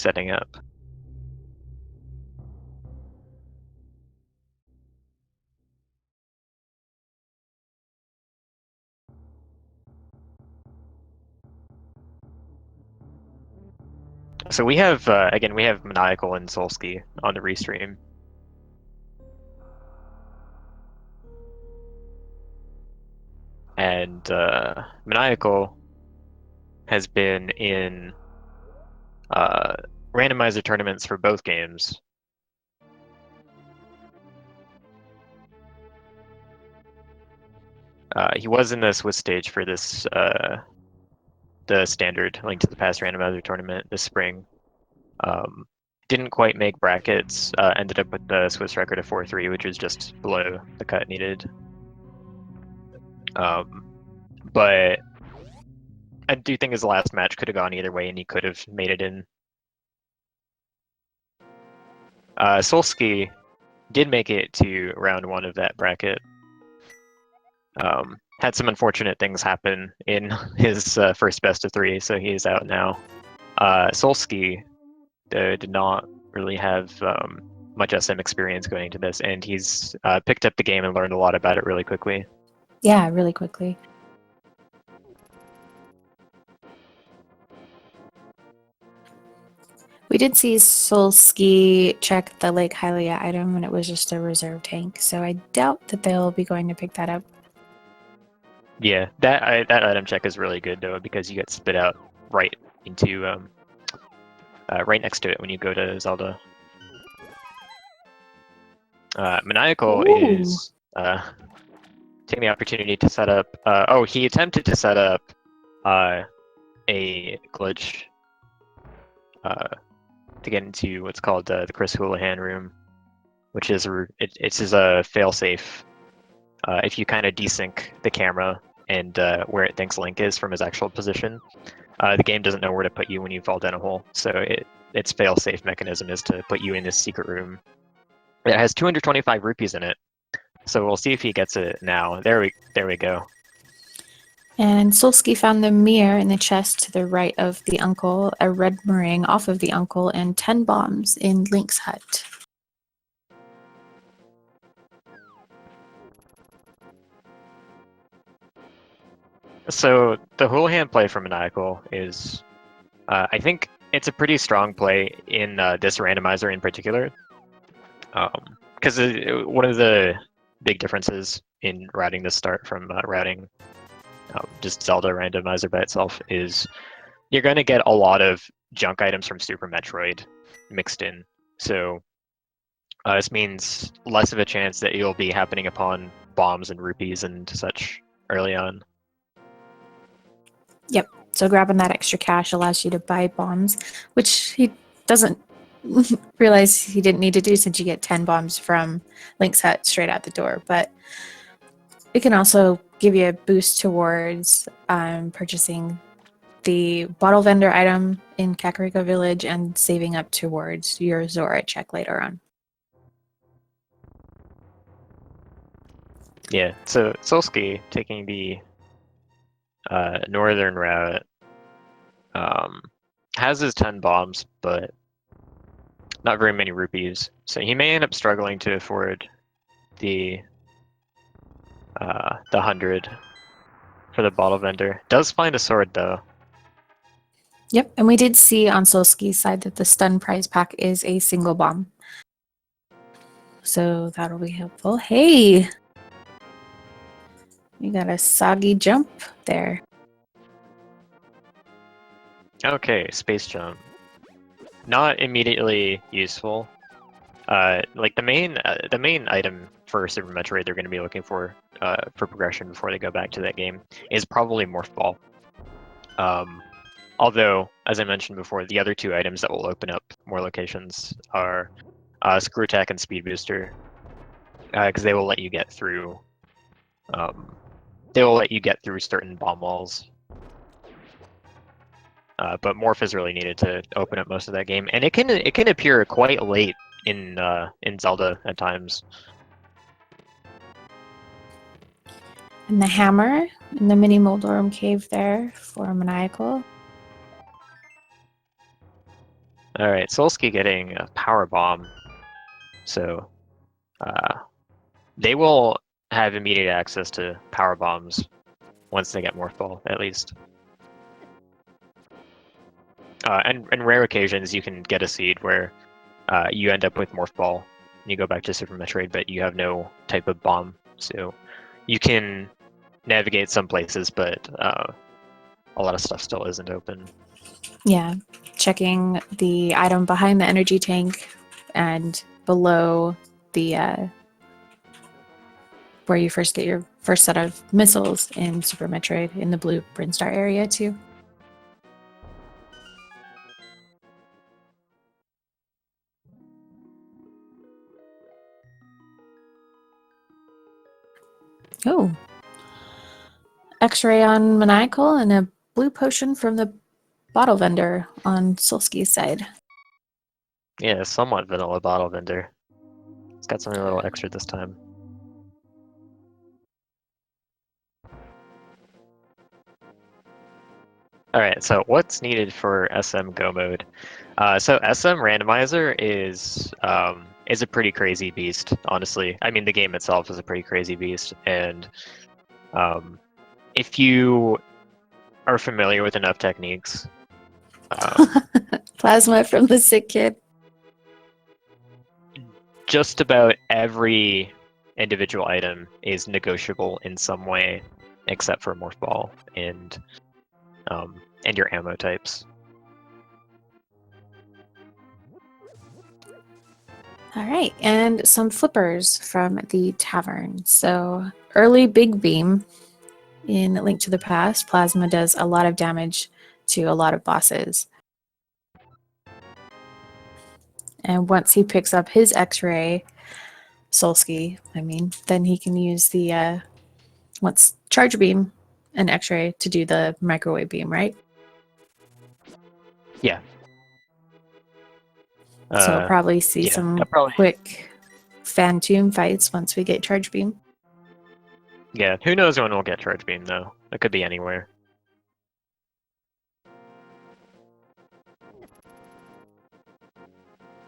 setting up. So we have, again, we have Maniacal and Solsky on the restream. And Maniacal has been in randomizer tournaments for both games. He was in the Swiss stage for this, the standard Link to the Past randomizer tournament this spring. Didn't quite make brackets, ended up with the Swiss record of 4-3, which was just below the cut needed. But I do think his last match could have gone either way, and he could have made it in. Solsky did make it to round 1 of that bracket. Had some unfortunate things happen in his first best of 3, so he is out now. Solsky did not really have much SM experience going into this, and he's picked up the game and learned a lot about it really quickly. Yeah, really quickly. We did see Solsky check the Lake Hylia item when it was just a reserve tank, so I doubt that they'll be going to pick that up. Yeah, that item check is really good though, because you get spit out right into right next to it when you go to Zelda. Maniacal Ooh. is taking the opportunity to set up. Oh, he attempted to set up a glitch to get into what's called the Chris Houlihan room, which is it's a failsafe. If you kind of desync the camera and where it thinks Link is from his actual position, the game doesn't know where to put you when you fall down a hole. So its fail-safe mechanism is to put you in this secret room. It has 225 rupees in it, so we'll see if he gets it now. There we go. And Solsky found the mirror in the chest to the right of the uncle, a red meringue off of the uncle, and 10 bombs in Link's hut. So the Houlihan play from Maniacal is, I think it's a pretty strong play in this randomizer in particular, because one of the big differences in routing this start from routing just Zelda randomizer by itself is you're going to get a lot of junk items from Super Metroid mixed in. So this means less of a chance that you'll be happening upon bombs and rupees and such early on. Yep. So grabbing that extra cash allows you to buy bombs, which he doesn't realize he didn't need to do since you get 10 bombs from Link's hut straight out the door. But it can also give you a boost towards purchasing the bottle vendor item in Kakariko Village and saving up towards your Zora check later on. Yeah, so Solsky taking the northern route has his 10 bombs, but not very many rupees. So he may end up struggling to afford the 100 for the bottle vendor. Does find a sword though. Yep, and we did see on Solsky's side that the stun prize pack is a single bomb. So that'll be helpful. Hey! You got a soggy jump there. Okay, space jump. Not immediately useful. Like the main item for Super Metroid they're going to be looking for progression before they go back to that game is probably Morph Ball. Although, as I mentioned before, the other two items that will open up more locations are Screw Attack and Speed Booster, because they will let you get through. They will let you get through certain bomb walls. But Morph is really needed to open up most of that game, and it can appear quite late in Zelda at times. And the hammer in the mini Moldorum cave there for Maniacal. All right, Solsky getting a power bomb, so they will have immediate access to power bombs once they get Morph Ball, at least. And in rare occasions, you can get a seed where you end up with Morph Ball, and you go back to Super Metroid, but you have no type of bomb, so you can navigate some places, but a lot of stuff still isn't open. Yeah, checking the item behind the energy tank and below the where you first get your first set of missiles in Super Metroid in the blue Brinstar area too. Oh, X-ray on Maniacal and a blue potion from the bottle vendor on Solsky's side. Yeah, somewhat vanilla bottle vendor. It's got something a little extra this time. All right, so what's needed for SM Go mode? So SM Randomizer is a pretty crazy beast, honestly. I mean, the game itself is a pretty crazy beast, and if you are familiar with enough techniques, Plasma from the sick kid. just about every individual item is negotiable in some way, except for Morph Ball and your ammo types. All right, and some flippers from the tavern. So early Big Beam in Link to the Past, Plasma does a lot of damage to a lot of bosses. And once he picks up his X-ray, Solsky, then he can use the once Charge Beam and X-ray to do the microwave beam, right? Yeah. So we'll probably see yeah, some probably. quick Phantom fights once we get Charge Beam. Yeah, who knows when we'll get Charge Beam, though. It could be anywhere.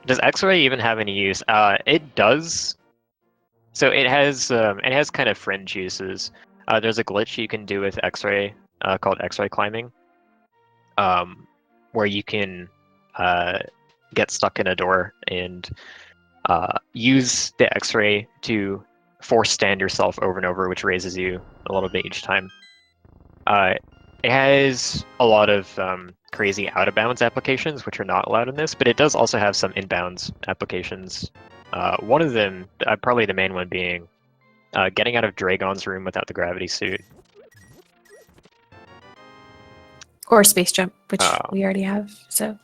Does X-ray even have any use? It does. So it has kind of fringe uses. There's a glitch you can do with X-ray called X-ray climbing, where you can get stuck in a door and use the X-ray to force stand yourself over and over, which raises you a little bit each time. It has a lot of crazy out-of-bounds applications, which are not allowed in this, but it does also have some inbounds applications. One of them, probably the main one, being getting out of Dragon's room without the gravity suit. Or Space Jump, which we already have, so.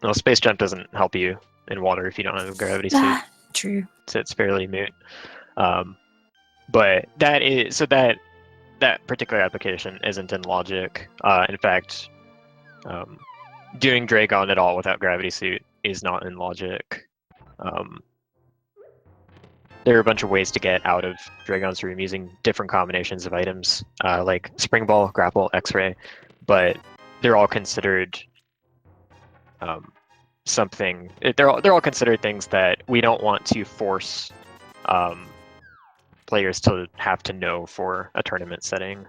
Well, Space Jump doesn't help you in water if you don't have a gravity suit. True. So it's fairly moot. But that particular application isn't in logic. In fact, doing Dragon at all without gravity suit is not in logic. There are a bunch of ways to get out of Dragon's room using different combinations of items, like Spring Ball, Grapple, X-Ray, but they're all considered something. They're all considered things that we don't want to force players to have to know for a tournament setting.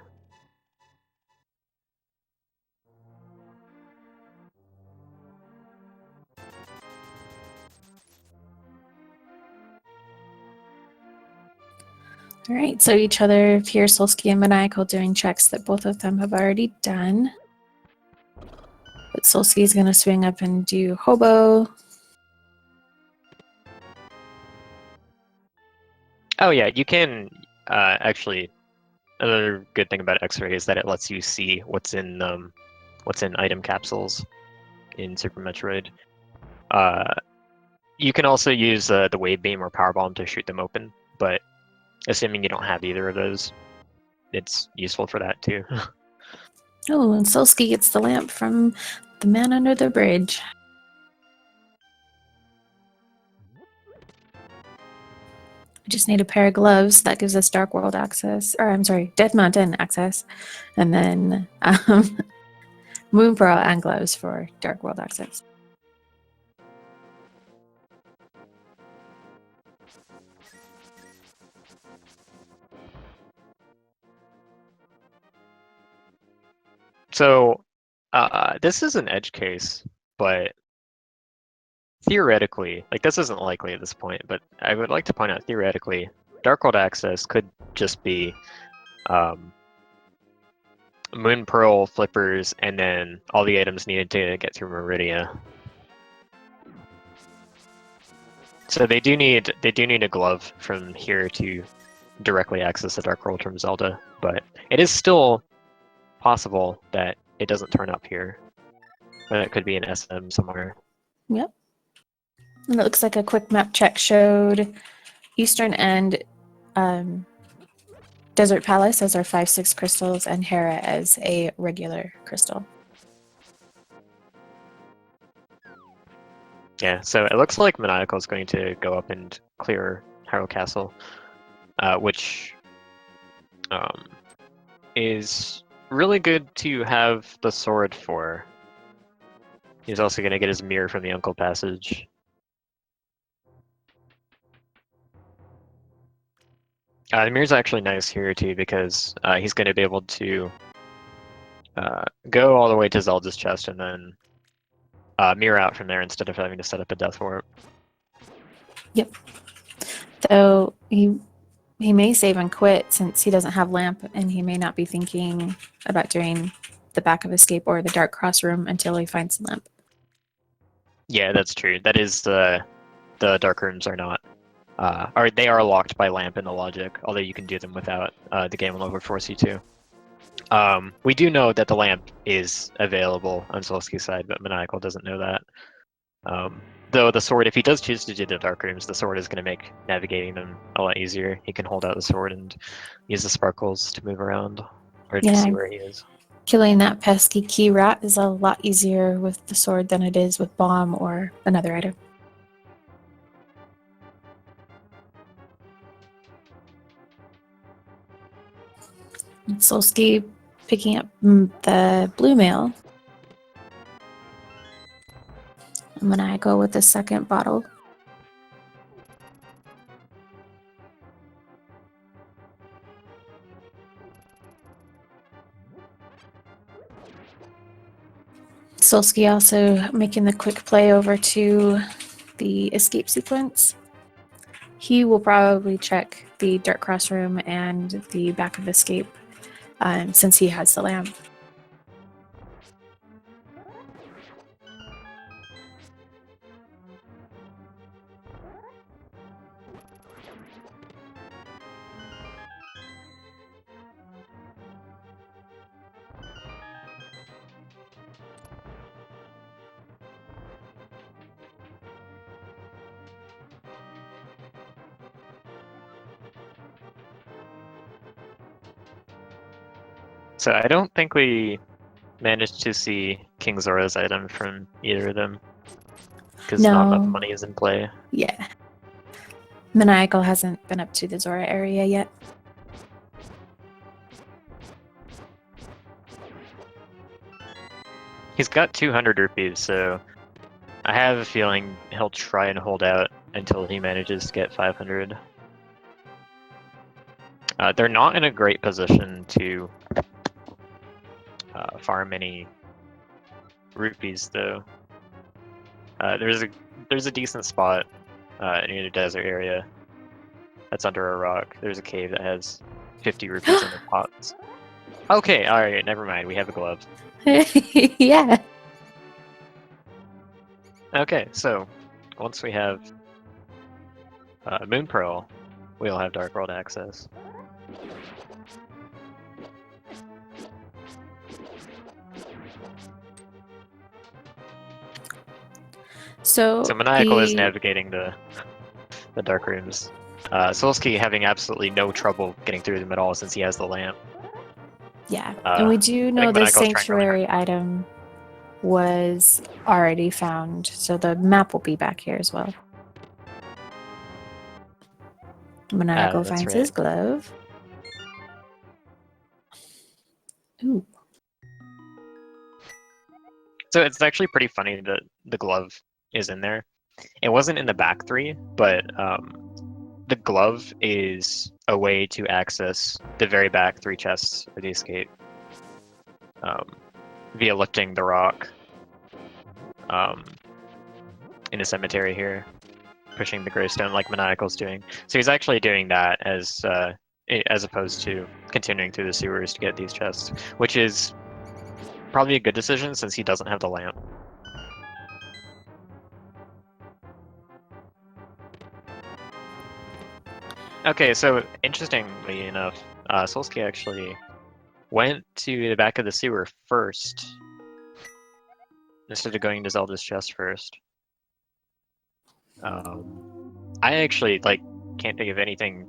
All right, so each other here, Solsky and Maniacal, doing checks that both of them have already done. But Solsky's going to swing up and do Hobo. Oh yeah, you can actually. Another good thing about X-Ray is that it lets you see what's in item capsules in Super Metroid. You can also use the Wave Beam or Power Bomb to shoot them open, but assuming you don't have either of those, it's useful for that too. Oh, and Solsky gets the lamp from the man under the bridge. We just need a pair of gloves. That gives us Dark World access. Or, I'm sorry, Death Mountain access. And then Moon Pearl and gloves for Dark World access. So this is an edge case, but theoretically, like this isn't likely at this point, but I would like to point out theoretically, Dark World access could just be Moon Pearl flippers and then all the items needed to get through Meridia. So they do need a glove from here to directly access the Dark World from Zelda, but it is still possible that it doesn't turn up here. But it could be an SM somewhere. Yep. And it looks like a quick map check showed Eastern and Desert Palace as our 5/6 crystals and Hera as a regular crystal. Yeah, so it looks like Maniacal is going to go up and clear Harrow Castle, which is really good to have the sword for. He's also going to get his mirror from the Uncle Passage. The mirror's actually nice here too because he's going to be able to go all the way to Zelda's chest and then mirror out from there instead of having to set up a death warp. Yep. Though he may save and quit since he doesn't have lamp, and he may not be thinking about doing the back of escape or the dark cross room until he finds lamp. Yeah, that's true. That is the dark rooms are not, or they are locked by lamp in the logic. Although you can do them without. The game will never force you to. We do know that the lamp is available on Solski's side, but Maniacal doesn't know that. Though the sword, if he does choose to do the dark rooms, the sword is going to make navigating them a lot easier. He can hold out the sword and use the sparkles to move around or to see where he is. Killing that pesky key rat is a lot easier with the sword than it is with bomb or another item. Solski picking up the blue mail. I'm gonna go with the second bottle. Solski also making the quick play over to the escape sequence. He will probably check the Dark Cross room and the back of escape since he has the lamp. So I don't think we managed to see King Zora's item from either of them because not enough money is in play. Yeah. Maniacal hasn't been up to the Zora area yet. He's got 200 rupees, so I have a feeling he'll try and hold out until he manages to get 500. They're not in a great position to farm any rupees, though. There's a decent spot near the desert area that's under a rock. There's a cave that has 50 rupees in the pots. Okay, alright, never mind. We have a glove. Yeah. Okay, so once we have Moon Pearl, we'll have Dark World access. So Maniacal is navigating the dark rooms. Solski having absolutely no trouble getting through them at all since he has the lamp. Yeah, and we do know the sanctuary item was already found, so the map will be back here as well. Maniacal finds his glove. Ooh. So it's actually pretty funny that the glove is in there. It wasn't in the back three, but the glove is a way to access the very back three chests of the escape via lifting the rock in a cemetery here, pushing the gravestone like Maniacal's doing. So he's actually doing that as opposed to continuing through the sewers to get these chests, which is probably a good decision since he doesn't have the lamp. Okay, so interestingly enough, Solsky actually went to the back of the sewer first instead of going to Zelda's chest first. I actually can't think of anything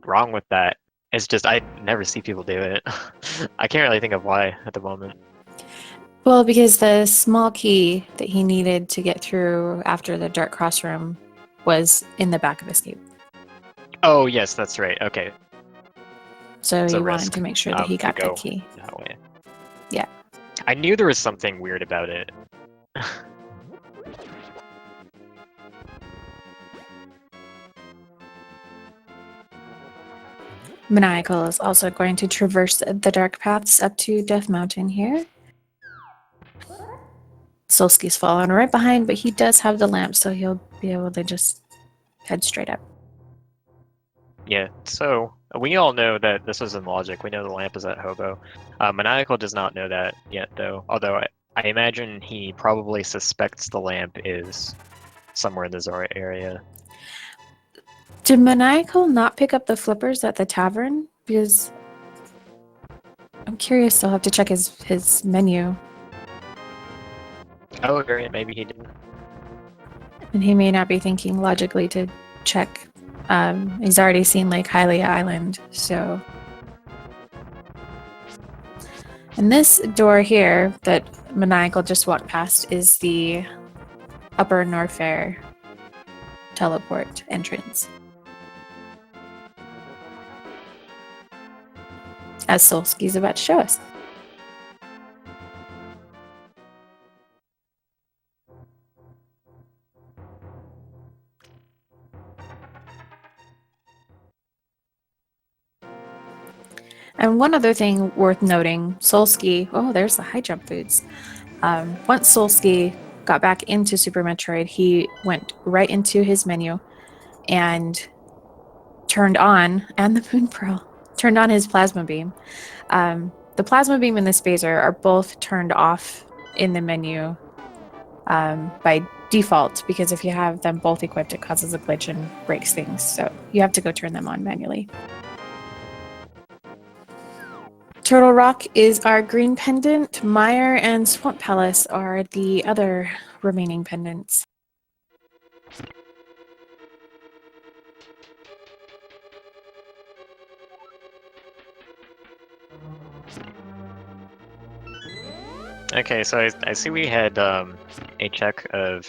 wrong with that. It's just I never see people do it. I can't really think of why at the moment. Well, because the small key that he needed to get through after the Dark Cross room was in the back of Escape. Oh yes, that's right. Okay, So it's a he wanted risk to make sure that he to got the go key. that way. Yeah. I knew there was something weird about it. Maniacal is also going to traverse the dark paths up to Death Mountain here. Solsky's following right behind, but he does have the lamp, so he'll be able to just head straight up. Yeah, so we all know that this is in logic. We know the lamp is at Hobo. Maniacal does not know that yet, though. Although I imagine he probably suspects the lamp is somewhere in the Zora area. Did Maniacal not pick up the flippers at the tavern? Because I'm curious, I'll have to check his menu. Oh, maybe he didn't. And he may not be thinking logically to check. He's already seen Lake Hylia Island, so. And this door here that Maniacal just walked past is the Upper Norfair teleport entrance. As Solsky's about to show us. And one other thing worth noting, Solsky, oh, there's the high jump boots. Once Solsky got back into Super Metroid, he went right into his menu and turned on, and the Moon Pearl, turned on his plasma beam. The plasma beam and the spacer are both turned off in the menu by default, because if you have them both equipped, it causes a glitch and breaks things. So you have to go turn them on manually. Turtle Rock is our green pendant. Mire and Swamp Palace are the other remaining pendants. Okay, so I see we had a check of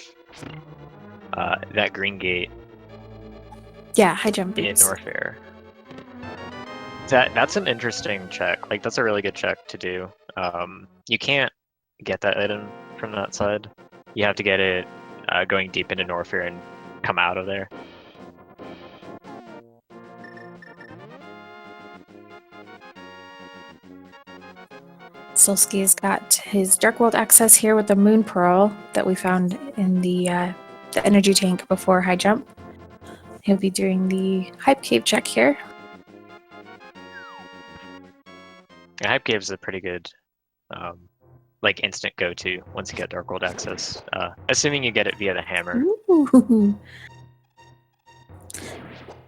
that green gate Yeah, high jump in boots. Norfair. That's an interesting check. Like, that's a really good check to do. You can't get that item from that side. You have to get it going deep into Norfair and come out of there. Solsky's got his Dark World access here with the Moon Pearl that we found in the energy tank before high jump. He'll be doing the Hype Cave check here. Yeah, Hype Cave's a pretty good instant go-to once you get Dark World access. Assuming you get it via the hammer. Ooh.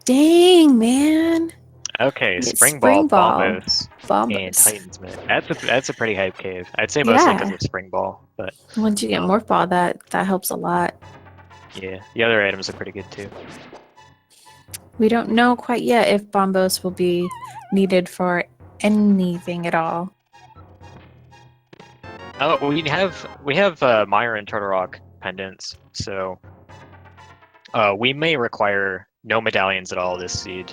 Dang, man. Okay, Spring Spring Ball, Ball. Bombos, and Titan's Mitt. That's a pretty hype cave. I'd say mostly because Yeah. of Spring Ball, but Once you get Morph Ball, that helps a lot. yeah, the other items are pretty good too. We don't know quite yet if Bombos will be needed for anything at all. Oh, we have Mire and Turtle Rock pendants, so we may require no medallions at all this seed.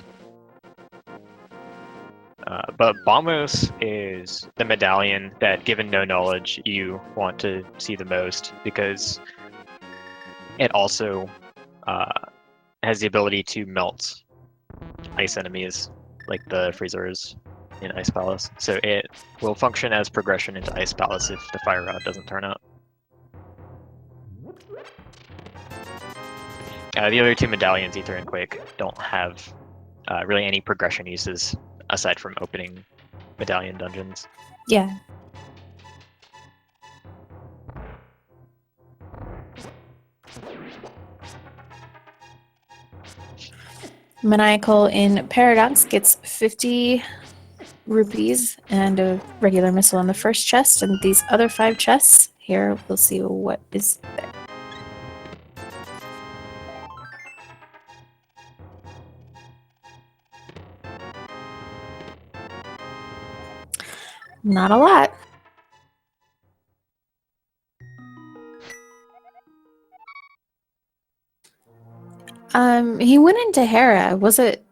But Bombos is the medallion that, given no knowledge, you want to see the most because it also has the ability to melt ice enemies, like the freezers in Ice Palace. So it will function as progression into Ice Palace if the Fire Rod doesn't turn up. The other two medallions, Ether and Quake, don't have really any progression uses aside from opening medallion dungeons. Yeah. Maniacal in Paradox gets 50 rupees and a regular missile in the first chest, and these other 5 chests here, we'll see what is there. Not a lot. He went into Hera. Was it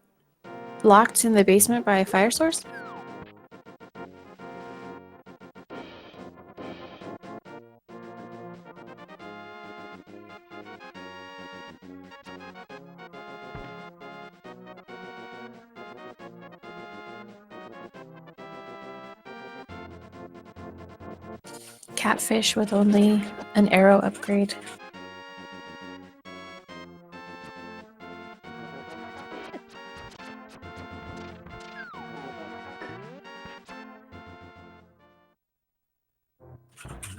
locked in the basement by a fire source? Catfish with only an arrow upgrade.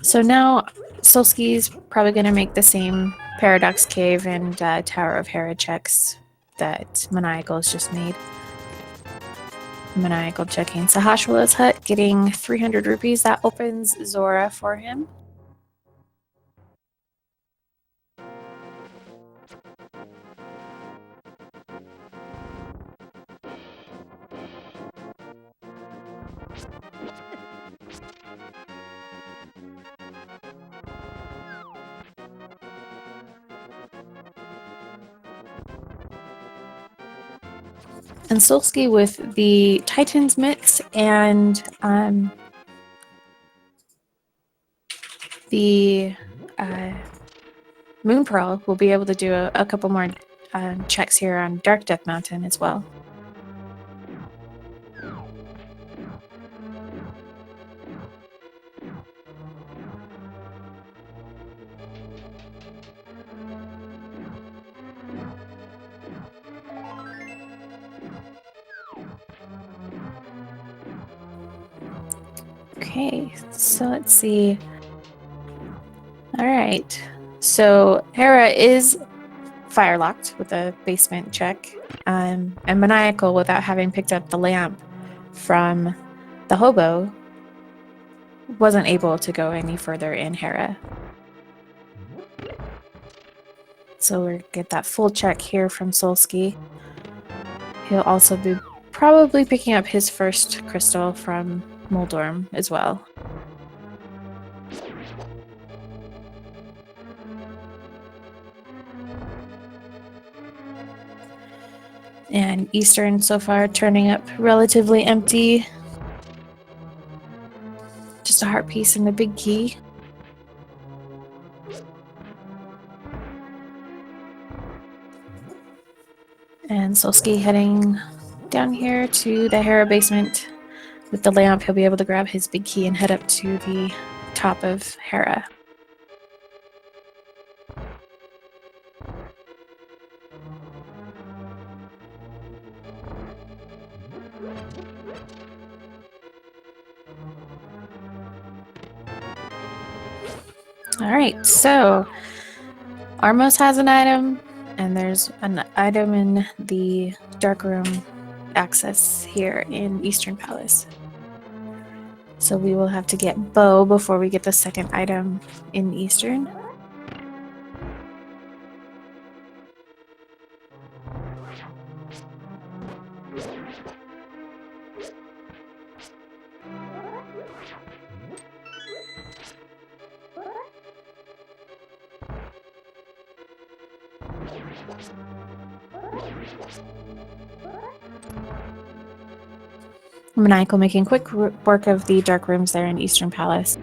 So now Solski's probably going to make the same Paradox Cave and Tower of Hera checks that Maniacal's just made. Maniacal checking Sahashwala's hut, getting 300 rupees. That opens Zora for him. And Solski with the Titan's Mitts and the Moon Pearl will be able to do a couple more checks here on Dark Death Mountain as well. Okay, so let's see. All right, so Hera is fire locked with a basement check, and Maniacal, without having picked up the lamp from the hobo, wasn't able to go any further in Hera. So we'll get that full check here from Solski. He'll also be probably picking up his first crystal from Moldorm as well. And Eastern so far turning up relatively empty. Just a heart piece and a big key. And Solski heading down here to the Hera basement. With the lamp, he'll be able to grab his big key and head up to the top of Hera. All right, so Armos has an item, and there's an item in the dark room access here in Eastern Palace. So we will have to get Bow before we get the second item in Eastern. Maniacal making quick work of the dark rooms there in Eastern Palace.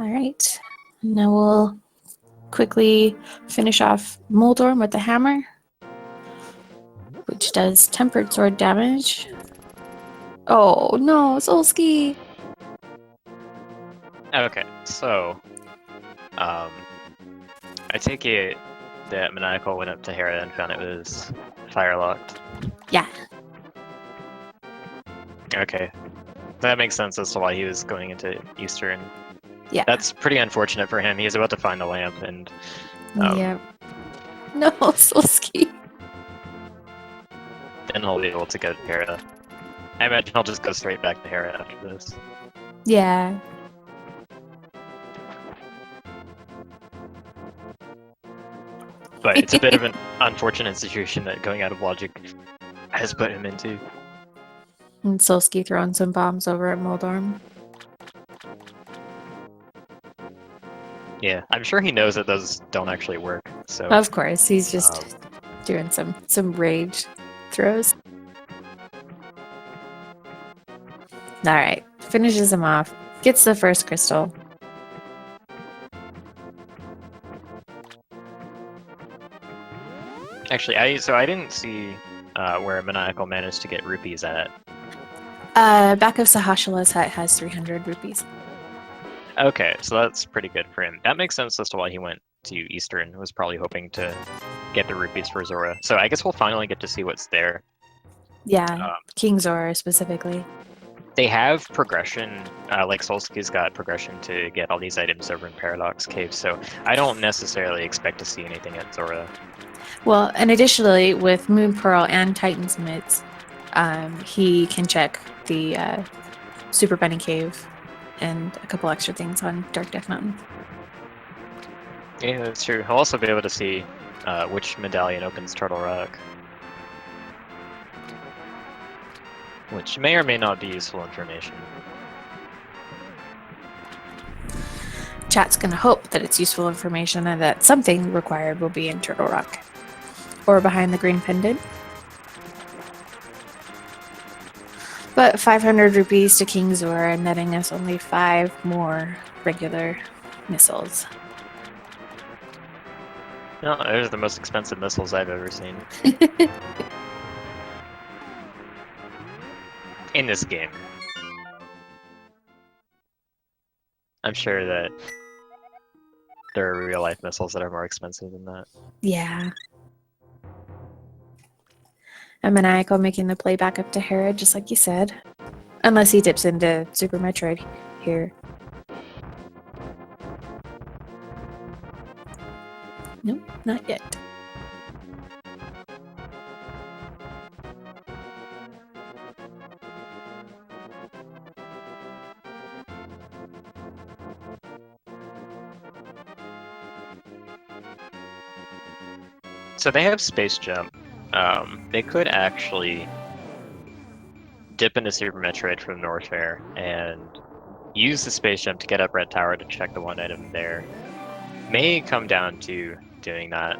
All right. Now we'll quickly finish off Moldorm with the hammer, which does tempered sword damage. Oh no, Solski! Okay, so I take it that Maniacal went up to Hera and found it was fire locked. Yeah. Okay, that makes sense as to why he was going into Eastern. Yeah. That's pretty unfortunate for him. He was about to find the lamp, and Yeah. No, Solski. then he'll be able to go to Hera. I imagine he'll just go straight back to Hera after this. Yeah. But it's a bit of an unfortunate situation that going out of logic has put him into. And Solski throwing some bombs over at Moldorm. Yeah, I'm sure he knows that those don't actually work. So Of course, he's just doing some rage throws. All right, finishes him off. Gets the first crystal. actually, I didn't see where Maniacal managed to get rupees at. Back of Sahashala's hut has 300 rupees. Okay, so that's pretty good for him. That makes sense as to why he went to Eastern. Was probably hoping to get the rupees for Zora. So I guess we'll finally get to see what's there. Yeah, King Zora specifically. They have progression, like Solski's got progression to get all these items over in Paradox Cave, so I don't necessarily expect to see anything at Zora. Well, and additionally, with Moon Pearl and Titan's Mitts, he can check the Super Bunny Cave and a couple extra things on Dark Death Mountain. Yeah, that's true. He'll also be able to see which medallion opens Turtle Rock. Which may or may not be useful information. Chat's gonna hope that it's useful information and that something required will be in Turtle Rock. Or behind the green pendant. But 500 rupees to King Zora, netting us only 5 more regular missiles. No, those are the most expensive missiles I've ever seen. In this game. I'm sure that there are real life missiles that are more expensive than that. Yeah. And Maniacal making the play back up to Hera, just like you said. Unless he dips into Super Metroid here. Nope, not yet. So they have space jump. They could actually dip into Super Metroid from Norfair and use the space jump to get up Red Tower to check the one item there. May come down to doing that.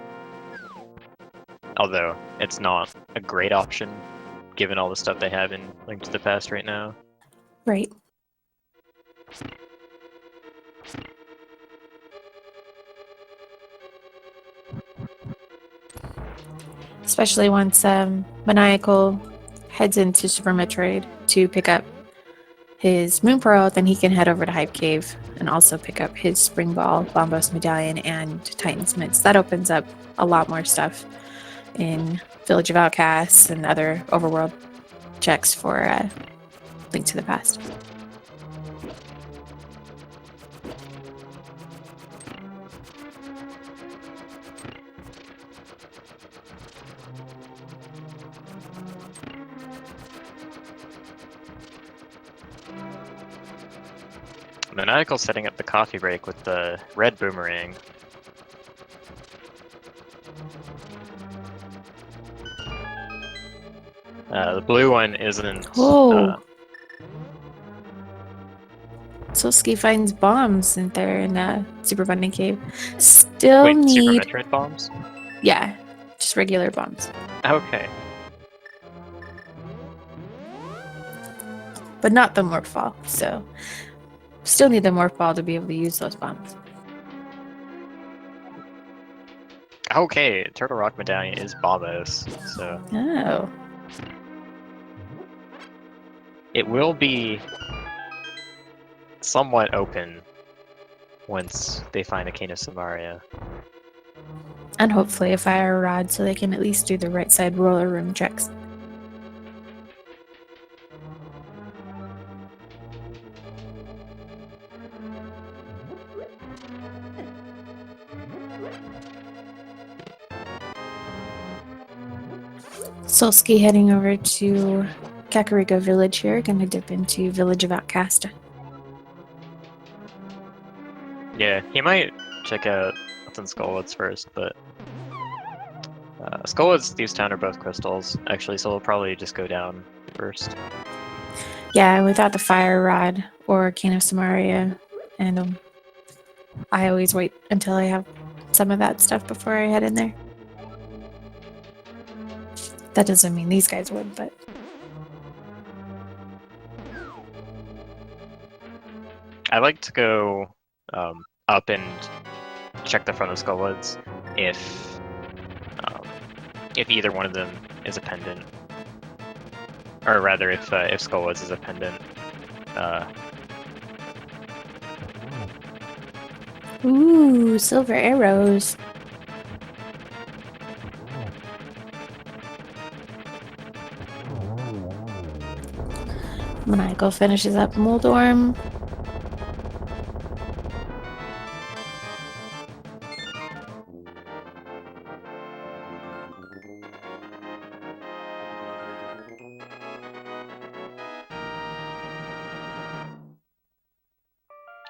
Although it's not a great option given all the stuff they have in Link to the Past right now. Right. Especially once Maniacal heads into Super Metroid to pick up his Moon Pearl, then he can head over to Hype Cave and also pick up his Spring Ball, Bombos Medallion, and Titan's Mitts. That opens up a lot more stuff in Village of Outcasts and other overworld checks for Link to the Past. Maniacal's setting up the coffee break with the red boomerang. The blue one isn't. Oh. Solsky finds bombs in there in Super Bunny Cave. Still Wait, Super need. Metroid bombs? Yeah, just regular bombs. Okay. But not the morph ball, so still need the morph ball to be able to use those bombs. Okay, Turtle Rock Medallion is bombos, so Oh. it will be somewhat open once they find a Cane of Samaria. And hopefully a fire rod so they can at least do the right side roller room checks. Solsky heading over to Kakariko Village here, gonna dip into Village of Outcast. Yeah, he might check out what's in Skullwoods first, but Skullwoods and Thieves Town are both crystals, actually, so we'll probably just go down first. Yeah, without the fire rod or Cane of Samaria, and I always wait until I have some of that stuff before I head in there. That doesn't mean these guys would, but I like to go up and check the front of Skullwoods if either one of them is a pendant, or rather, if Skullwoods is a pendant. ooh, silver arrows. Maniacal finishes up Moldorm.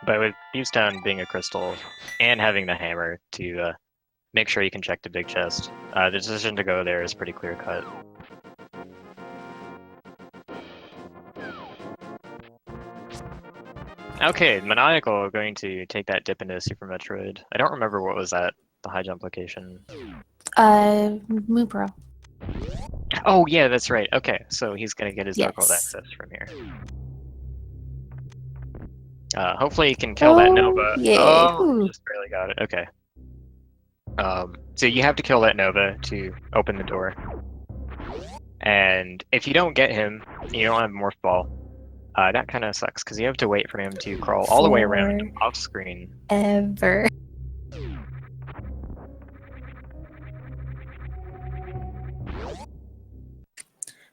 But with Thieves Town being a crystal and having the hammer to make sure you can check the big chest, the decision to go there is pretty clear cut. Okay, Maniacal going to take that dip into Super Metroid. I don't remember what was that, the high jump location. Moopro. Oh yeah, that's right. Okay, so he's gonna get his Yes. Dark World access from here. Hopefully he can kill that Nova. Yeah. Oh, Ooh. just barely got it. Okay. So you have to kill that Nova to open the door. And if you don't get him, you don't have Morph Ball. That kind of sucks because you have to wait for him to crawl all the way around off screen. Ever.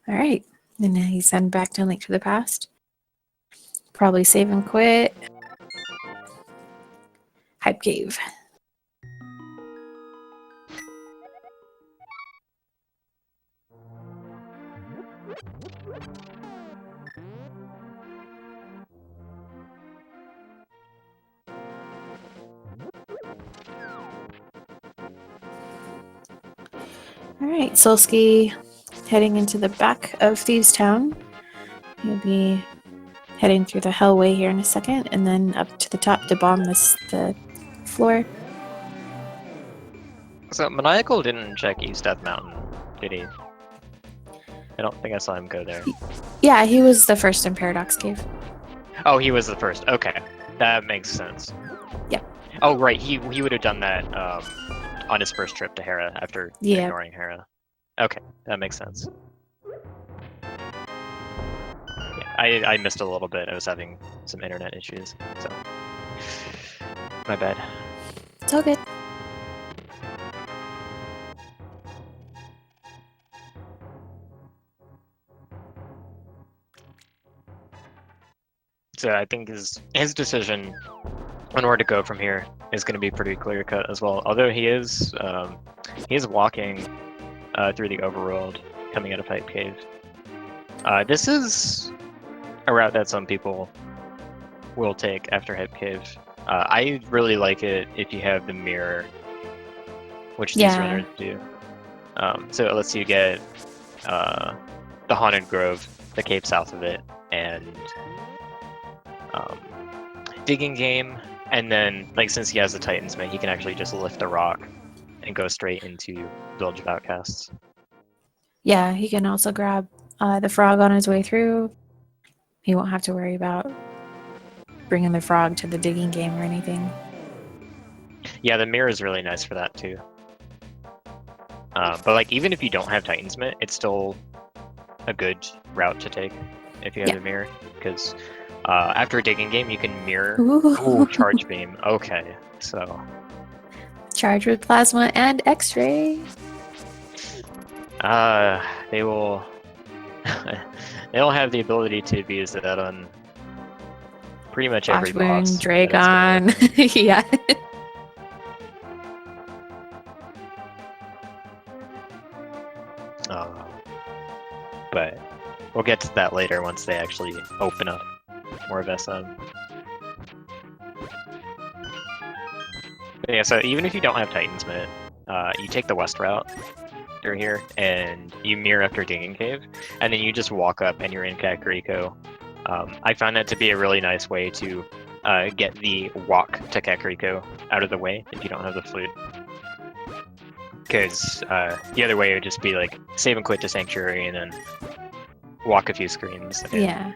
All right. And then he's sent back to Link to the Past. Probably save and quit. Hype Cave. All right, Solsky heading into the back of Thieves Town. He'll be heading through the hellway here in a second, and then up to the top to bomb the floor. So Maniacal didn't check East Death Mountain, did he? I don't think I saw him go there. Yeah, he was the first in Paradox Cave. Oh, he was the first. Okay, that makes sense. Yep. Oh, right. He would have done that on his first trip to Hera after ignoring Hera. Okay, that makes sense. Yeah, I missed a little bit. I was having some internet issues, so my bad. It's all good. So I think his decision on where to go from here is going to be pretty clear cut as well. Although he is walking through the overworld coming out of Hype Cave. This is a route that some people will take after Hype Cave. I really like it if you have the mirror, which these runners do. So it lets you get the Haunted Grove, the cave south of it, and Digging Game, and then like since he has the Titan's Mate, he can actually just lift a rock and go straight into Village of Outcasts. Yeah, he can also grab the frog on his way through. He won't have to worry about bringing the frog to the digging game or anything. Yeah, the mirror is really nice for that too. But like even if you don't have Titan's Mate, it's still a good route to take if you have a mirror, because after a digging game you can mirror. Ooh, charge beam. Okay, so charge with plasma and X-ray. They will. They'll have the ability to be used that on pretty much every boss. Dragon. Yeah. But we'll get to that later once they actually open up more of SM. But yeah, so even if you don't have Titan's Mate, you take the west route through here, and you mirror after Digging Cave, and then you just walk up and you're in Kakariko. I found that to be a really nice way to get the walk to Kakariko out of the way if you don't have the flute. Because the other way would just be like save and quit to Sanctuary and then walk a few screens. Yeah.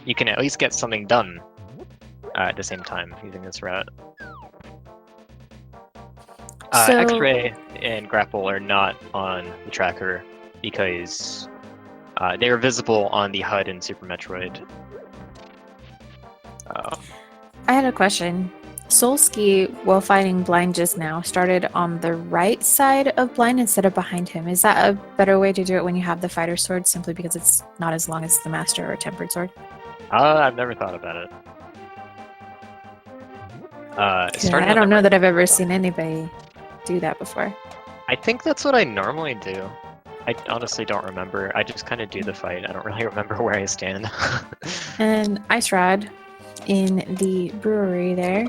You can at least get something done at the same time using this route. X-Ray and Grapple are not on the tracker because they are visible on the HUD in Super Metroid. I had a question. Solski, while fighting Blind just now, started on the right side of Blind instead of behind him. Is that a better way to do it when you have the fighter sword, simply because it's not as long as the master or tempered sword? I've never thought about it. I don't know that I've ever seen anybody do that before. I think that's what I normally do. I honestly don't remember. I just kind of do the fight. I don't really remember where I stand. And Ice Rod in the brewery there.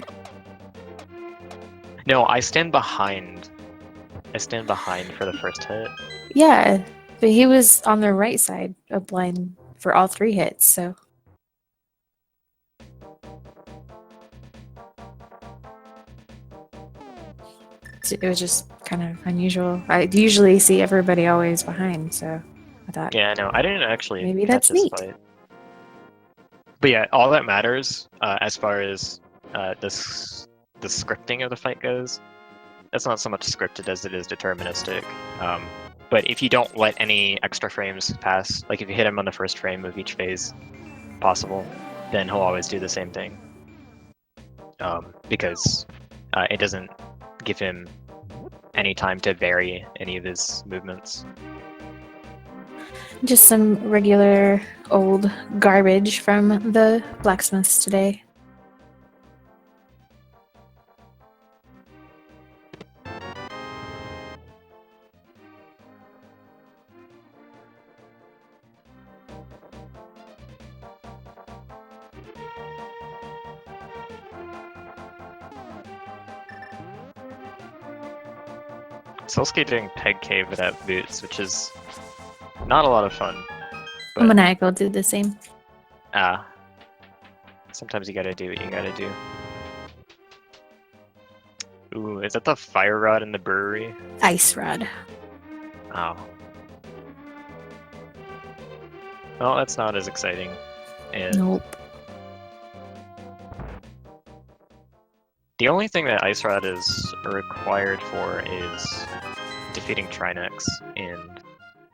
No, I stand behind. I stand behind for the first hit. Yeah, but he was on the right side of Blind for all 3 hits, so. It was just kind of unusual. I usually see everybody always behind, so I thought. Yeah, no, I didn't actually maybe catch that's this neat. fight. But yeah, all that matters as far as the scripting of the fight goes, that's not so much scripted as it is deterministic. But if you don't let any extra frames pass, like if you hit him on the first frame of each phase possible, then he'll always do the same thing. Because it doesn't give him any time to vary any of his movements. Just some regular old garbage from the blacksmiths today. Solski doing Peg Cave without boots, which is not a lot of fun. But Maniacal did the same. Sometimes you gotta do what you gotta do. Ooh, is that the fire rod in the brewery? Ice Rod. Oh. Well, that's not as exciting. And nope. The only thing that Ice Rod is required for is defeating Trinex, and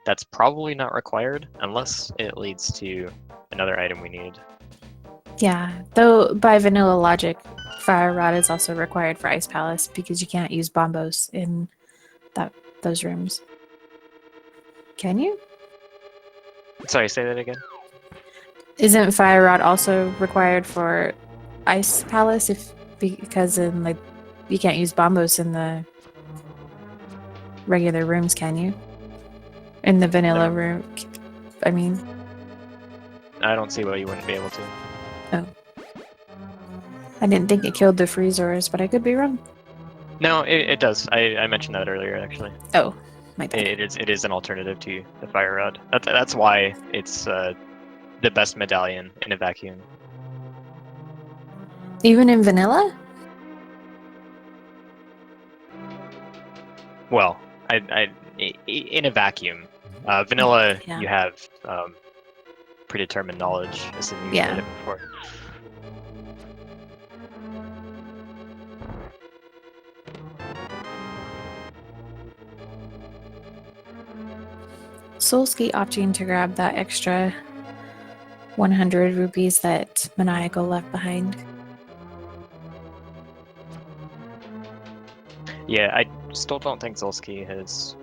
that's probably not required unless it leads to another item we need. Yeah, though by vanilla logic, Fire Rod is also required for Ice Palace because you can't use bombos in those rooms. Can you? Sorry, say that again? Isn't Fire Rod also required for Ice Palace because you can't use bombos in the regular rooms, can you? In the vanilla room, I mean. I don't see why you wouldn't be able to. Oh. I didn't think it killed the Freezers, but I could be wrong. No, it does. I mentioned that earlier, actually. Oh, My bad. It is an alternative to the fire rod. That's why it's the best medallion in a vacuum. Even in vanilla? Well, in a vacuum. Vanilla, Yeah. you have predetermined knowledge, assuming you've Yeah. played it before. Solsky opting to grab that extra 100 rupees that Maniacal left behind. Yeah, I still don't think Zolski has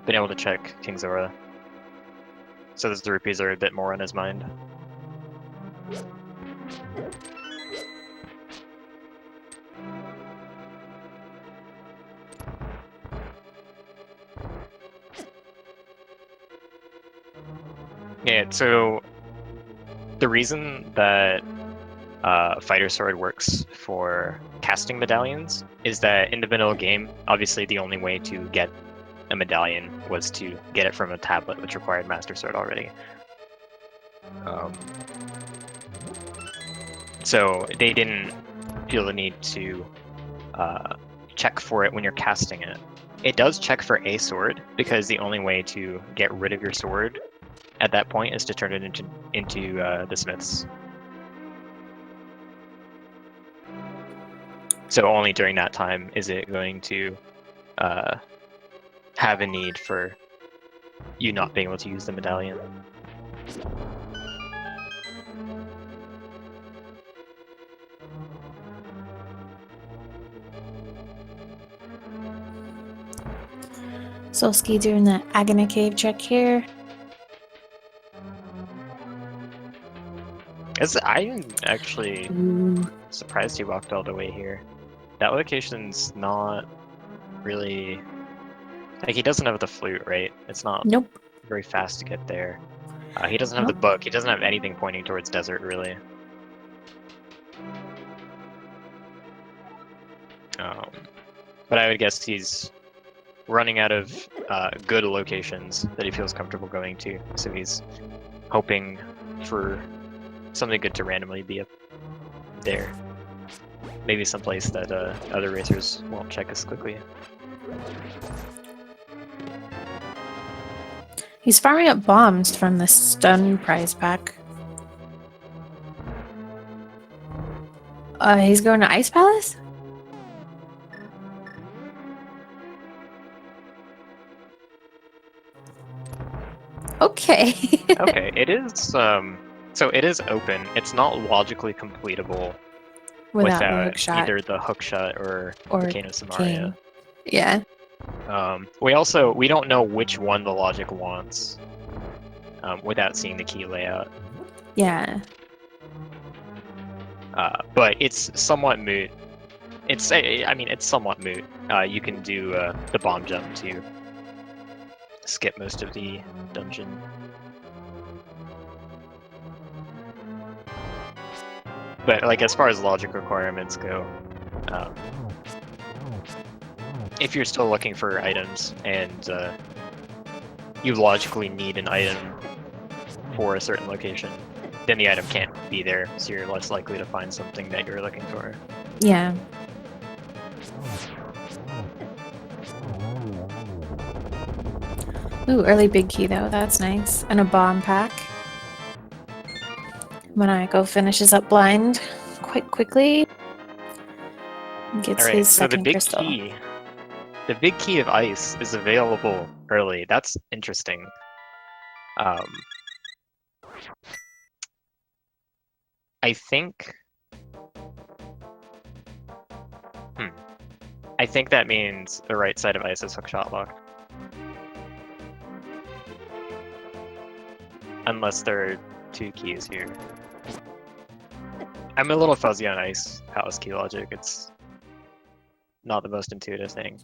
been able to check King Zora. So those rupees are a bit more on his mind. Yeah, so the reason that Fighter Sword works for casting medallions is that in the vanilla game, obviously the only way to get a medallion was to get it from a tablet, which required Master Sword already. So they didn't feel the need to check for it when you're casting it. It does check for a sword, because the only way to get rid of your sword at that point is to turn it into the smiths. So only during that time is it going to have a need for you not being able to use the medallion. Solsky doing the Agony Cave check here. I'm actually Ooh. surprised he walked all the way here. That location's not really... Like, he doesn't have the flute, right? It's not Nope. very fast to get there. He doesn't have the book. He doesn't have anything pointing towards desert, really. But I would guess he's running out of good locations that he feels comfortable going to, so he's hoping for something good to randomly be up there. Maybe someplace that other racers won't check as quickly. He's farming up bombs from the stun prize pack. He's going to Ice Palace? Okay. Okay, it is so it is open. It's not logically completable Without the without hook shot either the hook shot or the Cane of Samaria. Yeah. We don't know which one the logic wants without seeing the key layout. Yeah. But it's somewhat moot. I mean, it's somewhat moot. You can do the bomb jump to skip most of the dungeon. But like, as far as logic requirements go, if you're still looking for items and you logically need an item for a certain location, then the item can't be there, so you're less likely to find something that you're looking for. Yeah. Ooh, early big key though. That's nice. And a bomb pack. Maniacal finishes up blind quite quickly. Gets Alright, his so second crystal. The big key of ice is available early. That's interesting. I think... I think that means the right side of ice is hookshot locked. Unless there are two keys here. I'm a little fuzzy on ice palace key logic. It's not the most intuitive thing.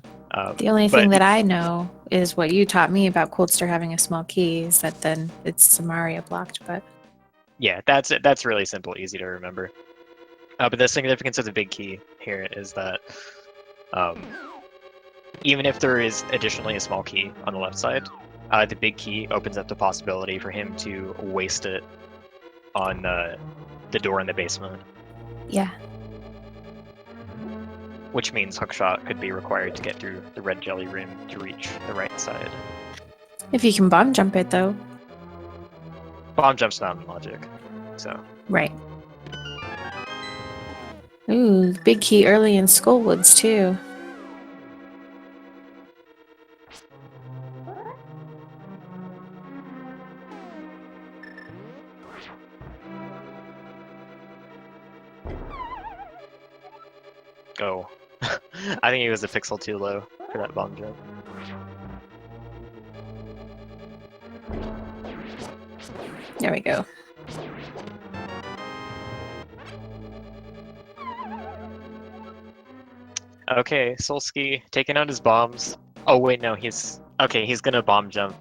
The only thing that I know is what you taught me about Coldster having a small key is that then it's Samaria blocked, but... Yeah, that's really simple, easy to remember. But the significance of the big key here is that even if there is additionally a small key on the left side, the big key opens up the possibility for him to waste it on the door in the basement, Yeah. which means hookshot could be required to get through the red jelly room to reach the right side. If you can bomb jump it, though. Bomb jump's not in logic, so. Right. Ooh, big key early in Skullwoods, too. Oh. I think he was a pixel too low for that bomb jump. There we go. Okay, Solski taking out his bombs. Oh wait, no, he's okay. He's gonna bomb jump.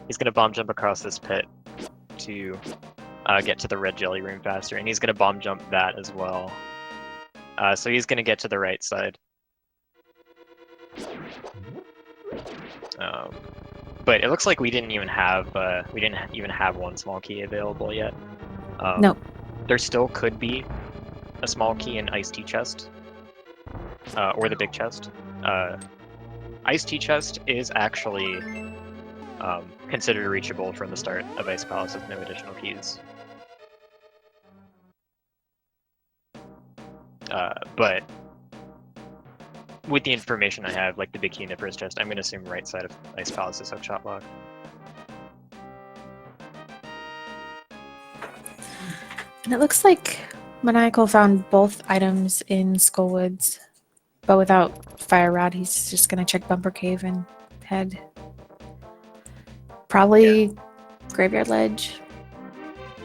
He's gonna bomb jump across this pit to get to the red jelly room faster, and he's gonna bomb jump that as well. So he's gonna get to the right side. But it looks like we didn't even have one small key available yet. Nope. There still could be a small key in Ice Tea chest, or the big chest. Ice Tea chest is actually considered reachable from the start of Ice Palace with no additional keys. But with the information I have, like the big key in the first chest, I'm going to assume right side of Ice Palace is hookshot lock. And it looks like Maniacal found both items in Skullwoods, but without Fire Rod, he's just gonna check Bumper Cave and head. Probably Graveyard Ledge.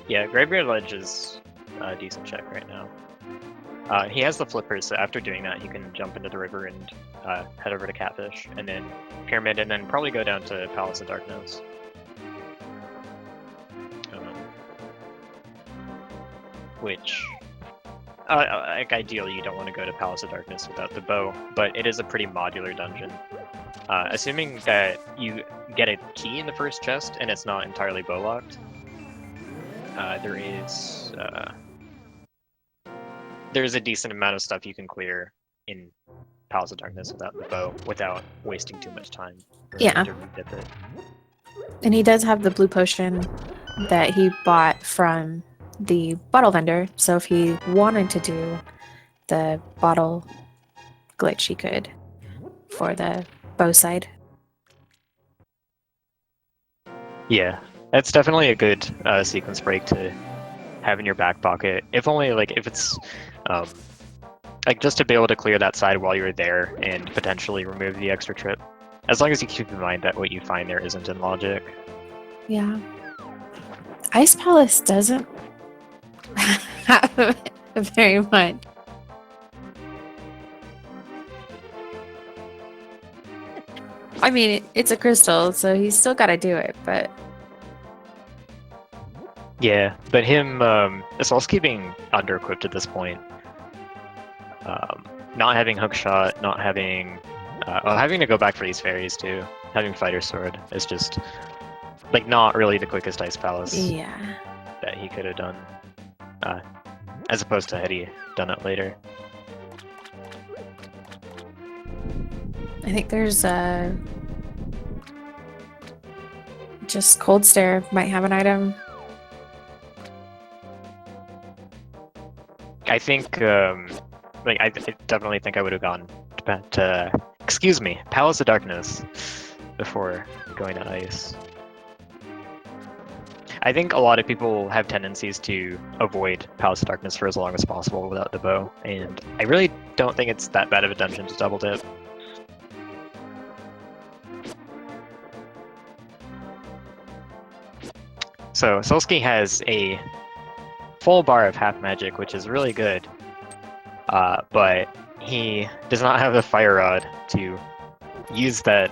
Yeah, Graveyard Ledge is a decent check right now. He has the flippers, so after doing that, he can jump into the river and head over to Catfish, and then Pyramid, and then probably go down to Palace of Darkness. Which, like ideally, you don't want to go to Palace of Darkness without the bow, but it is a pretty modular dungeon. Assuming that you get a key in the first chest and it's not entirely bow locked, there's a decent amount of stuff you can clear in Palace of Darkness without the bow, without wasting too much time. Yeah. To re-dip it. And he does have the blue potion that he bought from the bottle vendor, so if he wanted to do the bottle glitch, he could for the bow side. Yeah, that's definitely a good sequence break to have in your back pocket. If only, like, if it's like just to be able to clear that side while you're there and potentially remove the extra trip. As long as you keep in mind that what you find there isn't in logic. Yeah. Ice Palace doesn't have very much. I mean, it's a crystal, so he's still got to do it, but... Yeah, but him, Solski being under-equipped at this point, not having hookshot, not having... having to go back for these fairies, too. Having Fighter Sword is just, like, not really the quickest Ice Palace that he could have done. As opposed to had he done it later. I think there's just Cold Stare might have an item. I think, like, I definitely think I would have gone to, excuse me, Palace of Darkness before going to Ice. I think a lot of people have tendencies to avoid Palace of Darkness for as long as possible without the bow, and I really don't think it's that bad of a dungeon to double dip. So Solski has a full bar of half magic, which is really good, but he does not have the Fire Rod to use that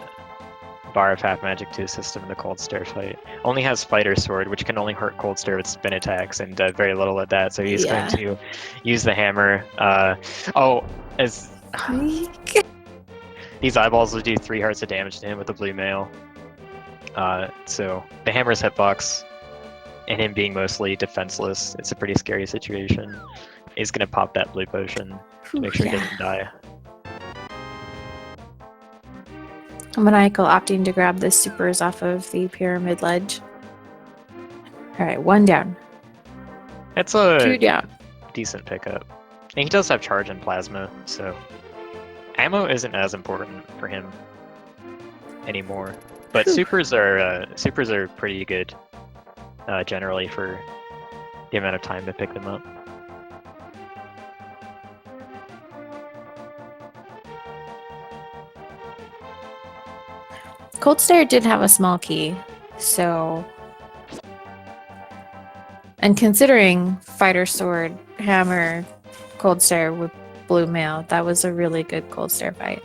bar of half magic to assist him in the Cold Stare fight. Only has Fighter Sword, which can only hurt Cold Stare with spin attacks, and very little at that, so he's going to use the hammer. these eyeballs will do 3 hearts of damage to him with the blue mail. So the hammer's hitbox, and him being mostly defenseless, it's a pretty scary situation. He's gonna pop that blue potion to make sure he doesn't die. Maniacal opting to grab the supers off of the pyramid ledge. Alright, 1 down. It's a 2 down. decent pickup. And he does have charge and plasma, so ammo isn't as important for him anymore. But supers are pretty good generally for the amount of time to pick them up. Cold Stare did have a small key, so... And considering Fighter Sword, Hammer, Cold Stare with Blue Mail, that was a really good Cold Stare fight.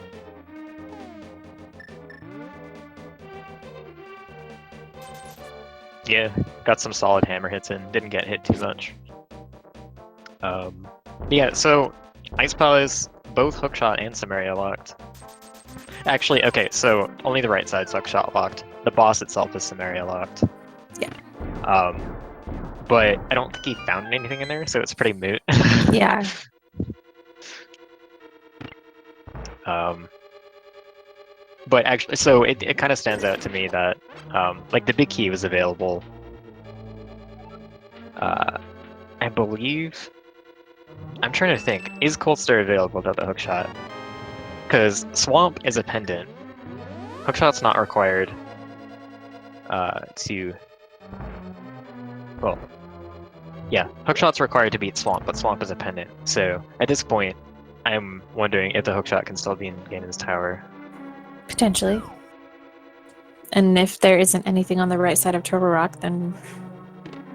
Yeah, got some solid hammer hits in, didn't get hit too much. Yeah, so Ice Palace, both Hookshot and Samaria locked. Actually, okay, so only the right side's Hookshot locked. The boss itself is Samaria locked. Yeah. But I don't think he found anything in there, so it's pretty moot. Yeah. But actually, so it kind of stands out to me that like the big key was available. I believe. I'm trying to think. Is Cold Stare available without the hookshot? Because Swamp is a pendant. Hookshot's not required to. Well, yeah, Hookshot's required to beat Swamp, but Swamp is a pendant. So at this point, I'm wondering if the Hookshot can still be in Ganon's tower. Potentially. And if there isn't anything on the right side of Turtle Rock, then,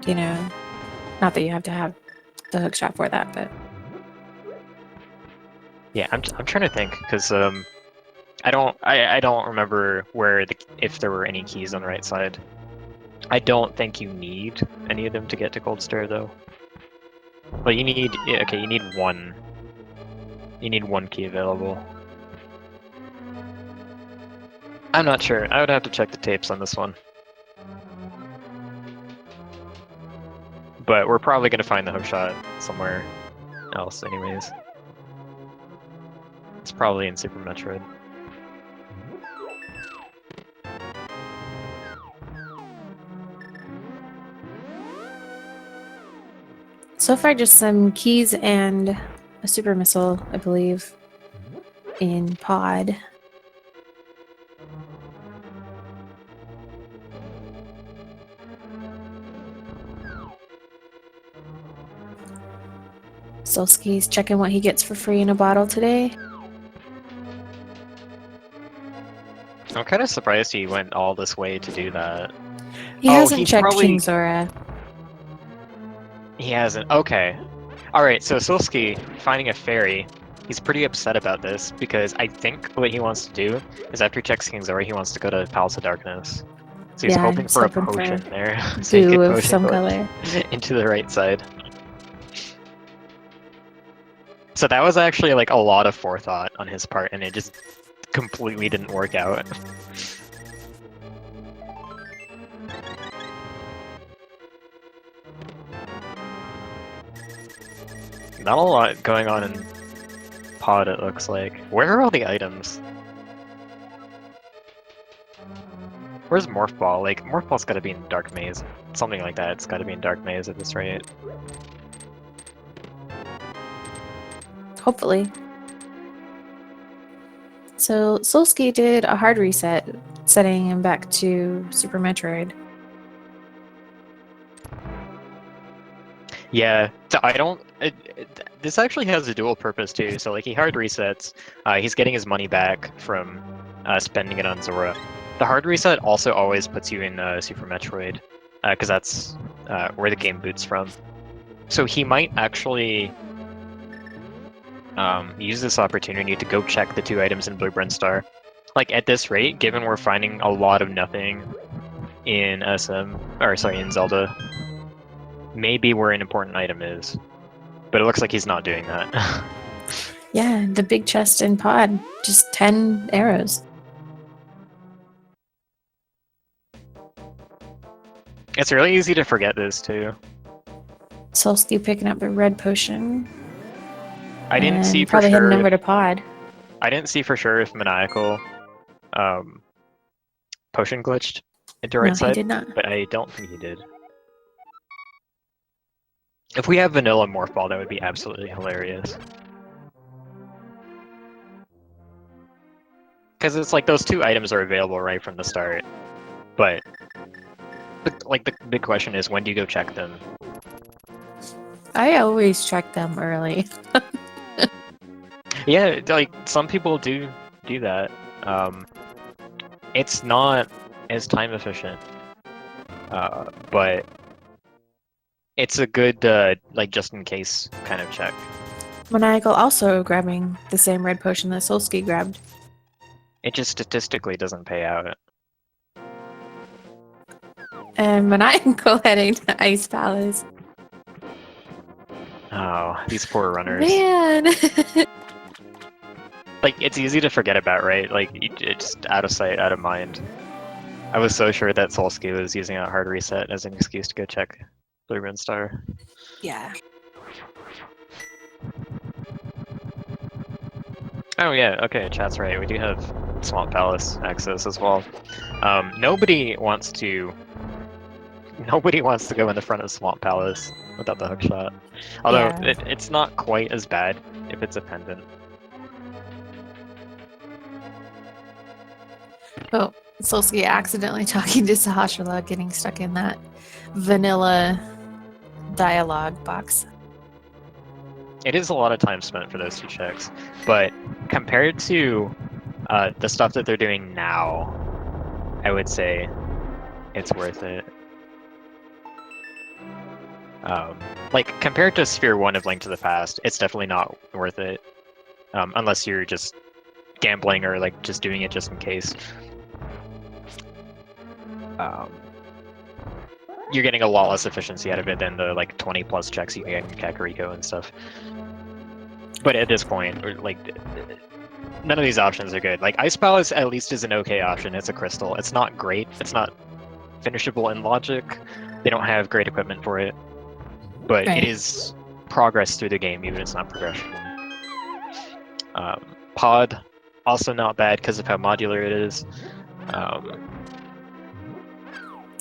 you know, not that you have to have the hookshot for that, but... Yeah, I'm trying to think, because I don't remember where if there were any keys on the right side. I don't think you need any of them to get to Cold Stare, though. But you need, okay, you need one. You need one key available. I'm not sure. I would have to check the tapes on this one. But we're probably going to find the hookshot somewhere else anyways. It's probably in Super Metroid. So far, just some keys and a super missile, I believe, in pod. Solski's checking what he gets for free in a bottle today. I'm kind of surprised he went all this way to do that. He hasn't checked King Zora. He hasn't. Okay. Alright, so Solski finding a fairy, he's pretty upset about this because I think what he wants to do is after he checks King Zora, he wants to go to Palace of Darkness. So he's hoping for a potion there. So he could of some color. Into the right side. So that was actually like a lot of forethought on his part, and it just completely didn't work out. Not a lot going on in pod, it looks like. Where are all the items? Where's Morph Ball? Like, Morph Ball's gotta be in Dark Maze. Something like that, it's gotta be in Dark Maze at this rate. Hopefully. So Solski did a hard reset, setting him back to Super Metroid. Yeah, so I don't... this actually has a dual purpose too, so like he hard resets, he's getting his money back from spending it on Zora. The hard reset also always puts you in Super Metroid, because that's where the game boots from. So he might actually use this opportunity to go check the 2 items in Blue Brinstar. Like at this rate, given we're finding a lot of nothing in in Zelda, maybe where an important item is. But it looks like he's not doing that. Yeah, the big chest and pod. Just 10 arrows. It's really easy to forget this too. Solsky picking up a red potion. I didn't see And for probably heading sure. over to pod. I didn't see for sure if Maniacal potion glitched into No, right he side, did not. but I don't think he did. If we have vanilla morph ball, that would be absolutely hilarious. Because it's like those two items are available right from the start, but the big question is, when do you go check them? I always check them early. Yeah, like some people do that. It's not as time efficient, but it's a good like just in case kind of check. Maniacal also grabbing the same red potion that Solsky grabbed. It just statistically doesn't pay out. And Maniacal heading to Ice Palace. Oh, these poor runners. Man! Like, it's easy to forget about, right? Like, it's just out of sight, out of mind. I was so sure that Solsky was using a hard reset as an excuse to go check Blue Rune Star. Yeah. Oh yeah, okay, chat's right. We do have Swamp Palace access as well. Nobody wants to go in the front of Swamp Palace without the hookshot. Although Yeah. it's not quite as bad if it's a pendant. Oh, Solsky accidentally talking to Sahasrala, getting stuck in that vanilla dialogue box. It is a lot of time spent for those two checks, but compared to the stuff that they're doing now, I would say it's worth it. Like, compared to Sphere 1 of Link to the Past, it's definitely not worth it. Unless you're just gambling or like just doing it just in case. You're getting a lot less efficiency out of it than the like 20 plus checks you can get in Kakariko and stuff. But at this point, like, none of these options are good. Like, Ice Palace at least is an okay option. It's a crystal. It's not great. It's not finishable in logic. They don't have great equipment for it. But Right. it is progress through the game, even if it's not progression. Pod, also not bad because of how modular it is.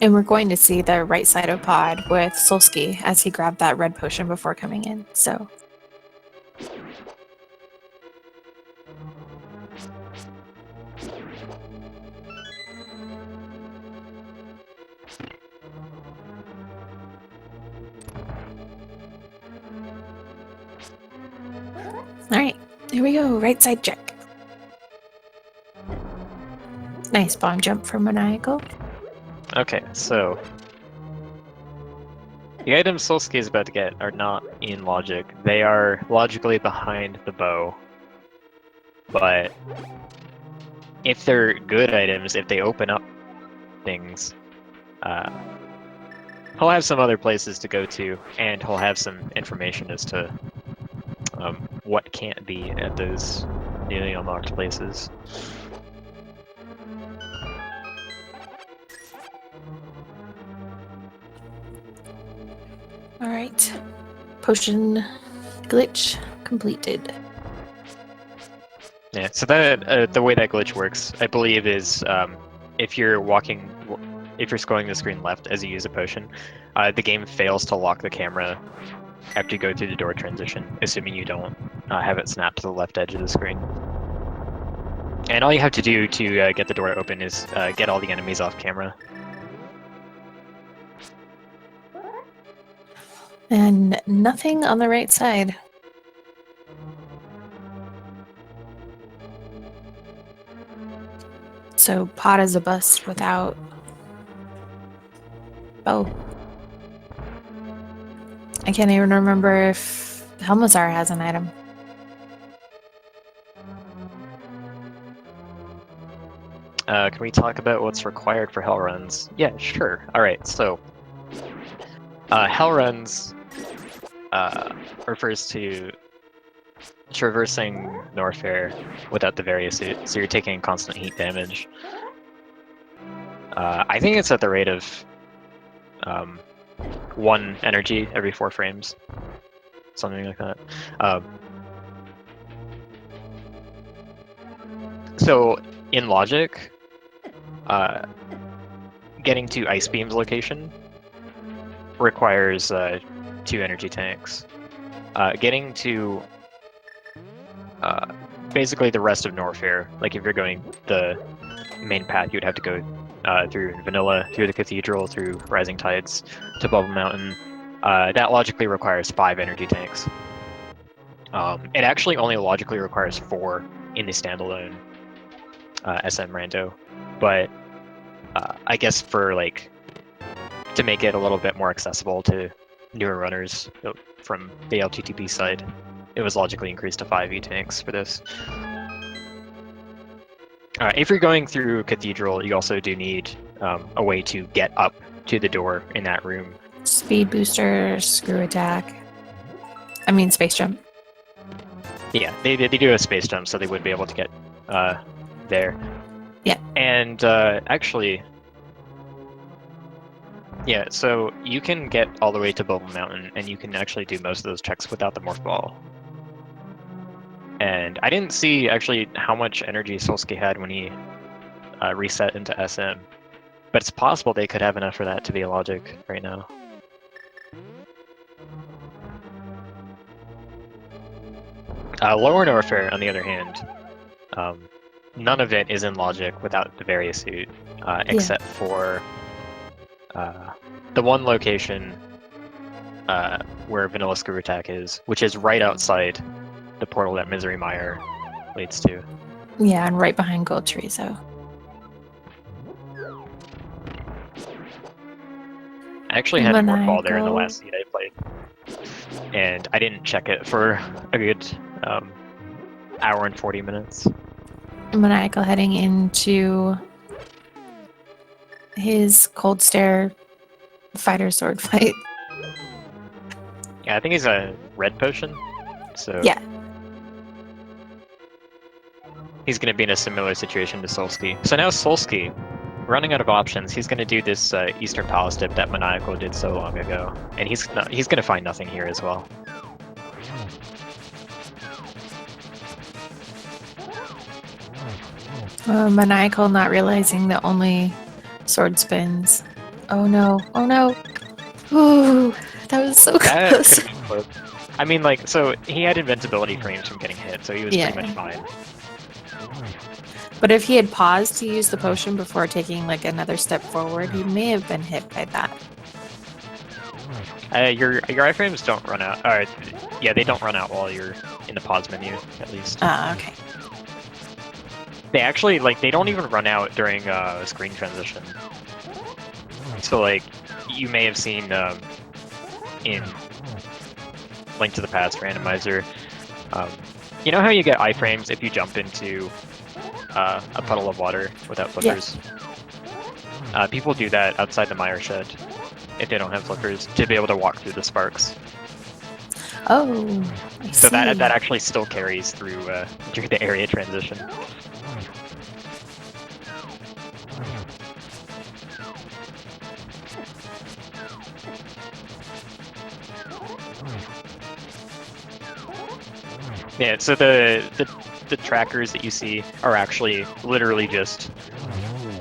And we're going to see the right side of pod with Solsky as he grabbed that red potion before coming in. So all right, here we go. Right side check. Nice bomb jump from Maniacal. Okay, so the items Solsky is about to get are not in logic. They are logically behind the bow. But if they're good items, if they open up things, he'll have some other places to go to, and he'll have some information as to what can't be at those newly unlocked places. All right, potion glitch completed. Yeah, so that the way that glitch works, I believe, is if you're scrolling the screen left as you use a potion, the game fails to lock the camera after you go through the door transition, assuming you don't have it snap to the left edge of the screen. And all you have to do to get the door open is get all the enemies off camera. And nothing on the right side. So pod is a bust without. Oh. I can't even remember if Helmazar has an item. Can we talk about what's required for hell runs? Yeah, sure. All right, so hell runs refers to traversing Norfair without the various suit, so you're taking constant heat damage. I think it's at the rate of 1 energy every 4 frames, something like that. So in logic, getting to Ice Beam's location requires 2 energy tanks. Getting to basically the rest of Norfair, like if you're going the main path, you'd have to go through Vanilla, through the Cathedral, through Rising Tides to Bubble Mountain. That logically requires 5 energy tanks. It actually only logically requires 4 in the standalone SM Rando, but I guess for like to make it a little bit more accessible to newer runners from the LTTP side, it was logically increased to 5 E-tanks for this. If you're going through Cathedral, you also do need a way to get up to the door in that room. Speed booster, screw attack. I mean, space jump. Yeah, they do a space jump, so they would be able to get there. Yeah. And actually, yeah, so you can get all the way to Bubble Mountain, and you can actually do most of those checks without the Morph Ball. And I didn't see actually how much energy Solsky had when he reset into SM, but it's possible they could have enough for that to be a logic right now. Lower Norfair, on the other hand, none of it is in logic without the various suit, except for the one location where Vanilla Screw Attack is, which is right outside the portal that Misery Mire leads to. Yeah, and right behind Gold Chorizo. I actually had a Morph Ball there in the last seed I played, and I didn't check it for a good hour and 40 minutes. Maniacal heading into his Cold Stare fighter sword fight. Yeah, I think he's a red potion, so yeah. He's going to be in a similar situation to Solsky. So now Solsky, running out of options, he's going to do this Eastern Palace dip that Maniacal did so long ago, and he's going to find nothing here as well. Maniacal not realizing the only sword spins. Oh no! Oh no! Ooh, that was so close. Close. I mean, like, so he had invincibility frames from getting hit, so he was pretty much fine. But if he had paused to use the potion before taking like another step forward, he may have been hit by that. Your iframes don't run out. Yeah, they don't run out while you're in the pause menu, at least. Okay. They actually, like, they don't even run out during screen transition. So, like, you may have seen in Link to the Past Randomizer, you know how you get iframes if you jump into a puddle of water without flippers? Yeah. People do that outside the mire shed if they don't have flippers to be able to walk through the sparks. Oh, I so see. that actually still carries through during the area transition. Yeah, so the trackers that you see are actually literally just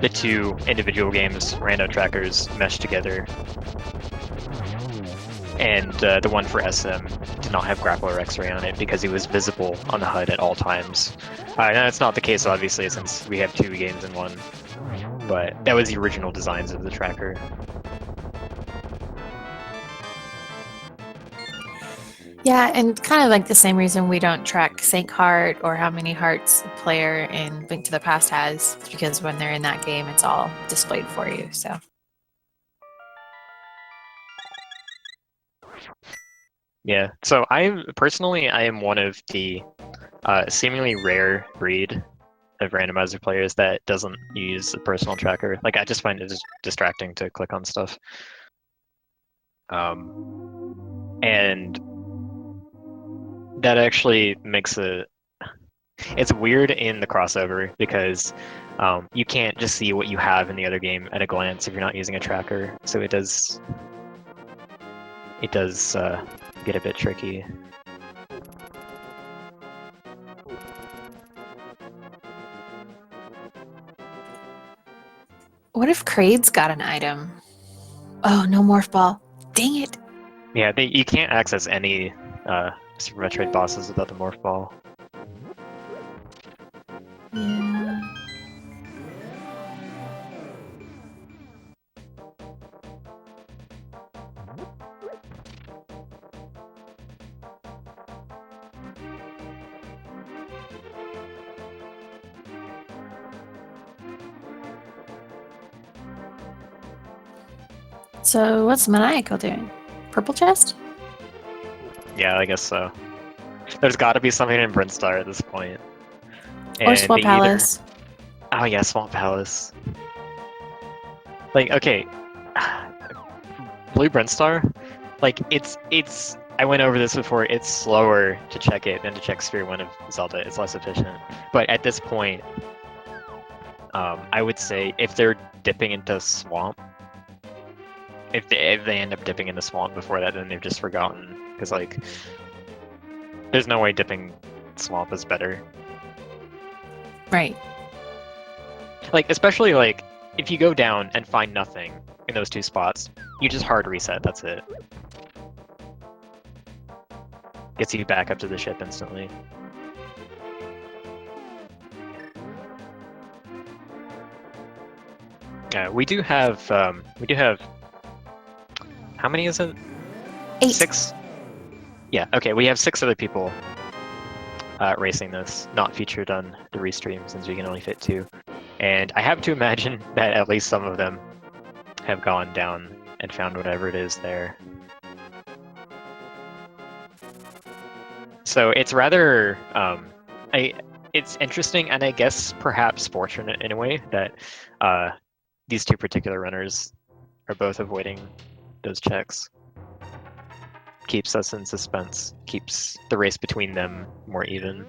the 2 individual games rando trackers meshed together. And the one for SM did not have Grappler X-Ray on it because it was visible on the HUD at all times. Now that's not the case, obviously, since we have 2 games in one, but that was the original designs of the tracker. Yeah, and kind of like the same reason we don't track Sync Heart or how many hearts a player in Link to the Past has, because when they're in that game, it's all displayed for you, so. Yeah, so I am one of the seemingly rare breed of randomizer players that doesn't use a personal tracker. Like, I just find it just distracting to click on stuff. And that actually makes it's weird in the crossover because you can't just see what you have in the other game at a glance if you're not using a tracker. So it does get a bit tricky. What if Kraid's got an item? Oh, no morph ball. Dang it. Yeah, you can't access any Super Metroid bosses without the morph ball. Yeah. So what's Maniacal doing? Purple chest? Yeah, I guess so. There's got to be something in Brinstar at this point. Or And Swamp they either- Palace? Oh yeah, Swamp Palace. Like, okay, Blue Brinstar, like it's. I went over this before. It's slower to check it than to check Sphere 1 of Zelda. It's less efficient. But at this point, I would say if they're dipping into Swamp, if they end up dipping into Swamp before that, then they've just forgotten. Because like, there's no way dipping Swamp is better. Right. Like, especially like if you go down and find nothing in those two spots, you just hard reset. That's it. Gets you back up to the ship instantly. We do have. How many is it? 8. 6. Yeah. Okay. We have 6 other people racing this, not featured on the restream since we can only fit 2. And I have to imagine that at least some of them have gone down and found whatever it is there. So it's rather, it's interesting and I guess perhaps fortunate in a way that these 2 particular runners are both avoiding those checks. Keeps us in suspense, keeps the race between them more even.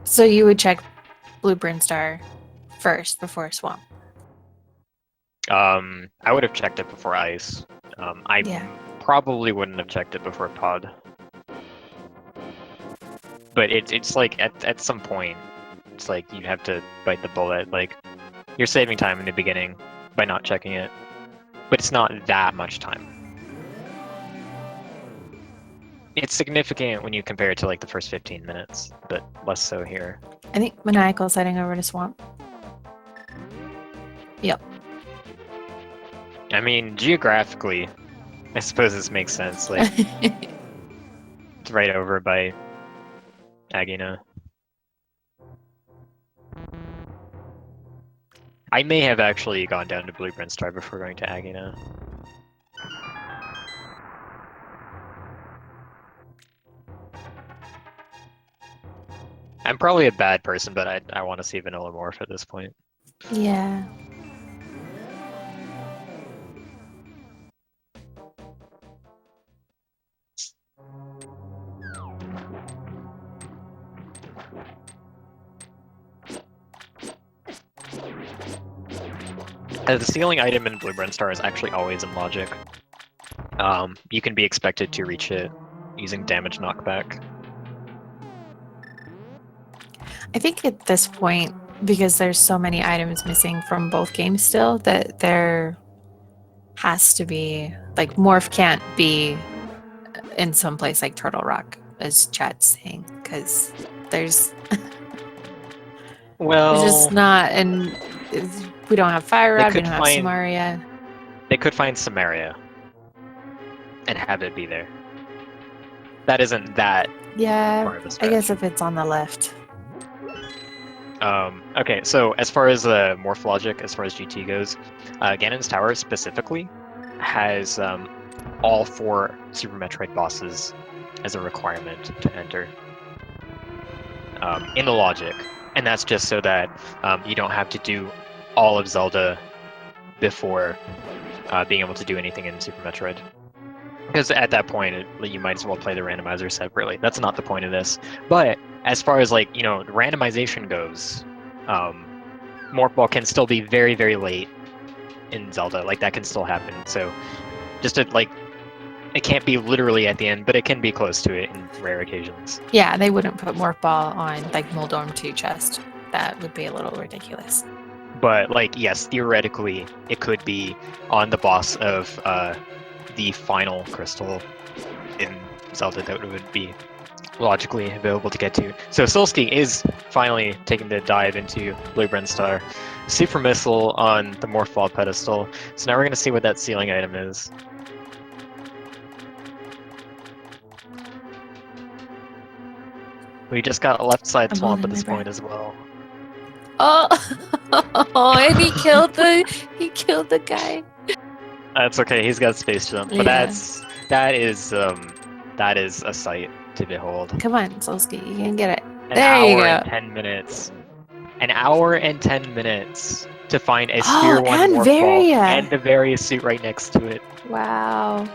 So you would check Blue Brinstar first before Swamp. I would have checked it before Ice. I Yeah. probably wouldn't have checked it before Pod. But it's like at some point, it's like you have to bite the bullet. Like you're saving time in the beginning by not checking it, but it's not that much time. It's significant when you compare it to like the first 15 minutes, but less so here. I think Maniacal's heading over to Swamp. Yep. I mean, geographically, I suppose this makes sense. Like it's right over by Agina. I may have actually gone down to Blue Brinstar before going to Agina. I'm probably a bad person, but I want to see Vanilla Morph at this point. Yeah. The ceiling item in Blue Brinstar is actually always in logic. You can be expected to reach it using damage knockback. I think at this point, because there's so many items missing from both games still, that there has to be, like, Morph can't be in some place like Turtle Rock, as Chat's saying, because there's Well, there's just not, and we don't have Fire They Rod, we could don't have find- Samaria. they could find Samaria and have it be there. That isn't that Yeah, far of a I stretch. guess if it's on the left. Okay, so as far as the morph logic, as far as GT goes, Ganon's Tower specifically has all 4 Super Metroid bosses as a requirement to enter in the logic. And that's just so that you don't have to do all of Zelda before being able to do anything in Super Metroid. Because at that point, you might as well play the randomizer separately. That's not the point of this. But as far as like, you know, randomization goes, Morph Ball can still be very, very late in Zelda. Like that can still happen. So just to, like, it can't be literally at the end, but it can be close to it in rare occasions. Yeah, they wouldn't put Morph Ball on like Moldorm 2 chest. That would be a little ridiculous. But like, yes, theoretically, it could be on the boss of the final crystal in Zelda that would be logically available to get to. So Solsky is finally taking the dive into Blue Brinstar. Super Missile on the Morph Ball pedestal. So now we're going to see what that ceiling item is. We just got a left side I'm swamp holding at my this breath. point as well. Oh, and he killed the guy. That's okay. He's got space jump, but Yeah. that is a sight to behold. Come on, Solsky, you can get it. An There you hour go. and 10 minutes. An hour and 10 minutes to find a Oh, Sphere 1 and Morph Ball Varia. and the Various suit right next to it. Wow.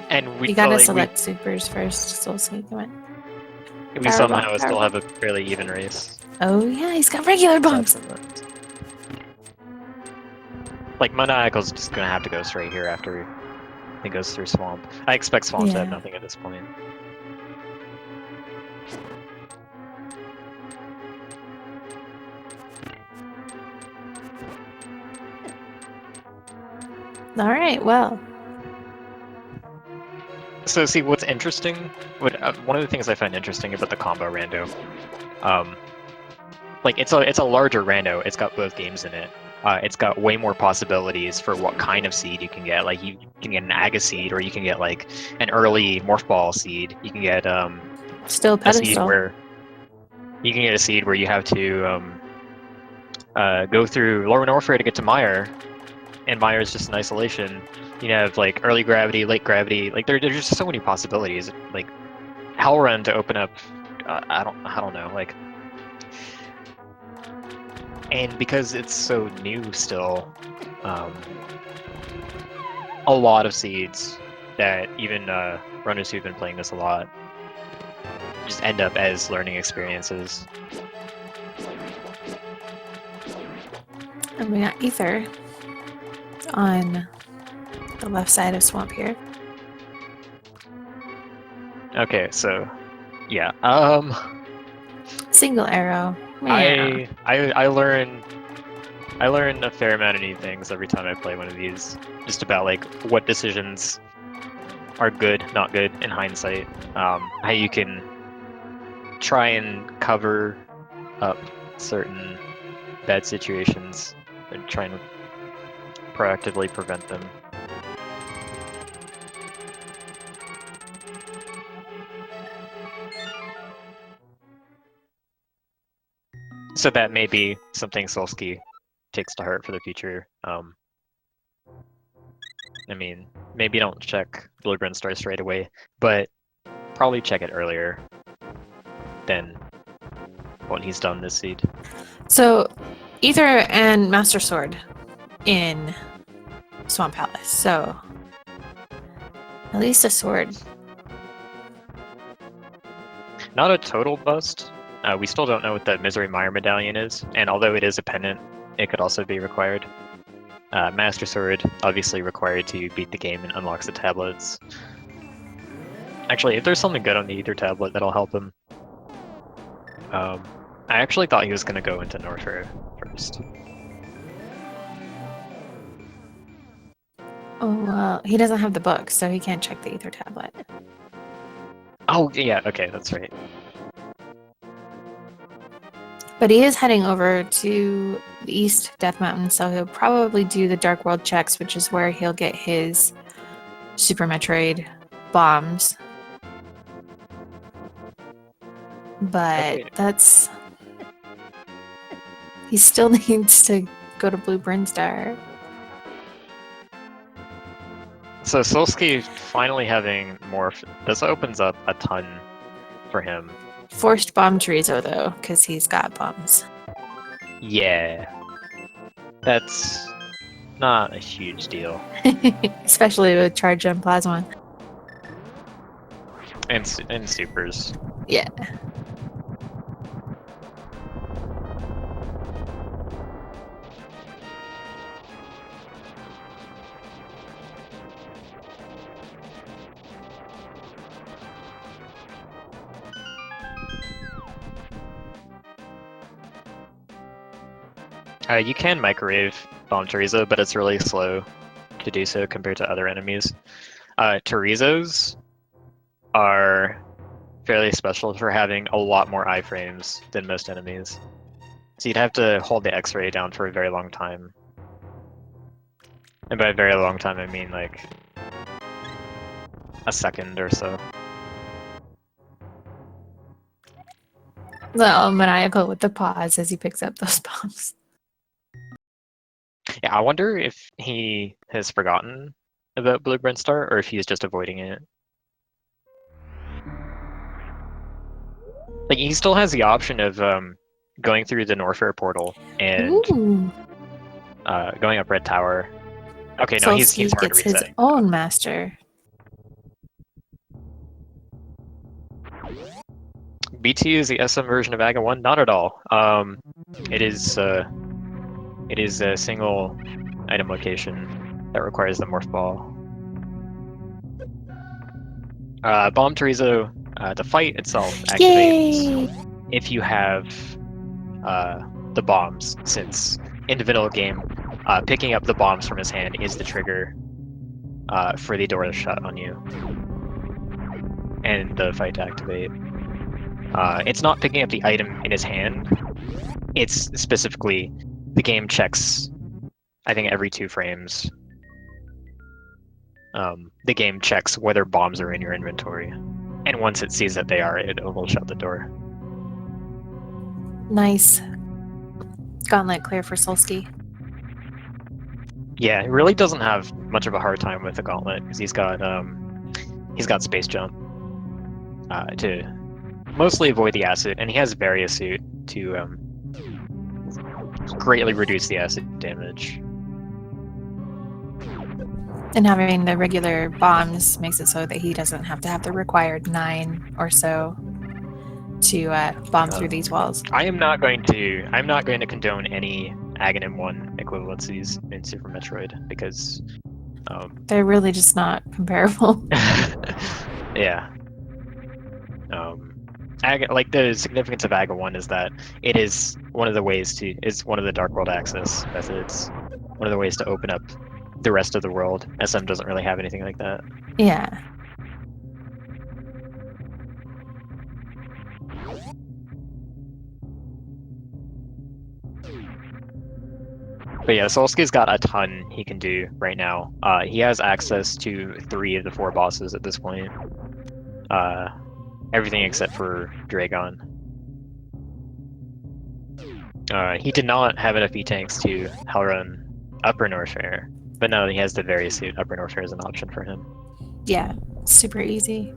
And You gotta select supers first, Solsky. Come on. we somehow still have a fairly even race. Oh yeah, he's got regular bombs. Like, Maniacal's just gonna have to go straight here after he goes through Swamp. I expect Swamp to have nothing at this point. All right, well. So see, what's interesting, one of the things I find interesting about the combo rando, like it's a larger rando. It's got both games in it. It's got way more possibilities for what kind of seed you can get. Like you can get an Aga seed, or you can get like an early Morph Ball seed. You can get still pedestal. a seed where you can get a seed where you have to go through Lower Norfair to get to Meyer, and Meyer is just in isolation. You have like early gravity, late gravity. Like there's just so many possibilities. Like Hell Run to open up. I don't know. Like, and because it's so new still, a lot of seeds that even runners who've been playing this a lot just end up as learning experiences. And we got Ether on the left side of Swamp here. Okay, so yeah. Single arrow. Yeah. I learn a fair amount of new things every time I play one of these. Just about like what decisions are good, not good in hindsight. How you can try and cover up certain bad situations and try and proactively prevent them. So that may be something Solsky takes to heart for the future. I mean, maybe don't check Blue Brinstar straight away, but probably check it earlier than when he's done this seed. So, Ether and Master Sword in Swamp Palace. So, at least a sword. Not a total bust. We still don't know what the Misery Mire medallion is, and although it is a pendant, it could also be required. Master Sword, obviously required to beat the game and unlocks the tablets. Actually, if there's something good on the Ether tablet, that'll help him. I actually thought he was going to go into Norfair first. Oh, well, he doesn't have the book, so he can't check the Ether tablet. Oh, yeah, okay, that's right. But he is heading over to the East Death Mountain, so he'll probably do the Dark World checks, which is where he'll get his Super Metroid bombs. But Okay. that's... He still needs to go to Blue Brinstar. So Solsky finally having morph, this opens up a ton for him. Forced bomb Chorizo though, because he's got bombs. Yeah. That's not a huge deal. Especially with Charge and Plasma. And supers. Yeah. You can microwave Bomb Chorizo, but it's really slow to do so compared to other enemies. Chorizos are fairly special for having a lot more iframes than most enemies. So you'd have to hold the X-ray down for a very long time. And by a very long time, I mean like a second or so. Little maniacal with the pause as he picks up those bombs. Yeah, I wonder if he has forgotten about Blueprint Star or if he's just avoiding it. Like he still has the option of going through the Norfair portal and going up Red Tower. Okay, no, he's Solsky hard gets his resetting. own master. BT is the SM version of Aga 1? Not at all. It is a single item location that requires the morph ball. Bomb Chorizo, the fight itself activates if you have the bombs, since in the vanilla game, picking up the bombs from his hand is the trigger for the door to shut on you and the fight to activate. It's not picking up the item in his hand. It's specifically the game checks, I think, every 2 frames. The game checks whether bombs are in your inventory. And once it sees that they are, it will shut the door. Nice. Gauntlet clear for Solsky. Yeah, he really doesn't have much of a hard time with the gauntlet because he's got space jump to mostly avoid the acid, and he has Varia suit to greatly reduce the acid damage. And having the regular bombs makes it so that he doesn't have to have the required 9 or so to bomb through these walls. I'm not going to condone any Aghanim 1 equivalencies in Super Metroid because they're really just not comparable. Yeah. Like the significance of Aga 1 is that it is one of the Dark World access methods. One of the ways to open up the rest of the world. SM doesn't really have anything like that. Yeah. But yeah, Solsky's got a ton he can do right now. He has access to 3 of the 4 bosses at this point. Everything except for Dragon. He did not have enough E-tanks to Hellrun Upper Norfair, but now he has the Varia suit. Upper Norfair is an option for him. Yeah, super easy.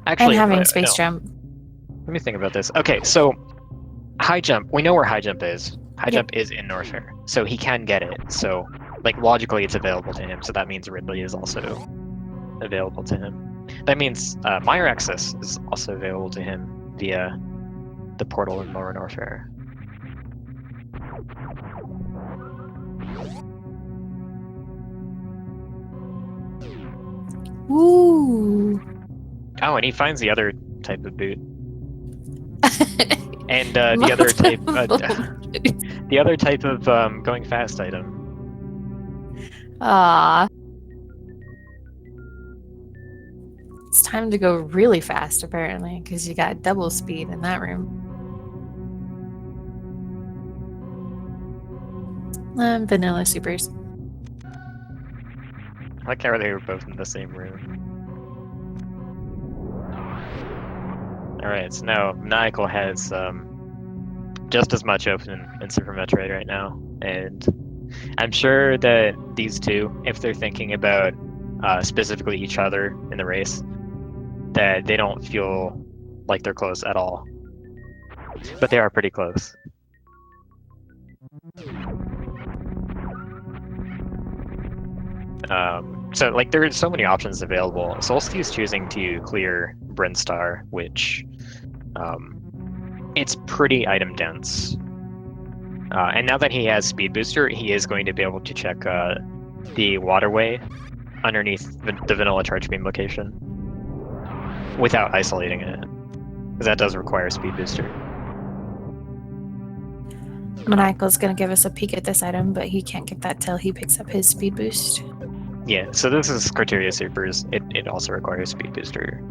Actually, and having space jump. Let me think about this. Okay, so high jump. We know where high jump is. High jump is in Norfair, so he can get it. So, like, logically, it's available to him. So that means Ridley is also available to him. That means Meyer access is also available to him via the portal in Lower Norfair. Ooh. Oh, and he finds the other type of boot. And the other type, the other type of going fast item. Ah, it's time to go really fast apparently, because you got double speed in that room. Vanilla supers. I like how they were both in the same room. Alright, so now Maniacal has just as much open in Super Metroid right now, and I'm sure that these two, if they're thinking about specifically each other in the race, that they don't feel like they're close at all. But they are pretty close. So like there's so many options available. Solsky is choosing to clear Brinstar, which it's pretty item dense. And now that he has Speed Booster, he is going to be able to check the waterway underneath the vanilla charge beam location without isolating it, because that does require Speed Booster. Maniacal's gonna give us a peek at this item, but he can't get that till he picks up his speed boost. Yeah, so this is Criteria Supers. It also requires Speed Booster.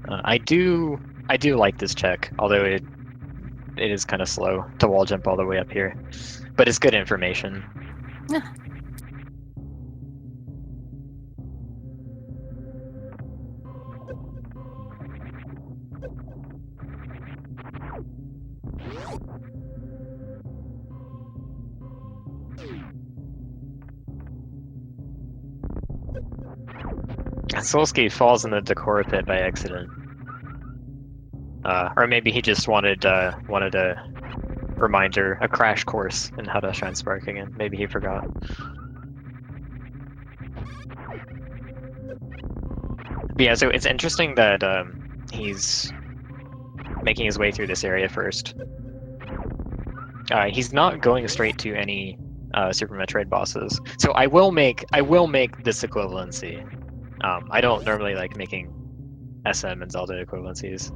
I do like this check, although it is kind of slow to wall jump all the way up here, but it's good information. Yeah. Solsky falls in the Decora pit by accident. Or maybe he just wanted a reminder, a crash course in how to shine spark again. Maybe he forgot. But yeah, so it's interesting that he's making his way through this area first. He's not going straight to any Super Metroid bosses. So I will make this equivalency. I don't normally like making SM and Zelda equivalencies,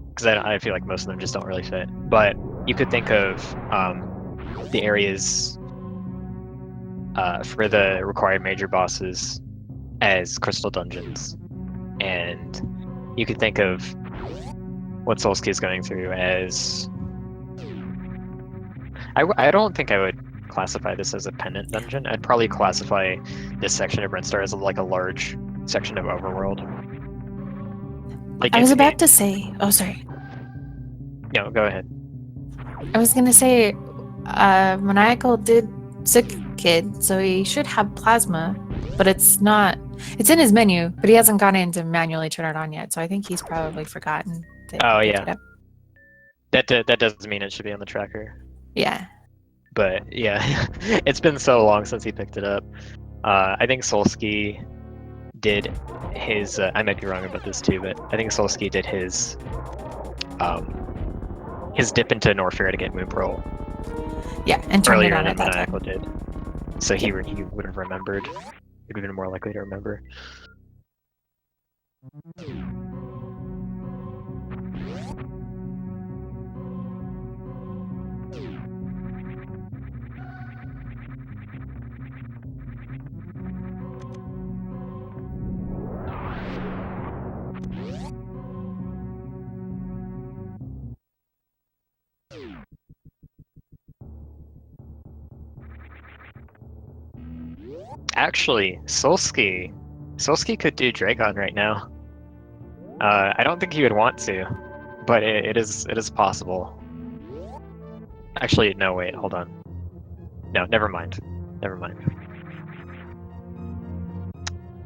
because I feel like most of them just don't really fit. But you could think of the areas for the required major bosses as crystal dungeons, and you could think of what Solsky is going through as... I don't think I would classify this as a pendant dungeon. I'd probably classify this section of Brinstar as like a large section of overworld. Like I was about to say, oh sorry. No, go ahead. I was gonna say, Maniacal did sick kid, so he should have plasma, but it's not. It's in his menu, but he hasn't gone in to manually turn it on yet. So I think he's probably forgotten. Oh yeah, that does mean it should be on the tracker. Yeah. But yeah, it's been so long since he picked it up. I think Solsky did his. I might be wrong about this too, but I think Solsky did his dip into Norfair to get Moon Pearl. Yeah, and turn earlier it on than at that time. Maniacal did. So he would have remembered. He would have been more likely to remember. Actually, Solsky could do Dragon right now. I don't think he would want to, but it is possible. Actually, no, wait, hold on. No, never mind. Never mind.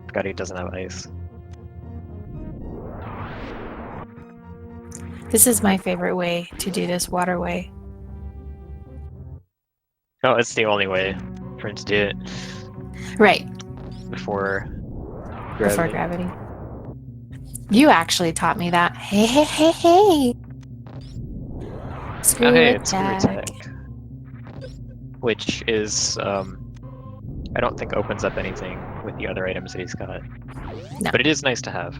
Forgot he doesn't have ice. This is my favorite way to do this waterway. Oh, it's the only way for him to do it. Right. Before gravity. You actually taught me that. Hey, hey, hey, hey! Screw attack. Which is, I don't think opens up anything with the other items that he's got. No. But it is nice to have.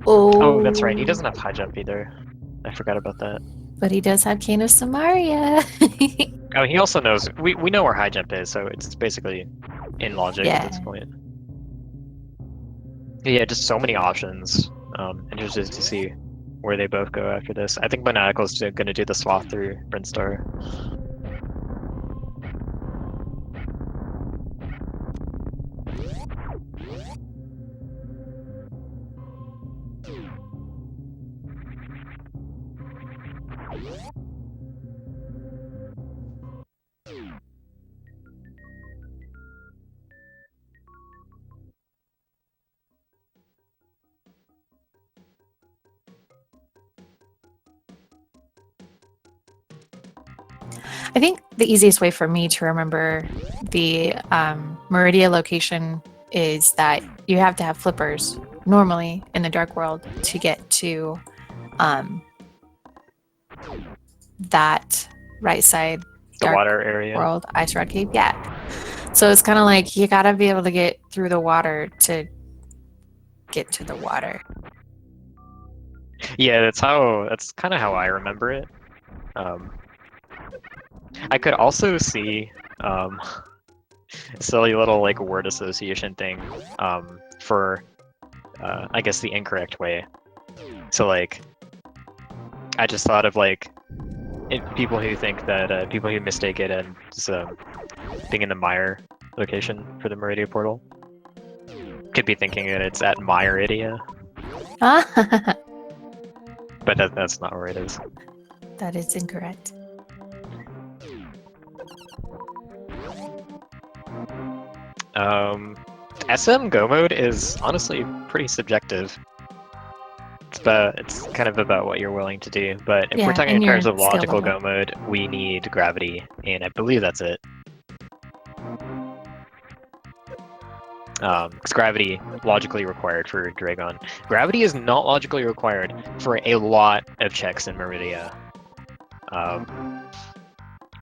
Oh, that's right. He doesn't have high jump either. I forgot about that. But he does have Kano Samaria. Oh, he also knows. We know where high jump is, so it's basically in logic at this Yeah. point. Yeah, just so many options. Interested to see where they both go after this. I think Maniacal's going to do the swath through Brinstar. I think the easiest way for me to remember the Meridia location is that you have to have flippers normally in the dark world to get to that right side The dark water area. world ice rod cave. Yeah. So it's kind of like you gotta be able to get through the water to get to the water. Yeah, that's kind of how I remember it. I could also see a silly little like word association thing for I guess the incorrect way. So like I just thought of like people who think that people who mistake it as being in the Mire location for the Meridia portal could be thinking that it's at Meridia, but that's not where it is. That is incorrect. SM Go mode is honestly pretty subjective. It's kind of about what you're willing to do. But if we're Yeah, talking in and your terms of skill logical level. Go mode, we need gravity, and I believe that's it. Because gravity logically required for Dragon. Gravity is not logically required for a lot of checks in Meridia.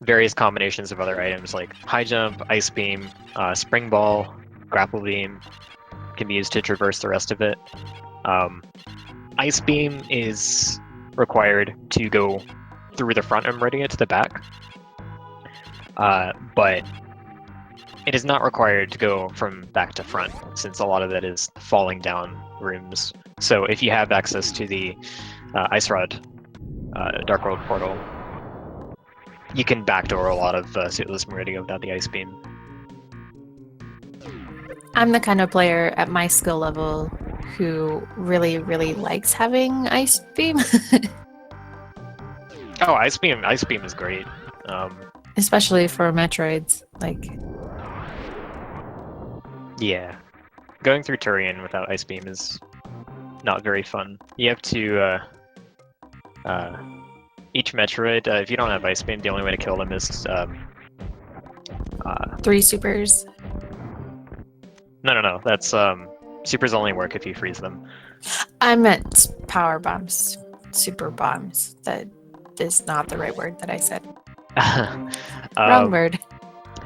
Various combinations of other items like high jump, ice beam, spring ball, grapple beam can be used to traverse the rest of it. Ice beam is required to go through the front of Meridia to the back, but it is not required to go from back to front, since a lot of that is falling down rooms. So if you have access to the Ice Rod Dark World portal, you can backdoor a lot of Suitless Meridia without the Ice Beam. I'm the kind of player at my skill level who really, really likes having ice beam, Oh, Ice Beam is great. especially for Metroids. Like, Yeah. Going through Turian without Ice Beam is not very fun. You have to each Metroid, if you don't have Ice Beam, the only way to kill them is 3 supers. No. That's supers only work if you freeze them. I meant power bombs, super bombs. That is not the right word that I said. Wrong word.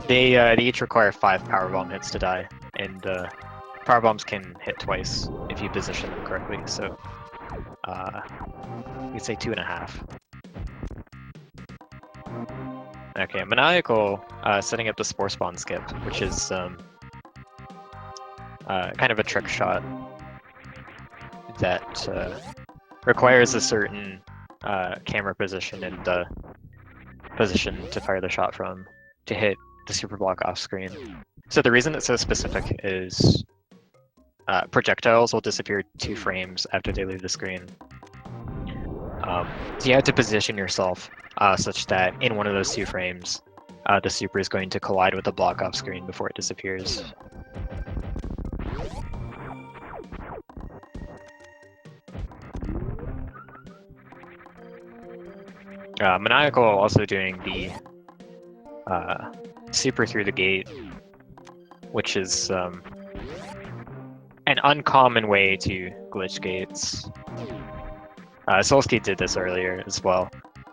They each require 5 power bomb hits to die, and power bombs can hit twice if you position them correctly. So you'd say 2.5. Okay, Maniacal setting up the Spore Spawn skip, which is kind of a trick shot that requires a certain camera position and position to fire the shot from to hit the super block off screen. So the reason it's so specific is projectiles will disappear 2 frames after they leave the screen. So you have to position yourself such that in one of those 2 frames, the super is going to collide with the block off screen before it disappears. Maniacal also doing the super through the gate, which is an uncommon way to glitch gates. Solskate did this earlier as well.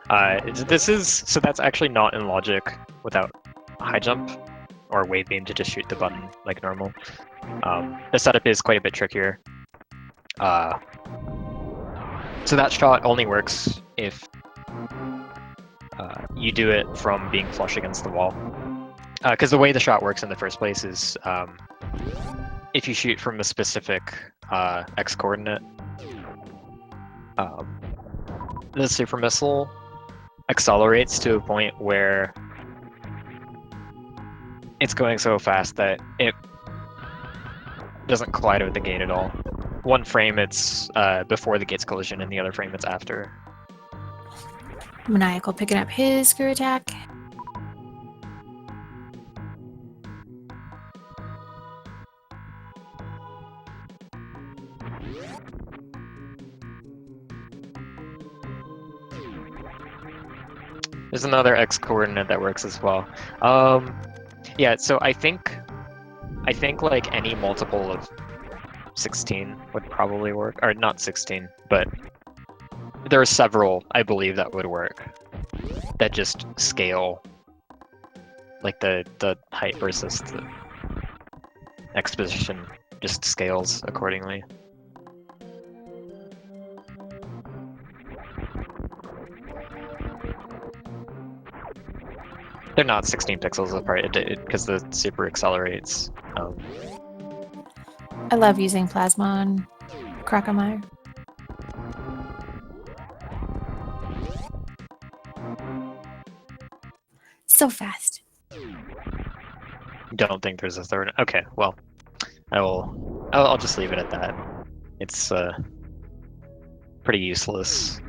So that's actually not in logic without high jump or wave beam to just shoot the button like normal. The setup is quite a bit trickier. So that shot only works if you do it from being flush against the wall. Because the way the shot works in the first place is if you shoot from a specific x coordinate, the super missile accelerates to a point where it's going so fast that it doesn't collide with the gate at all. One frame it's before the gate's collision, and the other frame it's after. Maniacal picking up his screw attack. There's another x coordinate that works as well. Yeah, so I think like any multiple of 16 would probably work, or not 16, but there are several I believe that would work that just scale, like the height versus the x position just scales accordingly. They're not 16 pixels apart because the super accelerates. I love using plasma on Crocomire. So fast. Don't think there's a third. Okay, well, I'll just leave it at that. It's pretty useless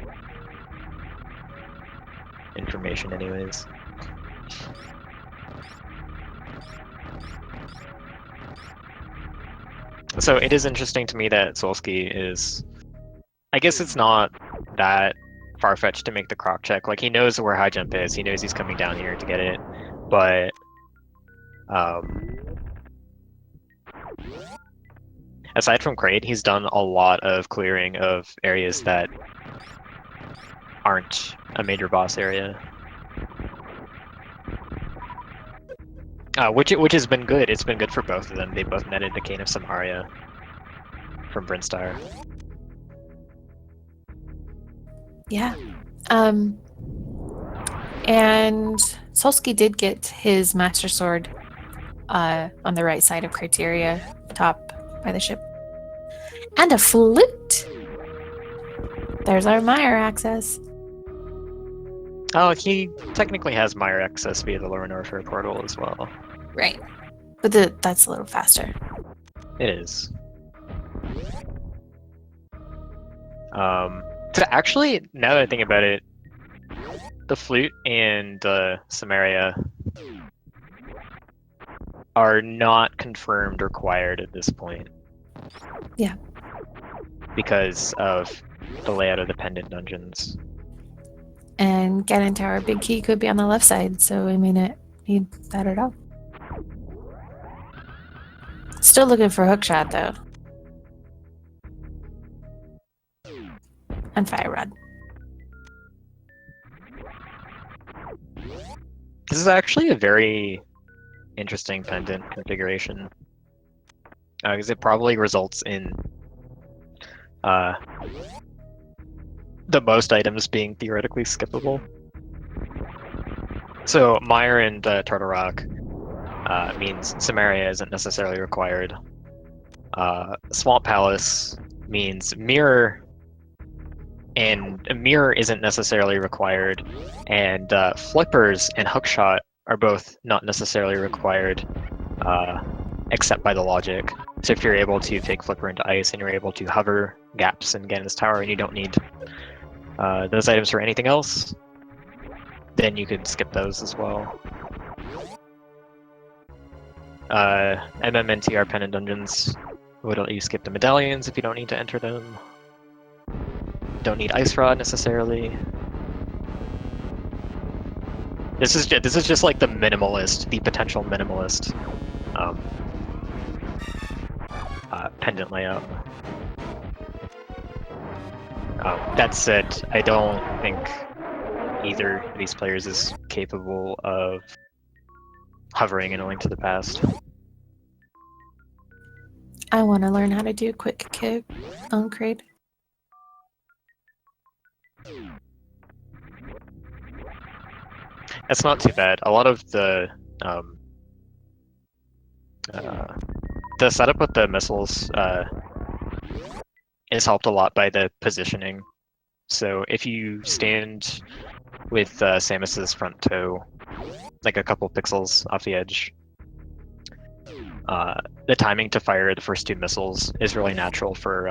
information, anyways. So it is interesting to me that Solsky is. I guess it's not that far-fetched to make the croc check. Like, he knows where high jump is. He knows he's coming down here to get it, but aside from Kraid, he's done a lot of clearing of areas that aren't a major boss area. Which has been good. It's been good for both of them. They both netted the Cane of Samaria from Brinstire. Yeah. And Solsky did get his Master Sword on the right side of Criteria, top by the ship. And a flute! There's our Meyer access. Oh, he technically has Meyer access via the Lower Norfair portal as well. Right. But that's a little faster. It is. So actually, now that I think about it, the flute and Samaria are not confirmed required at this point. Yeah. Because of the layout of the pendant dungeons. And Ganon Tower Big Key could be on the left side, so I mean it need that at all. Still looking for Hookshot though. And Fire Rod. This is actually a very interesting pendant configuration. Because it probably results in the most items being theoretically skippable. So Mire and Turtle Rock means Samaria isn't necessarily required. Swamp Palace means Mirror, and a Mirror isn't necessarily required, and Flippers and Hookshot are both not necessarily required, except by the logic. So if you're able to take Flipper into ice and you're able to hover gaps in Ganon's Tower and you don't need those items for anything else, then you could skip those as well. MMNTR pendant dungeons would let you skip the medallions if you don't need to enter them. Don't need Ice Rod necessarily. This is just like the minimalist, the potential minimalist pendant layout. That said, I don't think either of these players is capable of hovering in A Link to the Past. I want to learn how to do quick kick on Kraid. It's not too bad. A lot of the setup with the missiles is helped a lot by the positioning. So if you stand with Samus's front toe like a couple pixels off the edge, the timing to fire the first 2 missiles is really natural for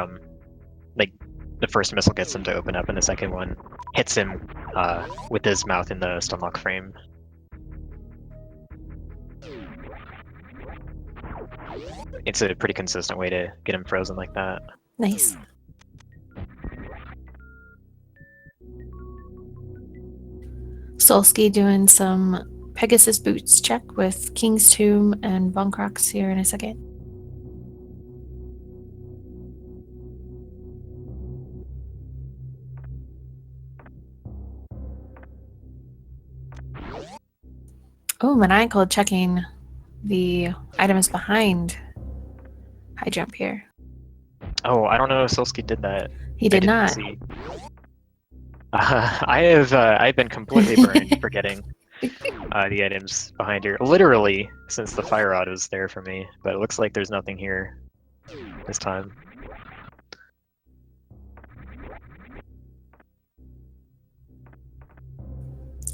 like the first missile gets him to open up and the second one hits him with his mouth in the stunlock frame. It's a pretty consistent way to get him frozen like that. Nice. Solsky doing some Pegasus boots check with King's Tomb and Von Crocs here in a second. Oh, Maniacal checking the items behind high jump here. Oh, I don't know if Solsky did that. He did not. See. I've been completely burned forgetting the items behind here. Literally, since the fire rod was there for me, but it looks like there's nothing here this time.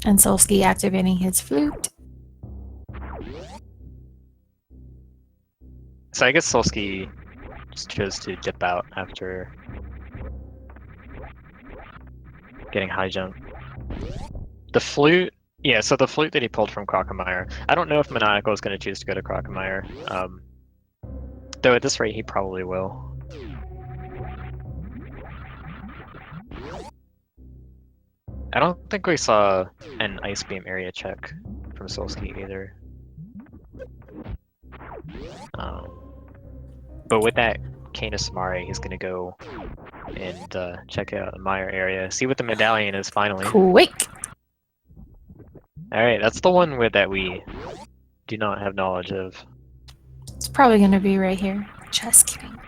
And Solsky activating his flute. So I guess Solsky just chose to dip out after getting high jump. The flute, yeah, so the flute that he pulled from Crocomire, I don't know if Maniacal is going to choose to go to Crocomire. Though at this rate he probably will. I don't think we saw an Ice Beam area check from Solsky either. But with that Canis Mare, he's gonna go and check out the Mire area, see what the medallion is finally. Quick! Alright, that's the one that we do not have knowledge of. It's probably gonna be right here. Just kidding.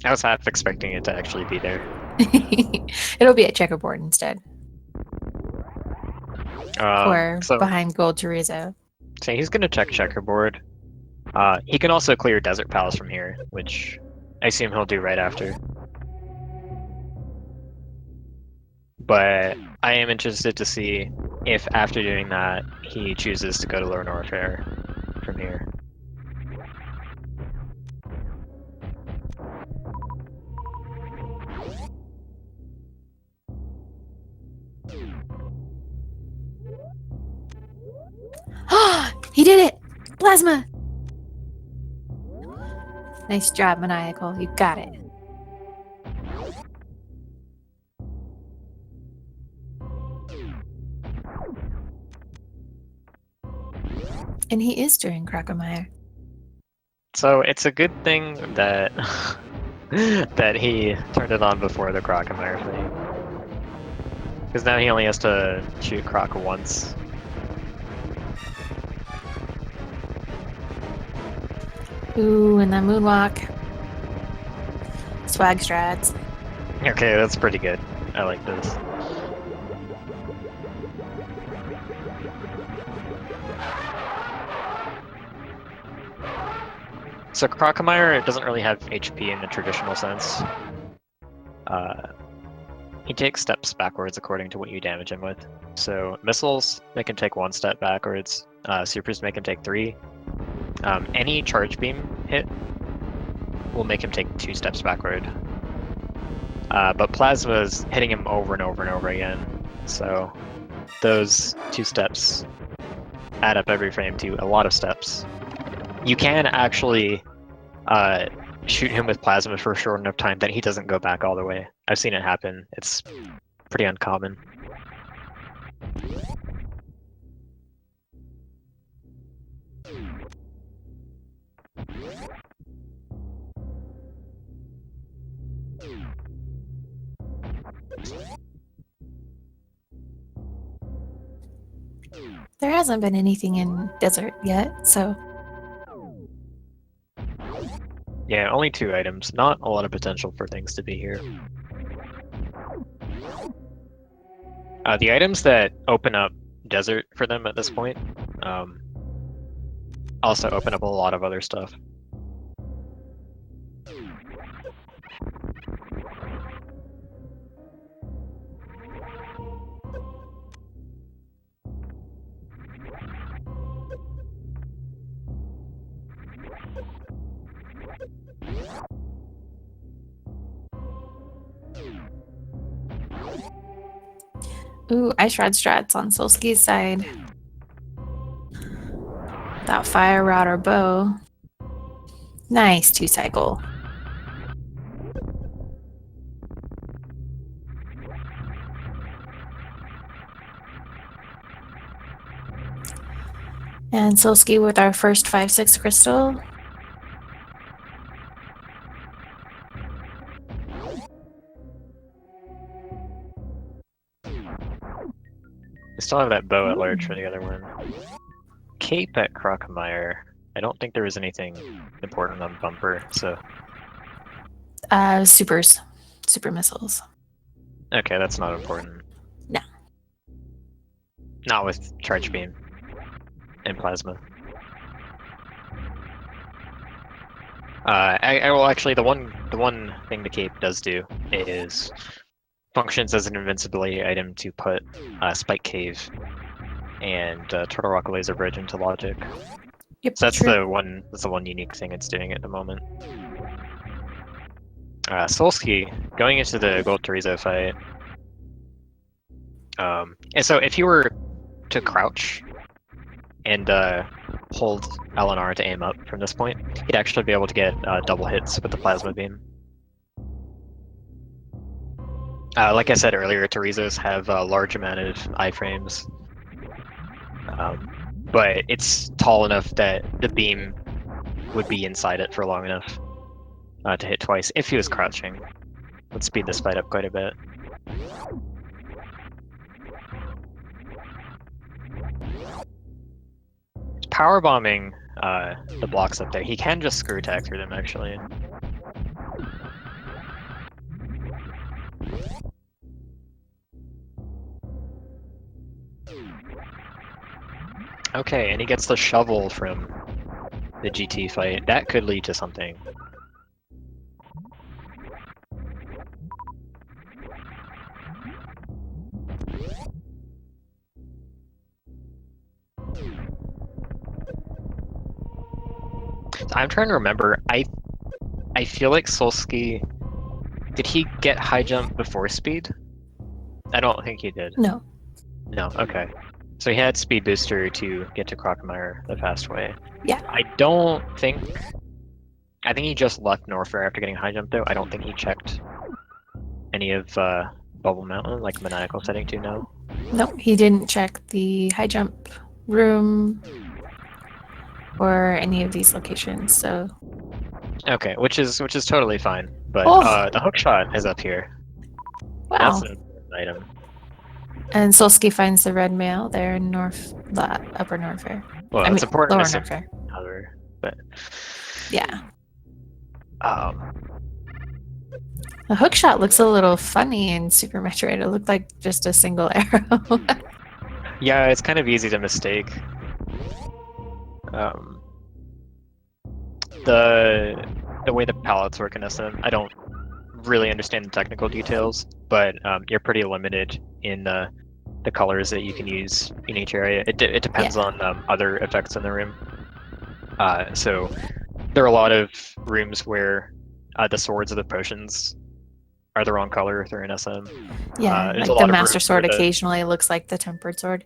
I was half expecting it to actually be there. It'll be at checkerboard instead. Or So behind Gold Chorizo. so he's gonna check checkerboard. He can also clear Desert Palace from here, which I assume he'll do right after. But I am interested to see if after doing that, he chooses to go to Lenore Fair from here. He did it! Plasma! Nice job, Maniacal. You got it. And he is doing Crocomire. So it's a good thing that that he turned it on before the Crocomire thing. Because now he only has to shoot Croc once. Ooh, and that moonwalk. Swag strats. Okay, that's pretty good. I like this. So Crocomire doesn't really have HP in the traditional sense. He takes steps backwards according to what you damage him with. So missiles make him take 1 step backwards. Supers make him take 3. Any charge beam hit will make him take 2 steps backward. But Plasma's hitting him over and over and over again. So those 2 steps add up every frame to a lot of steps. You can actually shoot him with Plasma for a short enough time that he doesn't go back all the way. I've seen it happen. It's pretty uncommon. There hasn't been anything in Desert yet, so... Yeah, only 2 items. Not a lot of potential for things to be here. The items that open up desert for them at this point also open up a lot of other stuff. Ooh, Ice Rod strats on Solski's side. That fire rod or bow. Nice 2-cycle. And Solski with our first 5/6 crystal. We still have that bow at large for the other one. Cape at Crocomire. I don't think there was anything important on Bumper, so... Supers. Super missiles. Okay, that's not important. No. Not with Charge Beam and Plasma. Well, actually, the one thing the Cape does do is functions as an invincibility item to put Spike Cave and Turtle Rock Laser Bridge into logic. Yep, So that's true. the one unique thing it's doing at the moment. Solski going into the Gold Chorizo fight. And so if you were to crouch and hold LNR to aim up from this point, he'd actually be able to get double hits with the Plasma Beam. Like I said earlier, Chorizos have a large amount of iframes, but it's tall enough that the beam would be inside it for long enough to hit twice if he was crouching. Would speed this fight up quite a bit. Power bombing the blocks up there. He can just screw attack through them actually. Okay, and he gets the shovel from the GT fight. That could lead to something. I'm trying to remember. I feel like Solski, did he get high jump before speed? I don't think he did. No. No, okay. So he had speed booster to get to Crocomire the fast way. Yeah. I think he just left Norfair after getting high jump though. I don't think he checked any of Bubble Mountain, like Maniacal setting 2 now. Nope, he didn't check the high jump room or any of these locations, so... Okay, which is totally fine. But the hook shot is up here. Wow. That's an important item. And Solski finds the red mail there in Upper Norfair. Well, it's important Lower to Norfair. cover, but Yeah. The hook shot looks a little funny in Super Metroid. It looked like just a single arrow. yeah, it's kind of easy to mistake. The way the palettes work in SM, I don't really understand the technical details, but you're pretty limited in the colors that you can use in each area. It depends on other effects in the room. So there are a lot of rooms where the swords of the potions are the wrong color if they're in SM. Yeah, there's like a lot the of Master rooms Sword where occasionally looks like the Tempered Sword.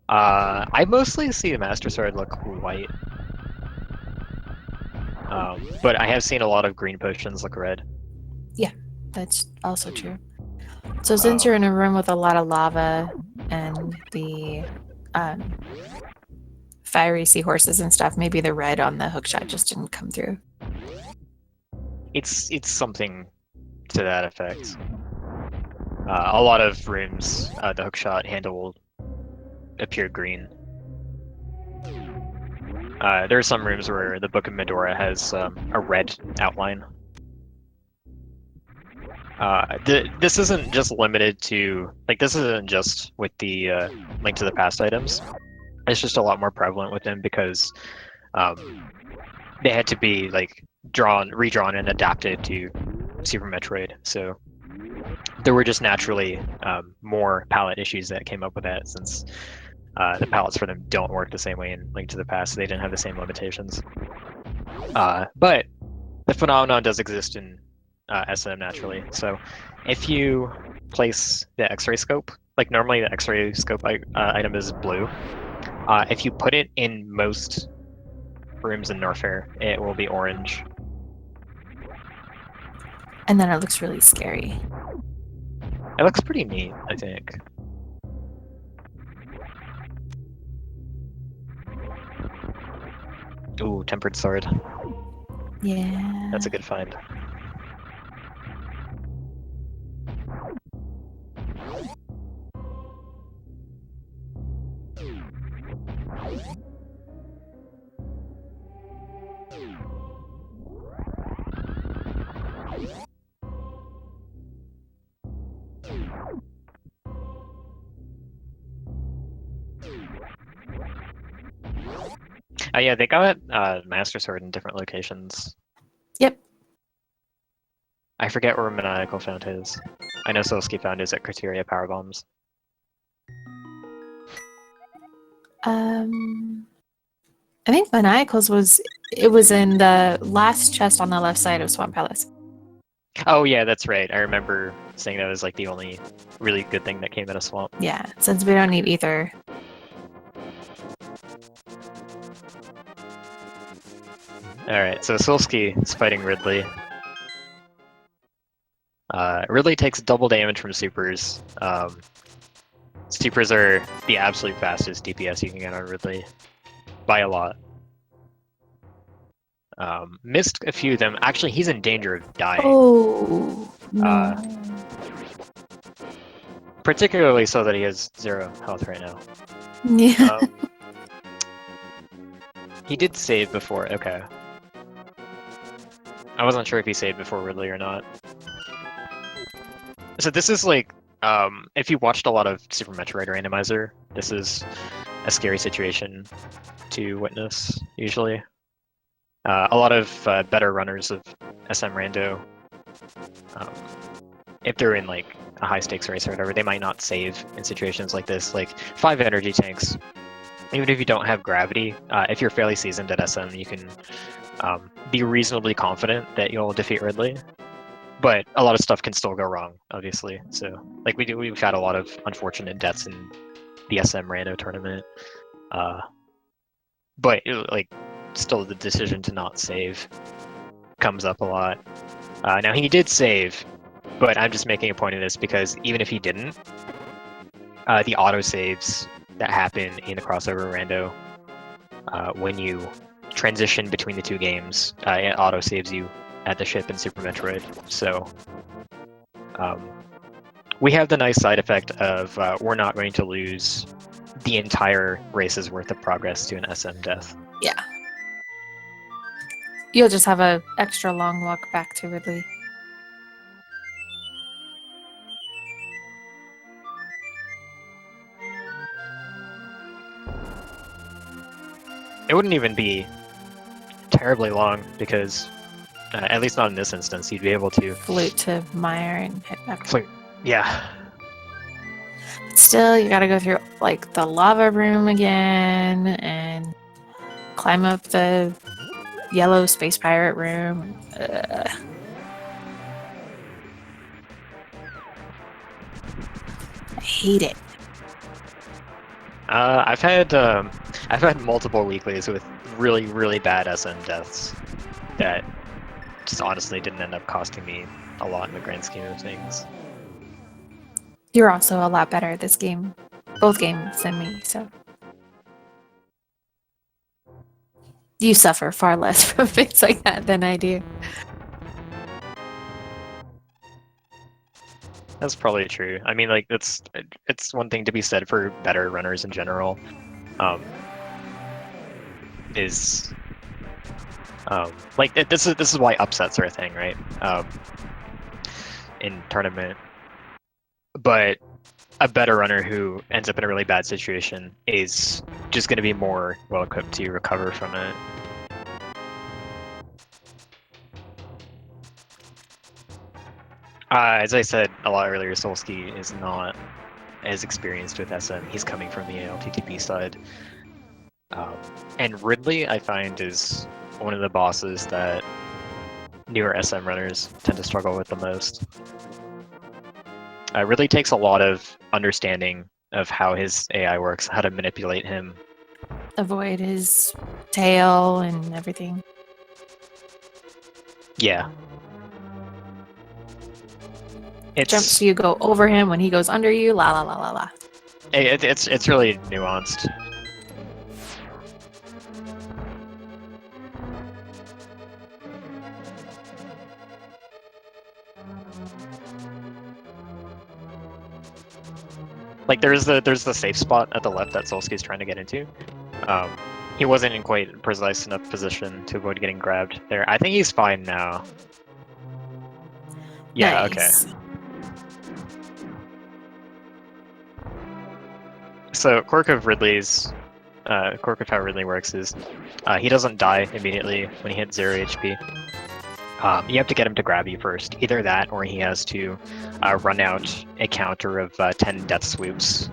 I mostly see the Master Sword look white. But I have seen a lot of green potions look red. Yeah, that's also true. So since you're in a room with a lot of lava and the fiery seahorses and stuff, maybe the red on the hookshot just didn't come through. It's something to that effect. A lot of rooms, the hookshot handle will appear green. There are some rooms where the Book of Medora has a red outline. This isn't just limited to, like, this isn't just with the Link to the Past items. It's just a lot more prevalent with them because they had to be like redrawn and adapted to Super Metroid. So there were just naturally more palette issues that came up with that, since the palettes for them don't work the same way in Link to the Past. So they didn't have the same limitations. But the phenomenon does exist in SM naturally. So if you place the X-ray scope, like normally the X-ray scope item is blue. If you put it in most rooms in Norfair, it will be orange. And then it looks really scary. It looks pretty neat, I think. Ooh, tempered sword. Yeah. That's a good find. Yeah, they got Master Sword in different locations. Yep. I forget where Maniacal found his. I know Solsky found his at Criteria Power Bombs. I think Maniacal's was in the last chest on the left side of Swamp Palace. Oh yeah, that's right. I remember saying that was like the only really good thing that came out of Swamp. Yeah, since we don't need ether. Alright, so Solsky is fighting Ridley. Ridley takes double damage from supers. Supers are the absolute fastest DPS you can get on Ridley. By a lot. Missed a few of them. Actually, he's in danger of dying. Oh, no. Particularly so that he has 0 health right now. Yeah. He did save before, okay. I wasn't sure if he saved before Ridley or not. So this is like, if you watched a lot of Super Metroid Randomizer, this is a scary situation to witness, usually. A lot of better runners of SM Rando, if they're in like a high stakes race or whatever, they might not save in situations like this. Like 5 energy tanks, even if you don't have gravity, if you're fairly seasoned at SM, you can be reasonably confident that you'll defeat Ridley. But a lot of stuff can still go wrong, obviously. So, like we've had a lot of unfortunate deaths in the SM Rando tournament. But like, still the decision to not save comes up a lot. Now he did save, but I'm just making a point of this because even if he didn't, the auto saves that happen in the crossover rando, when you transition between the two games, it auto saves you at the ship in Super Metroid. So we have the nice side effect of we're not going to lose the entire race's worth of progress to an SM death. Yeah. You'll just have a extra long walk back to Ridley. It wouldn't even be terribly long because, at least not in this instance, you'd be able to Flute to Meyer and hit back. flute. Yeah. But still, you gotta go through like the lava room again and climb up the yellow space pirate room. I hate it. I've had multiple weeklies with really, really bad SM deaths that just honestly didn't end up costing me a lot in the grand scheme of things. You're also a lot better at this game, both games, than me, so. You suffer far less from things like that than I do. That's probably true. I mean, like, it's one thing to be said for better runners in general. is like this is why upsets are a thing, right? In tournament, but a better runner who ends up in a really bad situation is just going to be more well equipped to recover from it. As I said a lot earlier, Solsky is not as experienced with SM. He's coming from the ALTTP side. And Ridley, I find, is one of the bosses that newer SM runners tend to struggle with the most. It really takes a lot of understanding of how his AI works, how to manipulate him. Avoid his tail and everything. Yeah. Jumps, so you go over him when he goes under you. La la la la la. It's really nuanced. Like there's the safe spot at the left that Solsky's trying to get into. He wasn't in quite precise enough position to avoid getting grabbed there. I think he's fine now. Yeah, Nice. okay. So quirk of how Ridley works is he doesn't die immediately when he hits 0 HP. You have to get him to grab you first. Either that, or he has to run out a counter of 10 death swoops.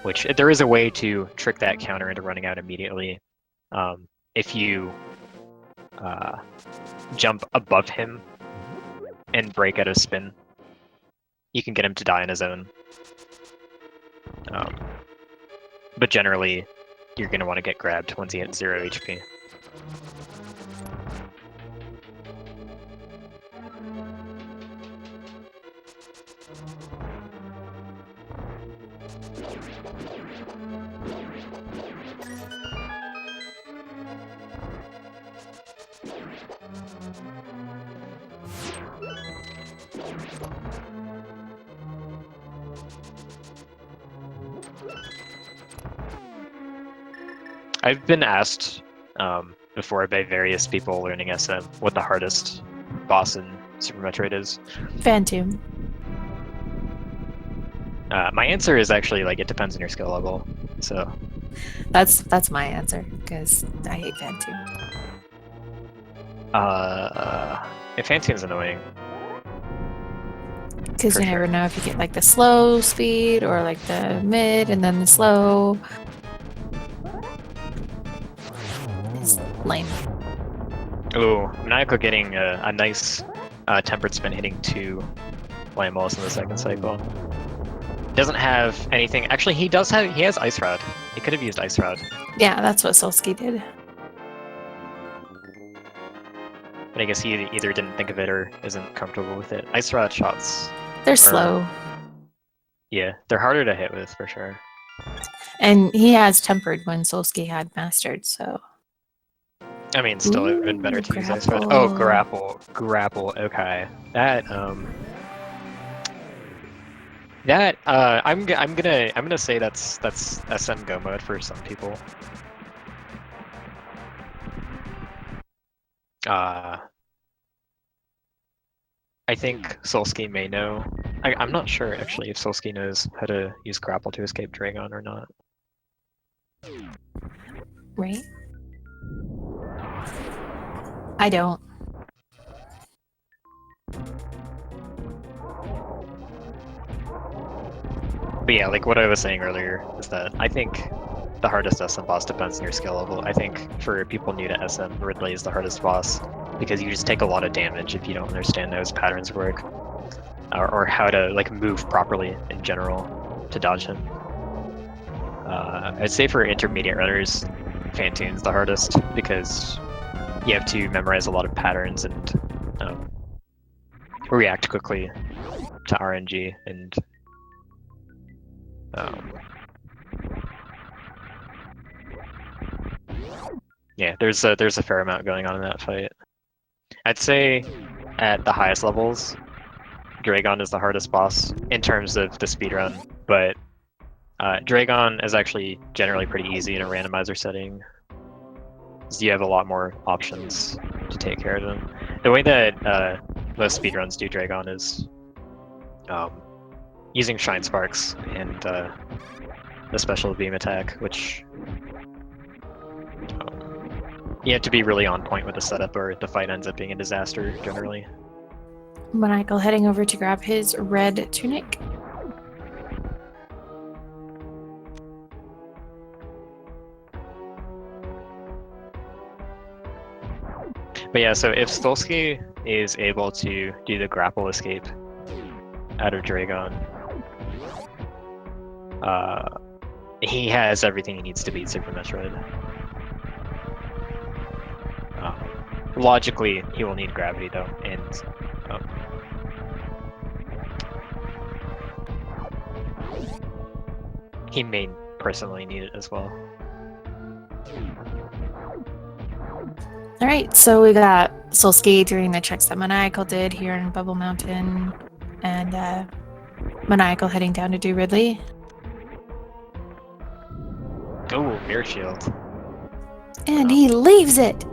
Which there is a way to trick that counter into running out immediately. If you jump above him and break out of spin, you can get him to die on his own. But generally, you're going to want to get grabbed once he hits 0 HP. I've been asked before by various people learning SM what the hardest boss in Super Metroid is. Phantom. My answer is actually like it depends on your skill level. So that's my answer because I hate Phantom. Phantom's annoying. Because you never know if you get like the slow speed or like the mid and then the slow. It's lame. Ooh, Maniacal getting a nice tempered spin hitting 2 flame walls in the second cycle. Doesn't have anything. Actually, he has Ice Rod. He could have used Ice Rod. Yeah, that's what Solsky did. But I guess he either didn't think of it or isn't comfortable with it. Ice Rod shots. They're slow. Yeah, they're harder to hit with for sure. And he has tempered when Solsky had mastered, so. I mean, still, it would have been better to use Ice Rod. Oh, grapple. Okay, I'm gonna say that's SM Go mode for some people. I think Solsky may know. I'm not sure actually if Solsky knows how to use grapple to escape Dragon or not. Right? I don't. But yeah, like what I was saying earlier is that I think the hardest SM boss depends on your skill level. I think for people new to SM, Ridley is the hardest boss because you just take a lot of damage if you don't understand how his patterns work or how to like move properly in general to dodge him. I'd say for intermediate runners, Phantoon's the hardest because you have to memorize a lot of patterns and react quickly to RNG and yeah, there's a fair amount going on in that fight. I'd say at the highest levels, Dragon is the hardest boss in terms of the speedrun, but Dragon is actually generally pretty easy in a randomizer setting. you have a lot more options to take care of them. The way that most speedruns do Dragon is using Shine Sparks and the special beam attack, which you have to be really on point with the setup or the fight ends up being a disaster generally. Maniacal heading over to grab his red tunic. But yeah, so if Stolsky is able to do the grapple escape out of Dragon, he has everything he needs to beat Super Metroid. Logically, he will need gravity though, and he may personally need it as well. All right, so we got Solsky doing the checks that Maniacal did here in Bubble Mountain, and Maniacal heading down to do Ridley. Oh, Mirror Shield. And he leaves it!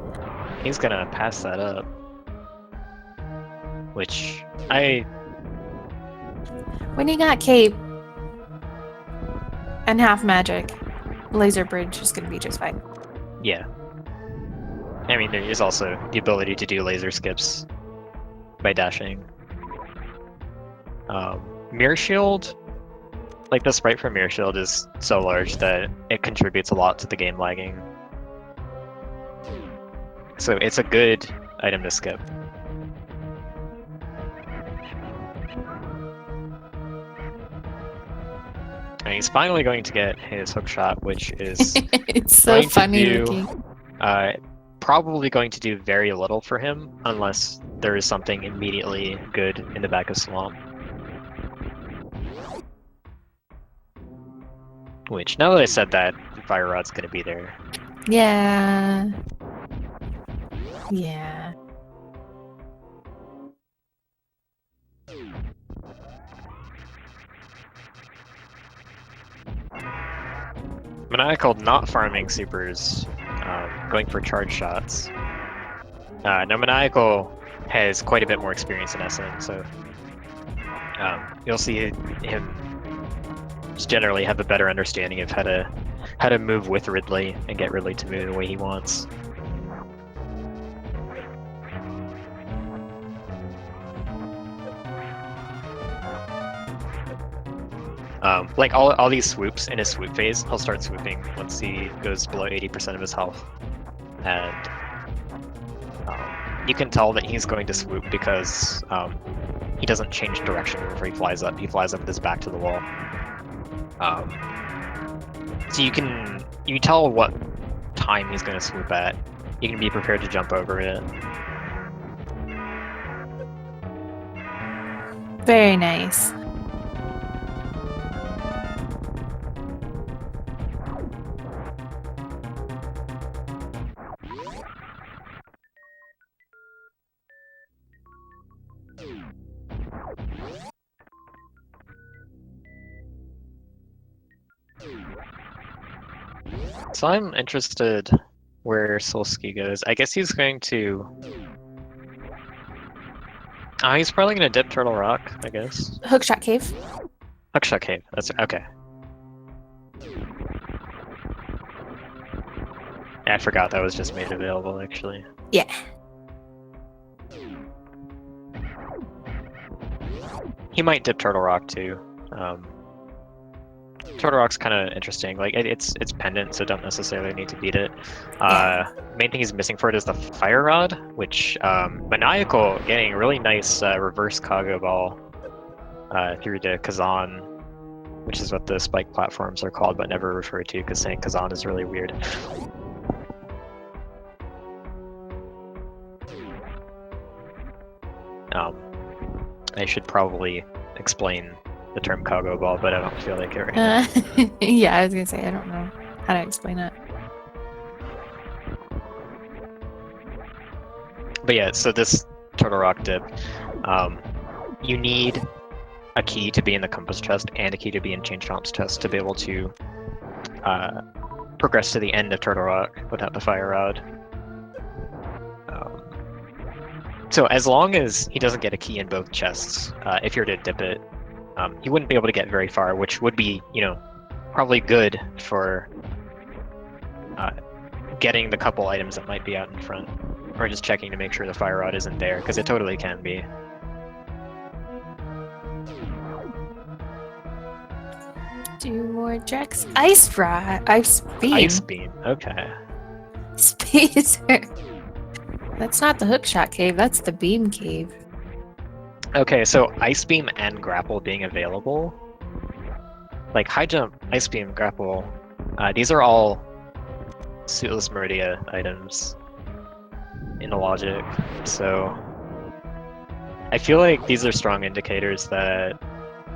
He's gonna pass that up. Which, When you got Cape and half magic, Laser Bridge is gonna be just fine. yeah. I mean, there is also the ability to do laser skips by dashing. Mirror Shield, like the sprite for Mirror Shield is so large that it contributes a lot to the game lagging. So it's a good item to skip. And he's finally going to get his hook shot, which is It's so going to funny do, looking. probably going to do very little for him unless there is something immediately good in the back of Swamp. Which, now that I said that, Fire Rod's gonna be there. Yeah. Yeah. Maniacal not farming supers, going for charge shots. Now Maniacal has quite a bit more experience in SM, so you'll see him just generally have a better understanding of how to move with Ridley and get Ridley to move the way he wants. Like all these swoops in his swoop phase, he'll start swooping once he goes below 80% of his health. And you can tell that he's going to swoop because he doesn't change direction whenever he flies up. He flies up with his back to the wall. So you can tell what time he's going to swoop at. You can be prepared to jump over it. Very nice. So I'm interested where Solsky goes. I guess he's going to... he's probably going to dip Turtle Rock, I guess. Hookshot Cave. Hookshot Cave, that's okay. I forgot that was just made available, actually. Yeah. He might dip Turtle Rock, too. Turtle Rock's kind of interesting. Like it's pendant, so don't necessarily need to beat it. Main thing he's missing for it is the Fire Rod, which Maniacal getting really nice reverse cargo ball through the Kazan, which is what the spike platforms are called, but never referred to because saying Kazan is really weird. I should probably explain the term cargo ball, but I don't feel like it right now. Yeah, I was gonna say I don't know how to explain it. But yeah, so this Turtle Rock dip, you need a key to be in the compass chest and a key to be in Chain Chomp's chest to be able to progress to the end of Turtle Rock without the Fire Rod. So as long as he doesn't get a key in both chests, if you're to dip it, he wouldn't be able to get very far, which would be, probably good for getting the couple items that might be out in front, or just checking to make sure the fire rod isn't there, because it totally can be. Do more Drex. Ice beam. Ice beam. Okay. Spacer. That's not the hookshot cave. That's the beam cave. Okay, so ice beam and grapple being available, like high jump, ice beam, grapple. These are all suitless Meridia items in the logic. So I feel like these are strong indicators that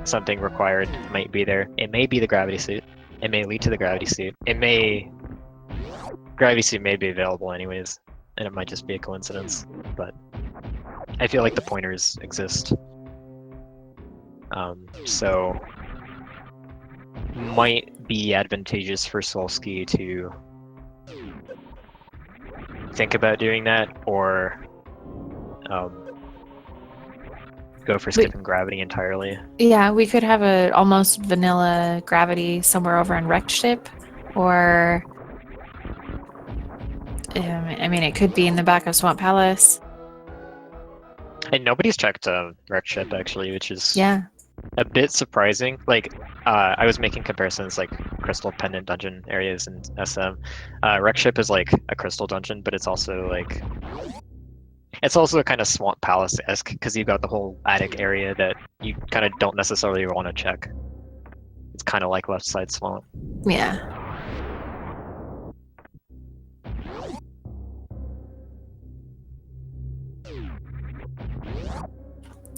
something required might be there. It may be the gravity suit. It may lead to the gravity suit. Gravity suit may be available anyways, and it might just be a coincidence, but I feel like the pointers exist. So might be advantageous for Solsky to think about doing that, or go for skipping gravity entirely. Yeah, we could have a almost vanilla gravity somewhere over on Wrecked Ship, or I mean, it could be in the back of Swamp Palace. And nobody's checked Wrecked Ship actually, which is Yeah. a bit surprising. Like, I was making comparisons like Crystal Pendant Dungeon areas in SM. Wrecked Ship is like a Crystal Dungeon, but it's also like kind of Swamp Palace-esque because you've got the whole attic area that you kind of don't necessarily want to check. It's kind of like Left Side Swamp. Yeah.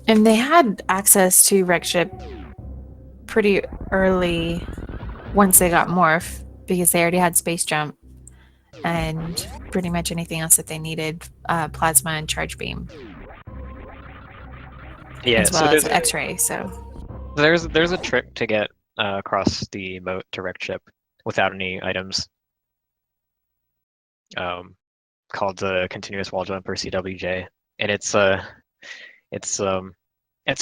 And they had access to Wrecked Ship pretty early once they got Morph, because they already had Space Jump and pretty much anything else that they needed, Plasma and Charge Beam. Yeah, as well as X-Ray. So there's a trick to get across the moat to Wrecked Ship without any items, called the continuous wall jump, or CWJ, and it's a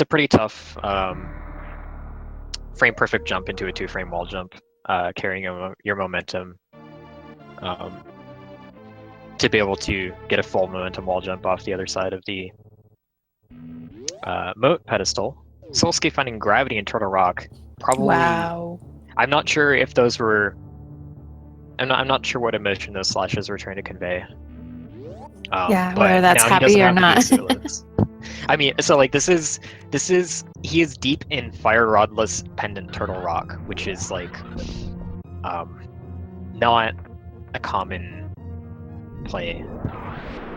pretty tough frame perfect jump into a 2-frame wall jump, carrying your momentum, to be able to get a full momentum wall jump off the other side of the moat pedestal. Solsky finding gravity in Turtle Rock. Probably. wow. I'm not sure if those were. I'm not sure what emotion those slashes were trying to convey. Yeah, but whether that's now happy or not. I mean, so like he is deep in Fire Rodless Pendant Turtle Rock, which is like not a common play.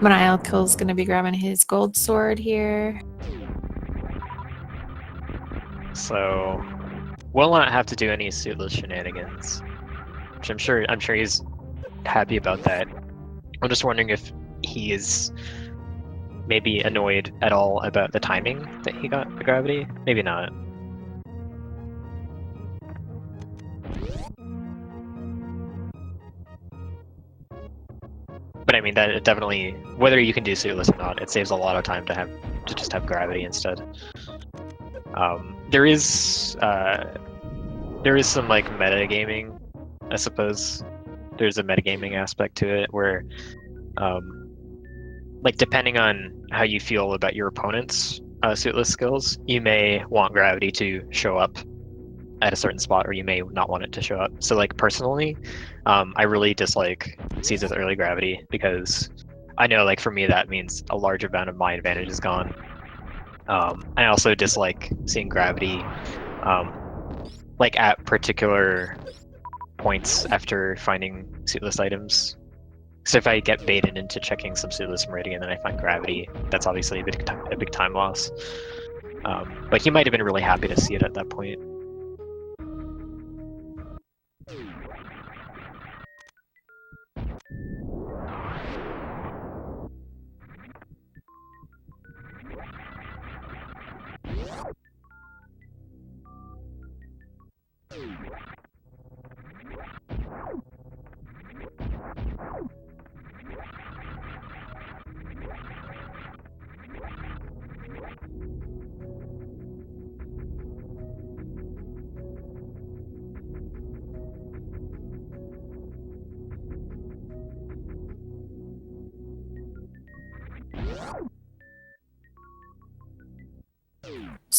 Maniacal's gonna be grabbing his gold sword here. So will not have to do any suitless shenanigans, which I'm sure he's happy about that. I'm just wondering if he is maybe annoyed at all about the timing that he got the gravity. Maybe not. But I mean, that it definitely, whether you can do suitless or not, it saves a lot of time to just have gravity instead. There is some like metagaming, I suppose. There's a metagaming aspect to it where, like, depending on how you feel about your opponent's suitless skills, you may want gravity to show up at a certain spot, or you may not want it to show up. So, like, personally, I really dislike Caesar's early gravity, because I know, like, for me, that means a large amount of my advantage is gone. I also dislike seeing gravity, like, at particular points after finding suitless items. So if I get baited into checking some suitless Meridia and then I find gravity, that's obviously a big time loss. But he might have been really happy to see it at that point.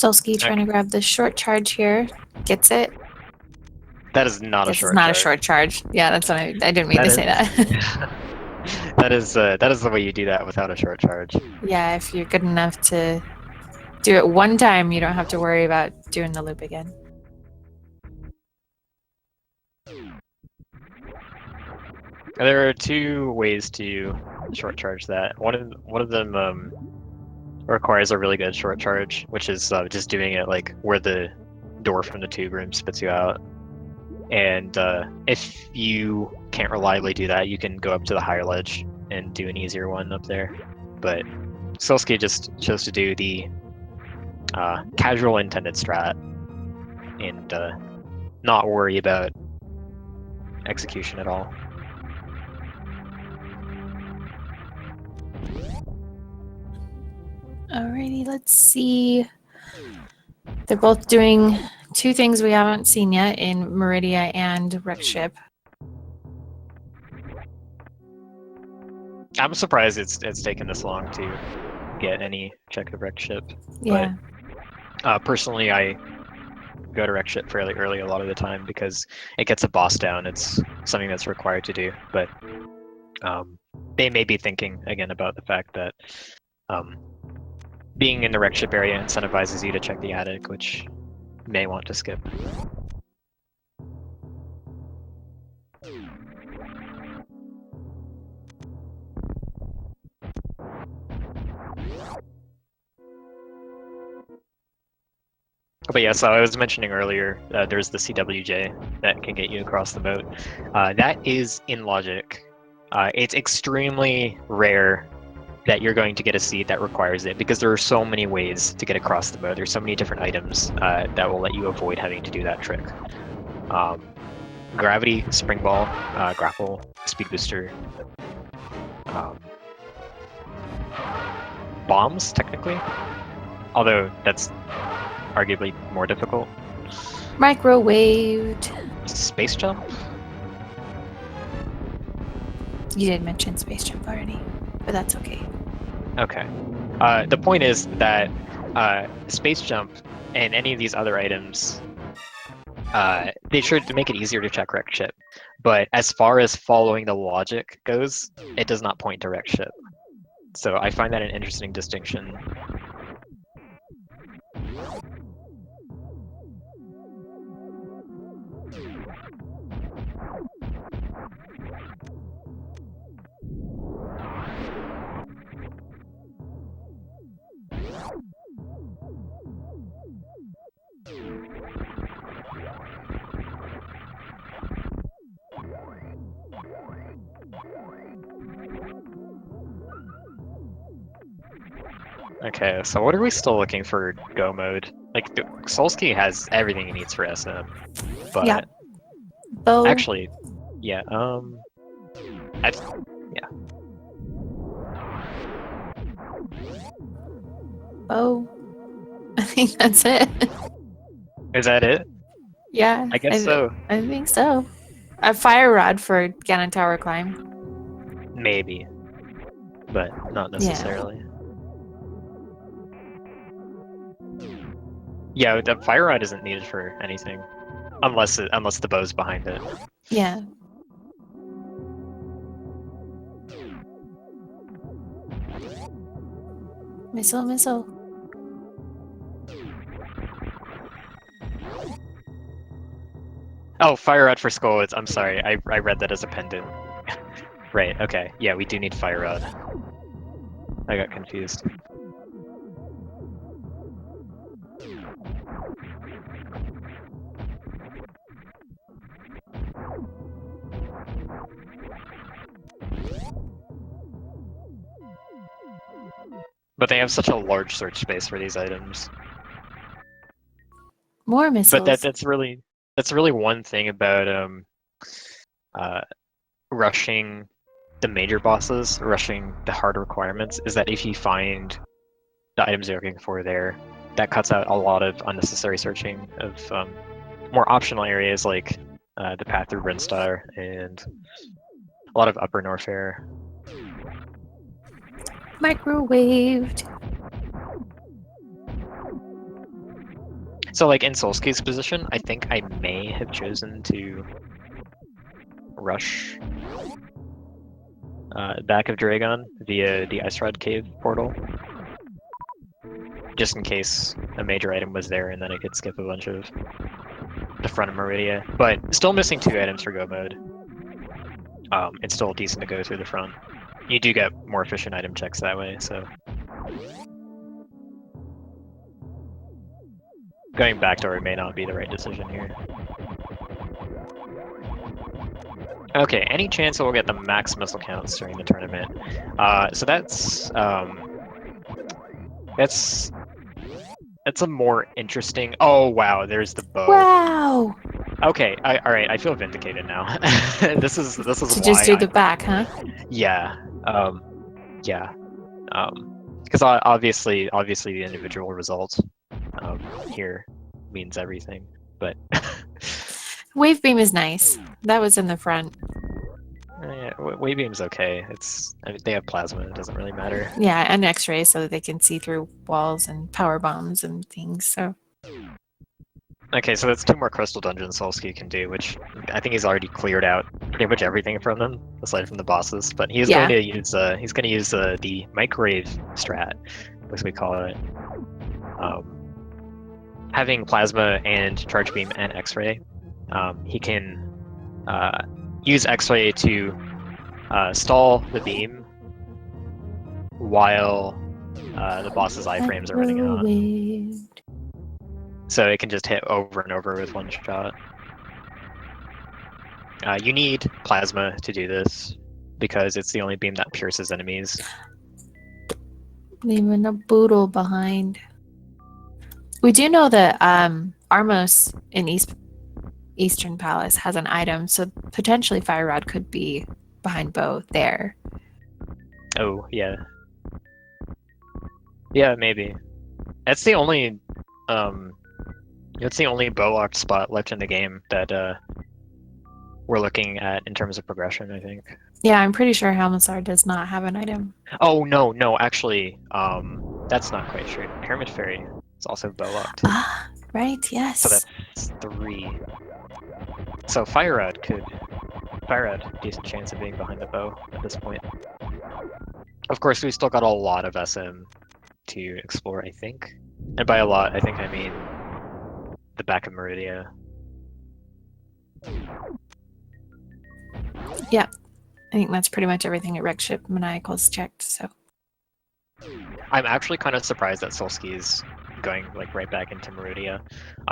Solski trying to grab the short charge here. Gets it. That is not a Guess short it's not charge. a short charge. Yeah, that's what I didn't mean That to is- say that. that is the way you do that without a short charge. Yeah, if you're good enough to do it one time, you don't have to worry about doing the loop again. There are two ways to short charge that. One of them requires a really good short charge, which is just doing it like where the door from the tube room spits you out. And if you can't reliably do that, you can go up to the higher ledge and do an easier one up there. But Solski just chose to do the casual intended strat and not worry about execution at all. Alrighty, let's see. They're both doing two things we haven't seen yet in Meridia and Wreck Ship. I'm surprised it's taken this long to get any check of wreck ship. Yeah. Personally, I go to wreck ship fairly early a lot of the time because it gets a boss down. It's something that's required to do. But they may be thinking again about the fact that being in the wreck ship area incentivizes you to check the attic, which you may want to skip. But yeah, so I was mentioning earlier, there's the CWJ that can get you across the moat. That is in logic. It's extremely rare that you're going to get a seed that requires it because there are so many ways to get across the moat. There's so many different items that will let you avoid having to do that trick. Gravity, spring ball, grapple, speed booster, bombs, technically. Although that's arguably more difficult. Microwaved. Space jump? You did mention space jump already, but that's okay. Okay. The point is that space jump and any of these other items, they try to make it easier to check wreck ship. But as far as following the logic goes, it does not point to wreck ship. So I find that an interesting distinction. Okay, so what are we still looking for go mode? Like, Solski has everything he needs for SM, but Yeah. Bow. actually, yeah, Bow. I think that's it. is that it? Yeah. I guess so. I think so. A fire rod for Ganon Tower climb. Maybe, but not necessarily. Yeah, the fire rod isn't needed for anything, unless the bow's behind it. Yeah. Missile, missile. Oh, fire rod for skull. I'm sorry, I read that as a pendant. Right. Okay. Yeah, we do need fire rod. I got confused. But they have such a large search space for these items. More missiles. But that's really one thing about rushing the major bosses, rushing the hard requirements, is that if you find the items you're looking for there, that cuts out a lot of unnecessary searching of more optional areas like the path through Brinstar and a lot of Upper Norfair. Microwaved. So like in Solski's position, I think I may have chosen to rush back of Dragon via the Ice Rod Cave portal, just in case a major item was there, and then I could skip a bunch of the front of Meridia. But still missing 2 items for go mode. It's still decent to go through the front. You do get more efficient item checks that way, so going backdoor may not be the right decision here. Okay, any chance that we'll get the max missile counts during the tournament? So that's a more interesting. Oh wow, there's the bow. Wow! Okay, all right. I feel vindicated now. this is To why. just do the back, huh? Yeah. Yeah. Because obviously the individual result here means everything. But Wave beam is nice. That was in the front. yeah, wave beam's okay. They have plasma. It doesn't really matter. Yeah, and X-ray so that they can see through walls and power bombs and things. So Okay, so that's 2 more crystal dungeons Solski can do, which I think he's already cleared out pretty much everything from them, aside from the bosses. But he's Yeah. going to use the microwave strat, as we call it. Having plasma and charge beam and X-ray, he can use X-ray to stall the beam while the boss's iframes are running out. So it can just hit over and over with one shot. You need plasma to do this because it's the only beam that pierces enemies. Leaving a boodle behind. We do know that Armos in Eastern Palace has an item, so potentially Fire Rod could be behind Bo there. Oh yeah, yeah maybe. That's the only bow locked spot left in the game that we're looking at in terms of progression, I think. Yeah, I'm pretty sure Helmsar does not have an item. Oh no, actually, that's not quite true. Pyramid Fairy is also bow locked. Ah, right, yes. So that's 3. So Fire Rod, decent chance of being behind the bow at this point. Of course, we still got a lot of SM to explore, I think. And by a lot, I think I mean the back of Meridia. Yeah, I think that's pretty much everything at Wreckship Maniacal's checked, so. I'm actually kind of surprised that Solski is going like right back into Meridia,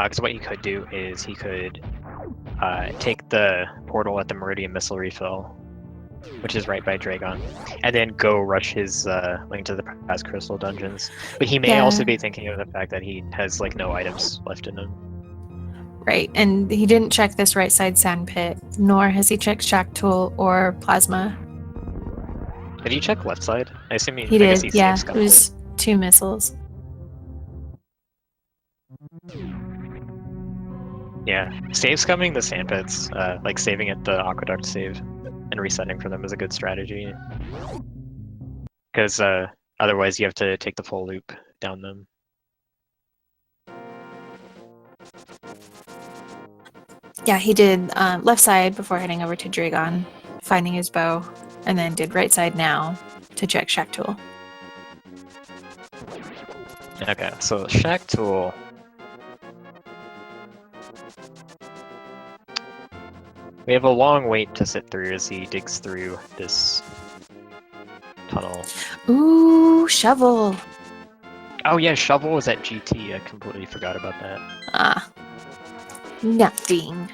because what he could do is he could take the portal at the Meridian missile refill, which is right by Dragon, and then go rush his Link to the Past Crystal dungeons. But he may also be thinking of the fact that he has like no items left in him. Right, and he didn't check this right side sand pit, nor has he checked Shack Tool or Plasma. Did he check left side? I assume He did, yeah. It was 2 missiles. Yeah, saves coming the sand pits, like saving at the aqueduct save and resetting for them is a good strategy. Because otherwise you have to take the full loop down them. Yeah, he did left side before heading over to Dragon, finding his bow, and then did right side now to check Shack Tool. Okay, so Shack Tool. We have a long wait to sit through as he digs through this tunnel. Ooh, shovel. Oh yeah, Shovel was at GT. I completely forgot about that. Ah, nothing.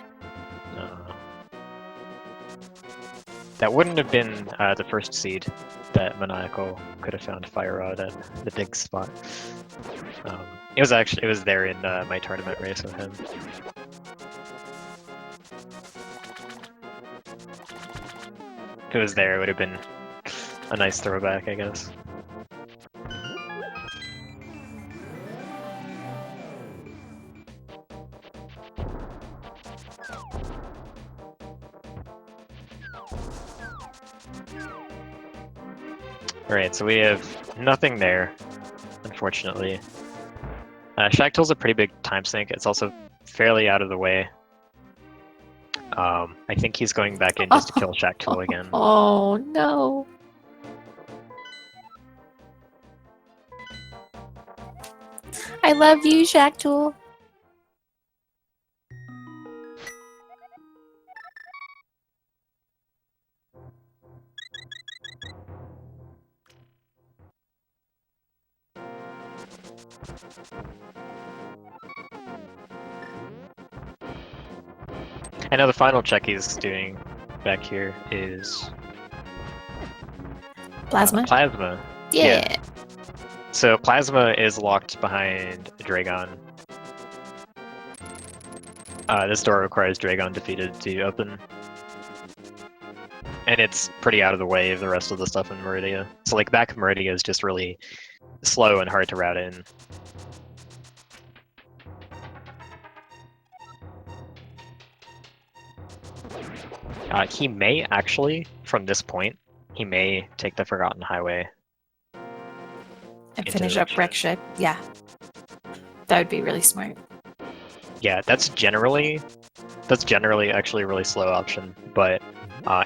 That wouldn't have been the first seed that Maniacal could have found Fire Rod at the dig spot. It was there in my tournament race with him. If it was there, it would have been a nice throwback, I guess. Alright, so we have nothing there, unfortunately. Shacktool's a pretty big time sink. It's also fairly out of the way. I think he's going back in just to kill Shacktool again. Oh no. I love you, Shacktool. I know the final check he's doing back here is Plasma. Plasma. Yeah. So Plasma is locked behind Dragon. This door requires Dragon defeated to open. And it's pretty out of the way of the rest of the stuff in Meridia. So like back of Meridia is just really slow and hard to route in. He may actually, from this point, he may take the Forgotten Highway. And finish up Wreck Ship. Yeah. That would be really smart. Yeah, that's generally actually a really slow option, but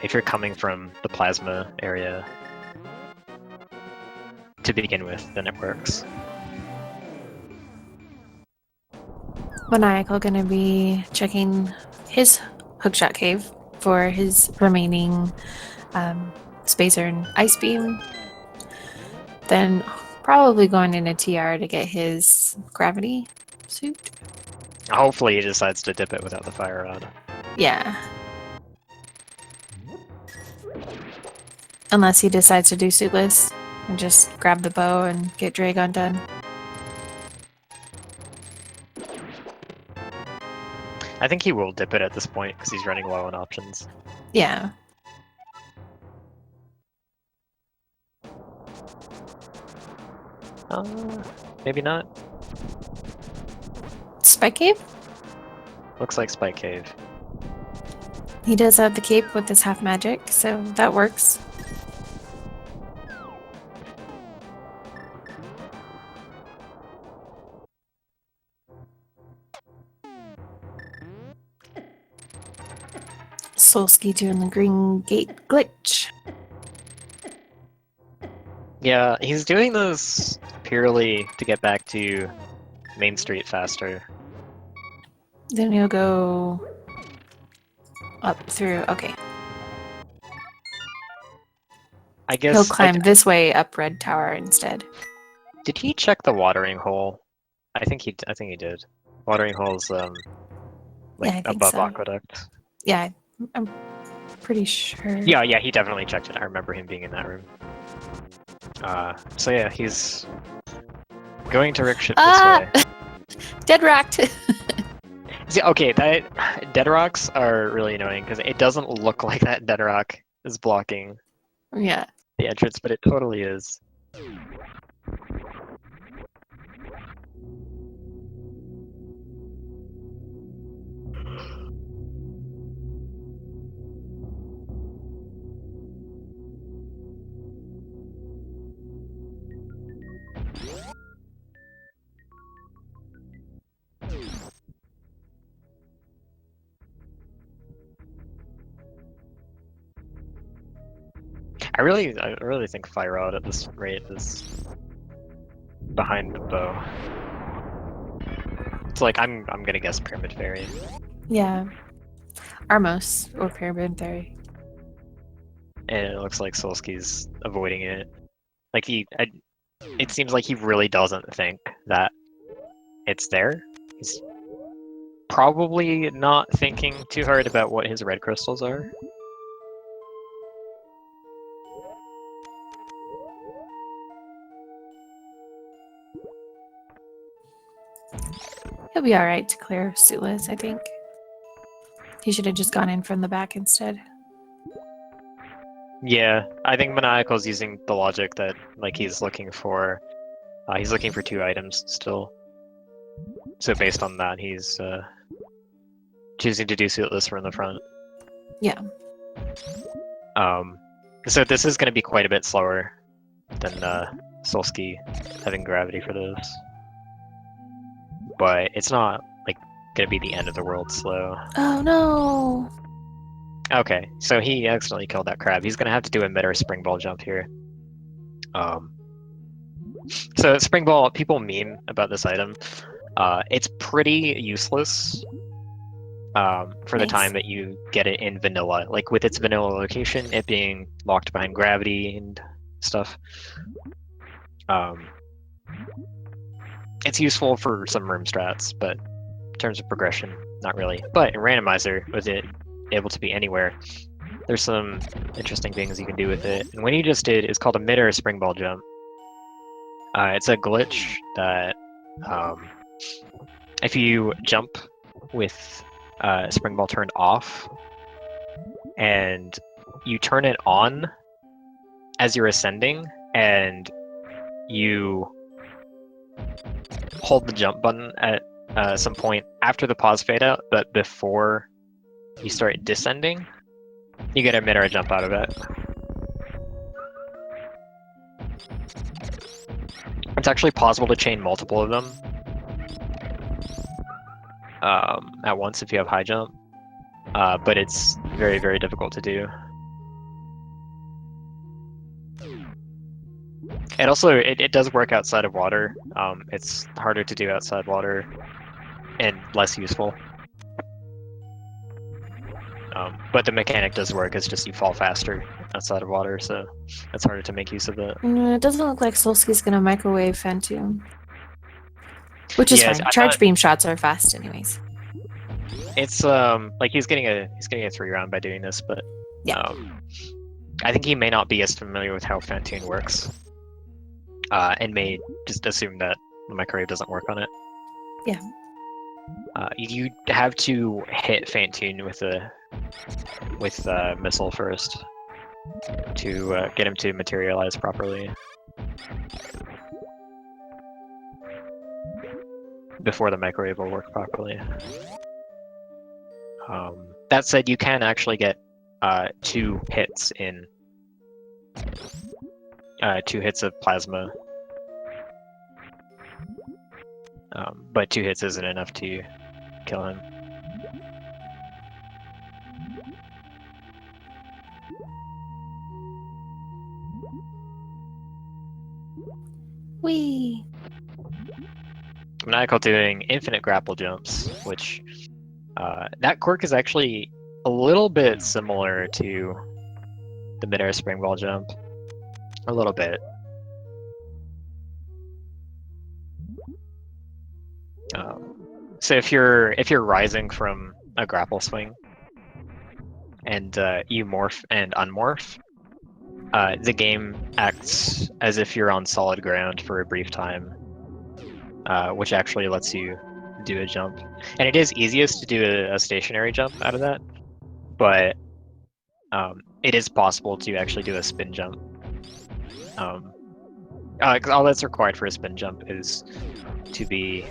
if you're coming from the Plasma area to begin with, then it works. Maniacal gonna be checking his hookshot cave for his remaining spacer and ice beam. Then probably going into TR to get his gravity suit. Hopefully he decides to dip it without the fire rod. Yeah. Unless he decides to do suitless and just grab the bow and get Dragon done. I think he will dip it at this point because he's running low on options. Yeah. Maybe not. Spike Cave? Looks like Spike Cave. He does have the cape with his half magic, so that works. Solski doing the green gate glitch. Yeah, he's doing this purely to get back to Main Street faster. Then he'll go up through. Okay. I guess He'll climb this way up Red Tower instead. Did he check the watering hole? I think he did. Watering hole's Yeah, I think above so. Aqueduct. Yeah, I'm pretty sure. Yeah, he definitely checked it. I remember him being in that room. So yeah, he's going to Rick Ship this way. Dead rocked. See, okay, that dead rocks are really annoying because it doesn't look like that dead rock is blocking Yeah. the entrance, but it totally is. I really think Fire Rod at this rate is behind the bow. It's like I'm gonna guess Pyramid Fairy. Yeah. Armos or Pyramid Theory. And it looks like Solski's avoiding it. Like it seems like he really doesn't think that it's there. He's probably not thinking too hard about what his red crystals are. He'll be alright to clear suitless, I think. He should have just gone in from the back instead. Yeah, I think Maniacal's using the logic that like he's looking for 2 items still. So based on that, he's choosing to do suitless from the front. Yeah. So this is going to be quite a bit slower than Solski having gravity for this. but it's not like gonna be the end of the world slow. Oh no! Okay, so he accidentally killed that crab. He's gonna have to do a mid-air spring ball jump here. So spring ball, people meme about this item. It's pretty useless for the Nice. time that you get it in vanilla. Like with its vanilla location, it being locked behind gravity and stuff. It's useful for some room strats, but in terms of progression, not really. But in Randomizer, with it able to be anywhere, there's some interesting things you can do with it. And what he just did is called a mid-air spring ball jump. It's a glitch that if you jump with spring ball turned off and you turn it on as you're ascending and you hold the jump button at some point after the pause fade out, but before you start descending, you get a mid-air jump out of it. It's actually possible to chain multiple of them at once if you have high jump, but it's very, very difficult to do. And also, it does work outside of water. It's harder to do outside water and less useful. But the mechanic does work. It's just you fall faster outside of water, so it's harder to make use of it. It doesn't look like Solski's gonna microwave Phantom. Which is Yeah, fine. I Charge thought- beam shots are fast anyways. It's like he's getting a 3-round by doing this, but Yeah. I think he may not be as familiar with how Phantoon works, and may just assume that the microwave doesn't work on it. Yeah. You have to hit Phantoon with a missile first to get him to materialize properly before the microwave will work properly. That said, you can actually get 2 hits in 2 hits of plasma, but 2 hits isn't enough to kill him. Whee! Maniacal doing infinite grapple jumps, which that quirk is actually a little bit similar to the mid-air spring ball jump. A little bit. So if you're rising from a grapple swing and you morph and unmorph, the game acts as if you're on solid ground for a brief time, which actually lets you do a jump. And it is easiest to do a stationary jump out of that, but it is possible to actually do a spin jump. All that's required for a spin jump is to be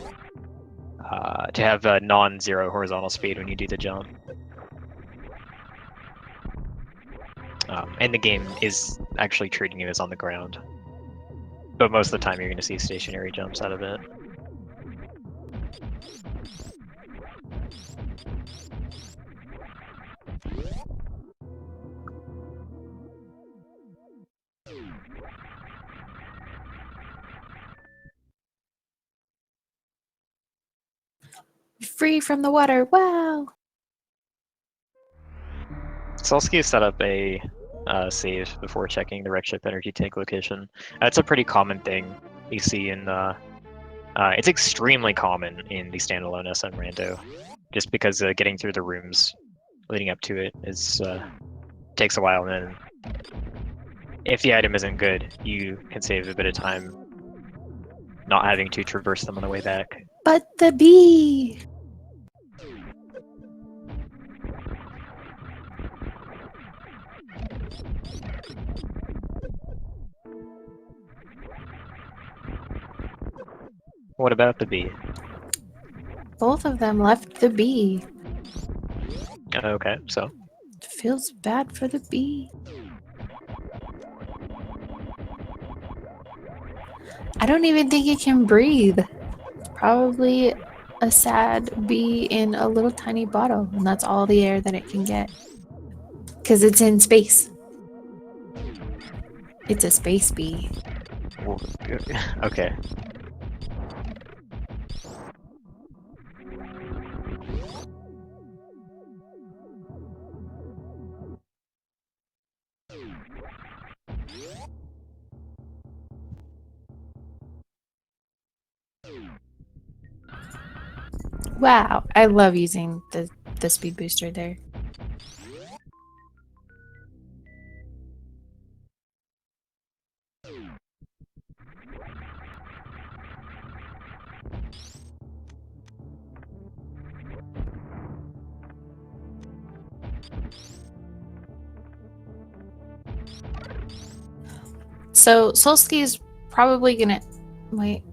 to have a non-zero horizontal speed when you do the jump. And the game is actually treating you as on the ground. But most of the time you're going to see stationary jumps out of it. Free from the water. Wow! Solski set up a save before checking the wreck ship energy tank location. That's a pretty common thing you see in it's extremely common in the standalone SM Rando, just because getting through the rooms leading up to it is takes a while, and then if the item isn't good, you can save a bit of time not having to traverse them on the way back. But the bee! What about the bee? Both of them left the bee. Okay, so Feels bad for the bee. I don't even think it can breathe. Probably a sad bee in a little tiny bottle, and that's all the air that it can get. Because it's in space. It's a space bee. Okay. Wow, I love using the speed booster there. So Solsky is probably gonna wait.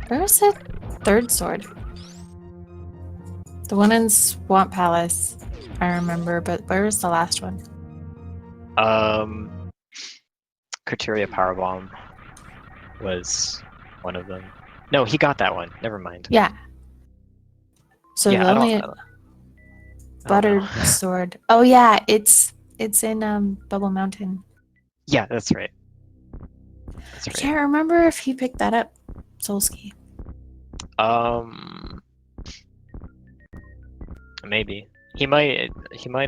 Where's the third sword? The one in Swamp Palace, I remember, but where's the last one? Criteria Powerbomb was one of them. No, he got that one. Never mind. Yeah. So Yeah, the I don't only know. buttered sword. Oh yeah, it's in Bubble Mountain. Yeah, that's right. That's I right. can't remember if he picked that up, Solsky. Maybe. He might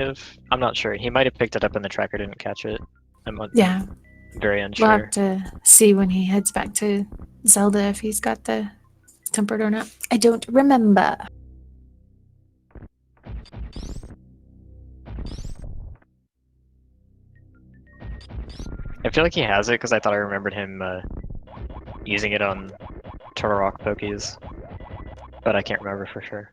have. I'm not sure. He might have picked it up in the tracker, didn't catch it. I'm Yeah, very we'll unsure. have to see when he heads back to Zelda if he's got the tempered or not. I don't remember. I feel like he has it because I thought I remembered him using it on Turtle Rock Pokies, but I can't remember for sure.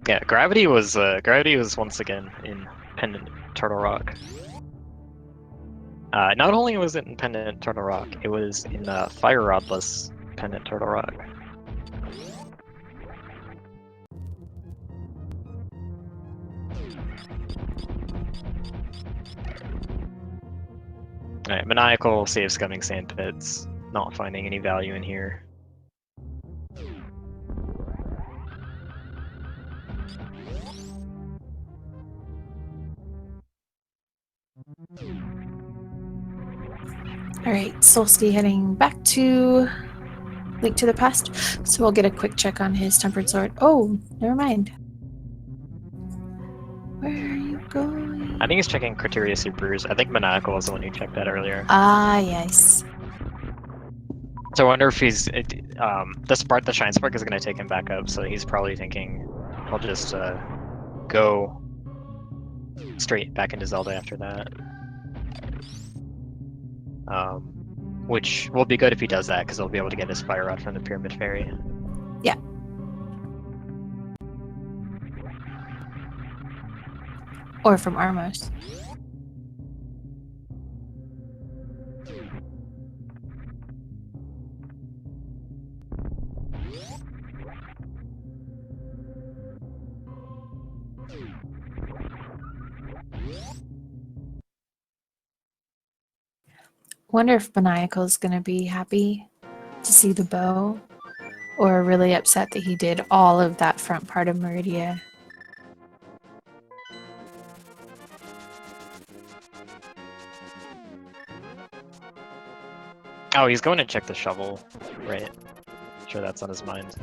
Yeah, gravity was once again in Pendant Turtle Rock. Not only was it in Pendant Turtle Rock, it was in Fire Rodless Pendant Turtle Rock. Alright, Maniacal save scumming sandpits. Not finding any value in here. All right, Solsky heading back to Link to the Past. So we'll get a quick check on his tempered sword. Oh, never mind. Where are you going? I think he's checking Criteria Supers. I think Maniacal was the one who checked that earlier. Ah, yes. So I wonder if he's the Shine Spark is going to take him back up. So he's probably thinking he'll just go straight back into Zelda after that. Which will be good if he does that because he'll be able to get his Fire Rod from the Pyramid Fairy. Yeah. Or from Armos. Wonder if Maniacal's gonna be happy to see the bow, or really upset that he did all of that front part of Meridia. Oh, he's going to check the shovel, right? Sure, that's on his mind.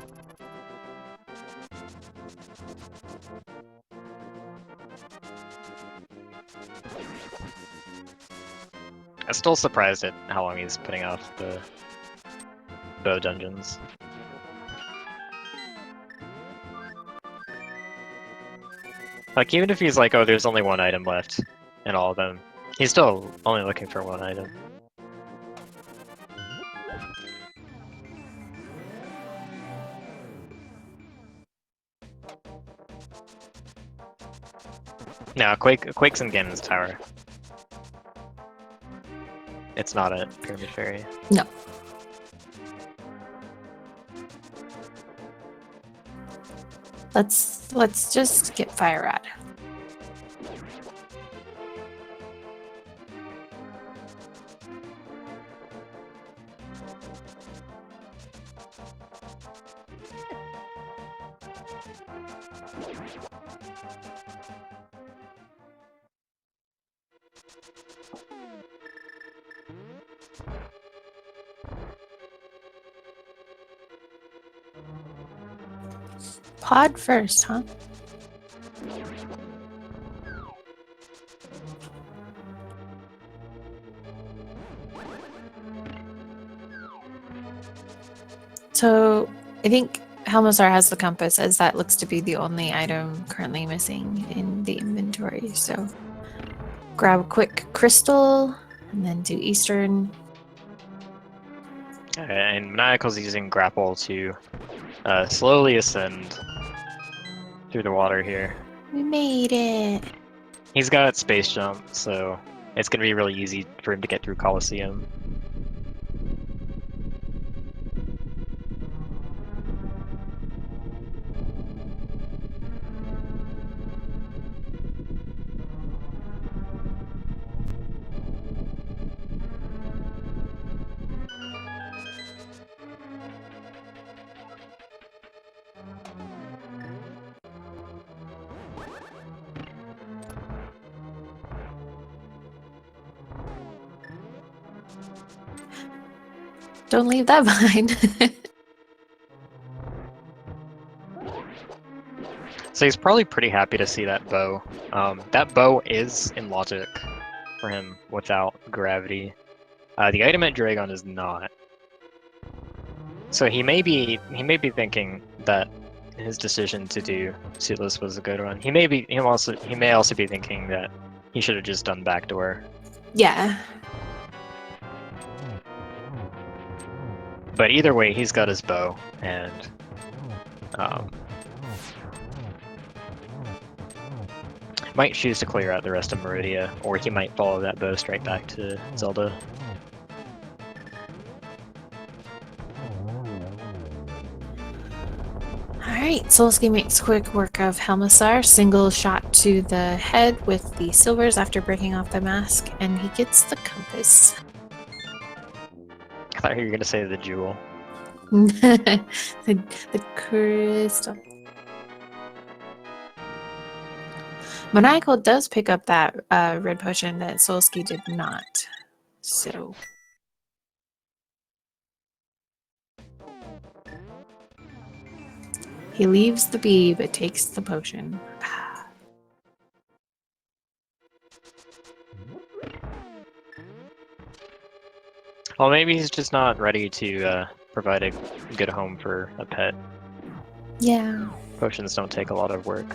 I'm still surprised at how long he's putting off the bow dungeons. Like, even if he's like, oh, there's only one item left in all of them, he's still only looking for one item. No, Quake's in Ganon's tower. It's not a Pyramid Fairy. No. Let's just get fire rat. Pod first, huh? So I think Helmazar has the compass, as that looks to be the only item currently missing in the inventory. So grab a quick crystal and then do Eastern. And Maniacal's using grapple to slowly ascend through the water here. We made it. He's got space jump, so it's gonna be really easy for him to get through Coliseum. Don't leave that behind. So he's probably pretty happy to see that bow. That bow is in logic for him without gravity. The item at Dragon is not. So he may be thinking that his decision to do Suitless was a good one. He may also be thinking that he should have just done backdoor. Yeah. But either way, he's got his bow, and might choose to clear out the rest of Meridia, or he might follow that bow straight back to Zelda. Alright, Solsky makes quick work of Helmazar, single shot to the head with the silvers after breaking off the mask, and he gets the compass. I thought you were gonna say the jewel. the crystal. Maniacal does pick up that red potion that Solsky did not. So he leaves the bee but takes the potion. Well, maybe he's just not ready to provide a good home for a pet. Yeah. Potions don't take a lot of work.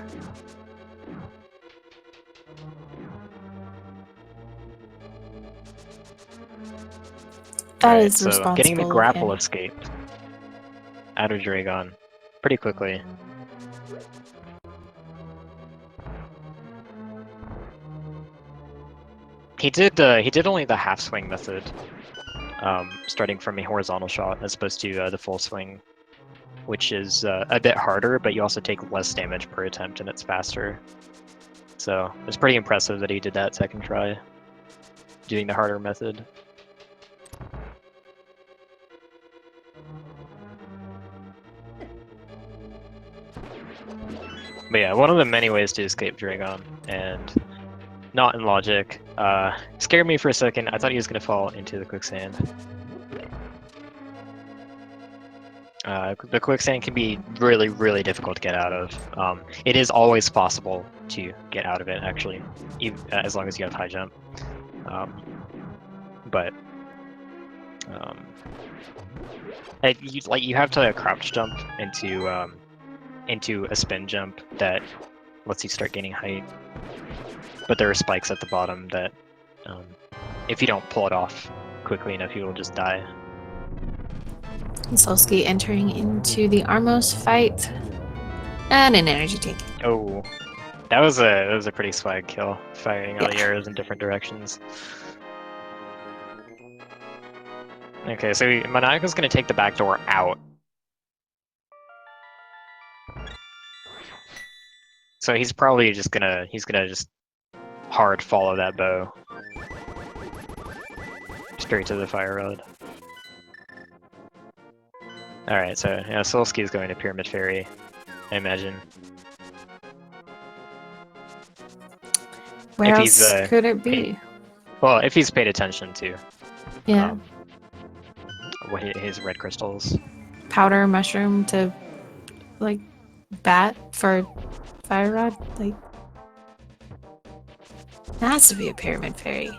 That is so responsible. getting the of grapple him. escaped out of Dragon pretty quickly. He did only the half swing method, starting from a horizontal shot as opposed to the full swing, which is a bit harder, but you also take less damage per attempt and it's faster. So it's pretty impressive that he did that second try, doing the harder method. But yeah, one of the many ways to escape Dragon, and not in logic. Scared me for a second. I thought he was going to fall into the quicksand. The quicksand can be really, really difficult to get out of. It is always possible to get out of it, actually, even, as long as you have high jump. But you have to crouch jump into a spin jump that lets you start gaining height. But there are spikes at the bottom that, if you don't pull it off quickly enough, you will just die. Solsky entering into the Armos fight. And an energy take. Oh, that was a pretty swag kill, firing all the arrows in different directions. Okay, so Maniacal's gonna take the back door out. So he's probably just gonna just hard follow that bow straight to the fire rod. All right, so yeah, Solsky is going to Pyramid Fairy, I imagine. Where If else he's, could it be? Well, if he's paid attention to Yeah. what his red crystals. Powder mushroom to like bat for fire rod. Like that has to be a pyramid fairy.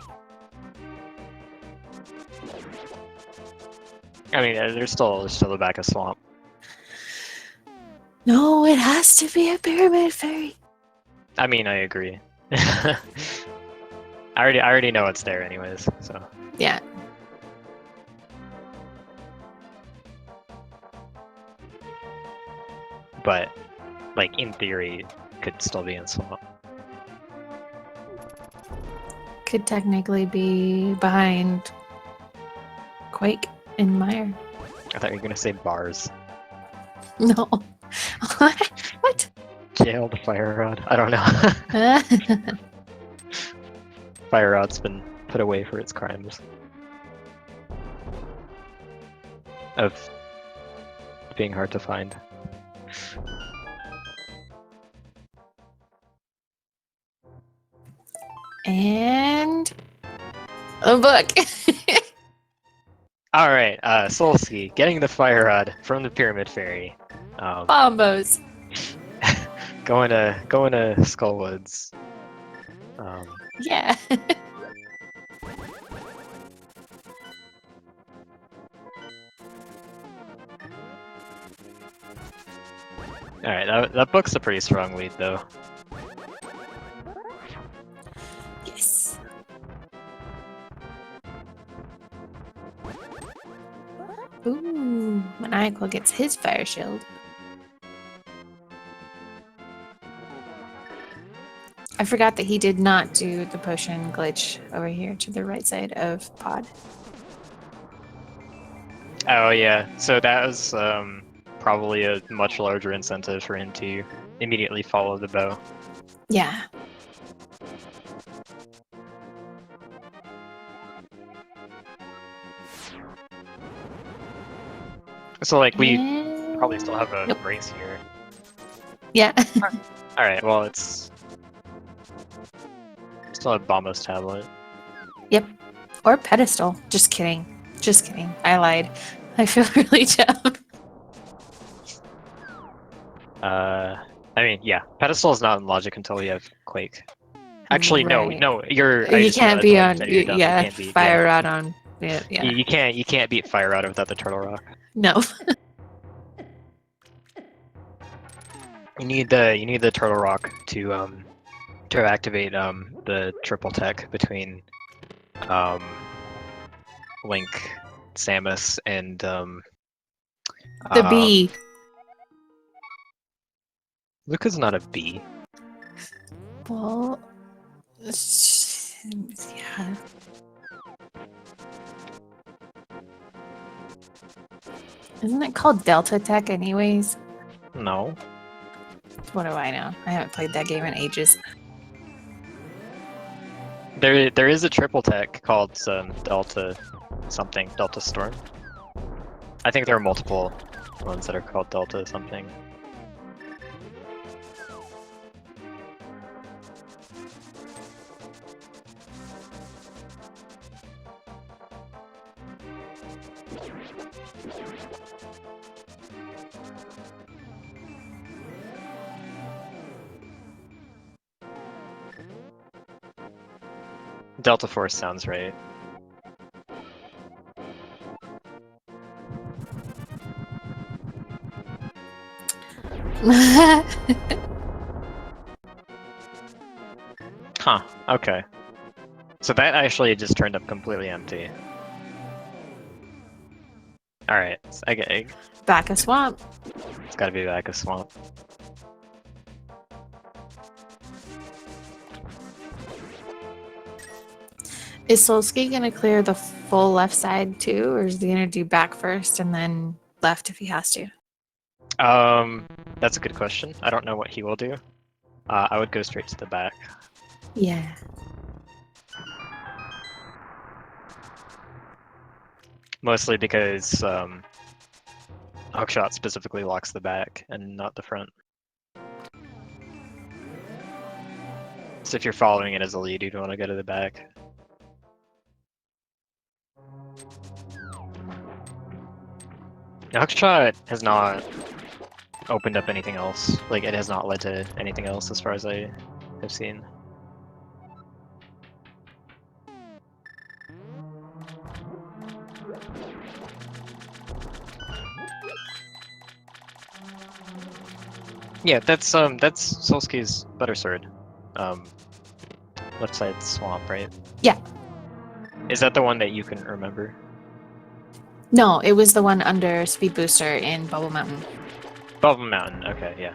I mean, there's still the back of swamp. No, it has to be a pyramid fairy. I mean, I agree. I already know it's there, anyways. So Yeah. but like in theory, could still be in swamp. Could technically be behind Quake and Mire. I thought you were gonna say bars. No. What? Jail the fire rod. I don't know. Fire rod's been put away for its crimes of being hard to find. And a book. All right, Solsky getting the fire rod from the Pyramid Fairy. Bombos. Going to Skullwoods. Yeah. All right, that book's a pretty strong lead, though. Yes. Ooh, Maniacal gets his fire shield. I forgot that he did not do the potion glitch over here to the right side of pod. Oh yeah, so that was probably a much larger incentive for him to immediately follow the bow. Yeah. So like we And- probably still have a Nope. race here. Yeah. All right, well it's still a Bombos tablet. Yep. Or pedestal. Just kidding. Just kidding. I lied. I feel really dumb. I mean, yeah, pedestal is not in logic until you have Quake. Actually, Right. no, you're. I You just can't realized be what you on. said, you're dumb. You Yeah. can't beat- Fire yeah. rod on. Yeah. Yeah. You can't beat Fire Rod without the Turtle Rock. No. You need the Turtle Rock to activate the triple tech between Link, Samus, and The bee. Luca's not a bee. Well. Yeah. Isn't it called Delta Tech, anyways? No. What do I know? I haven't played that game in ages. There is a triple tech called Delta something, Delta Storm. I think there are multiple ones that are called Delta something. Delta Force sounds right. Huh, okay. So that actually just turned up completely empty. Alright, Back a swamp. it's gotta be back of swamp. Is Solsky gonna clear the full left side too, or is he gonna do back first and then left if he has to? That's a good question. I don't know what he will do. I would go straight to the back. Yeah. Mostly because Hookshot specifically locks the back and not the front. So if you're following it as a lead, you'd want to go to the back. Hookshot has not opened up anything else. Like, it has not led to anything else as far as I have seen. Yeah, that's Solsky's Butter Sword. Left side swamp, right? Yeah. Is that the one that you couldn't remember? No, it was the one under Speed Booster in Bubble Mountain. Bubble Mountain, okay, yeah.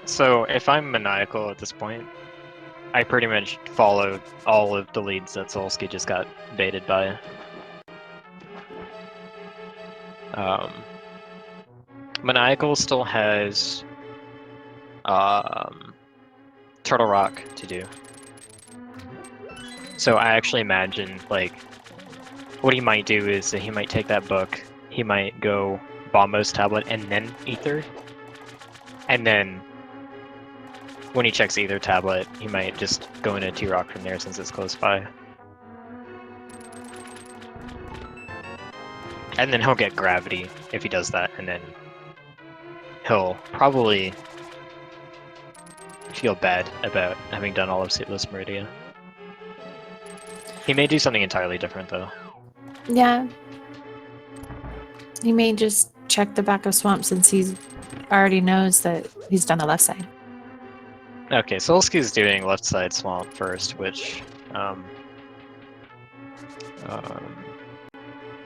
So if I'm maniacal at this point, I pretty much followed all of the leads that Solsky just got baited by. Maniacal still has Turtle Rock to do. So I actually imagine, like, what he might do is that he might take that book, he might go Bombo's tablet and then Ether, and then when he checks Ether tablet, he might just go into T-Rock from there since it's close by. And then he'll get Gravity if he does that, and then he'll probably feel bad about having done all of Seatless Meridia. He may do something entirely different, though. Yeah. He may just check the back of Swamp since he already knows that he's done the left side. Okay, Solsky's doing left side swamp first, which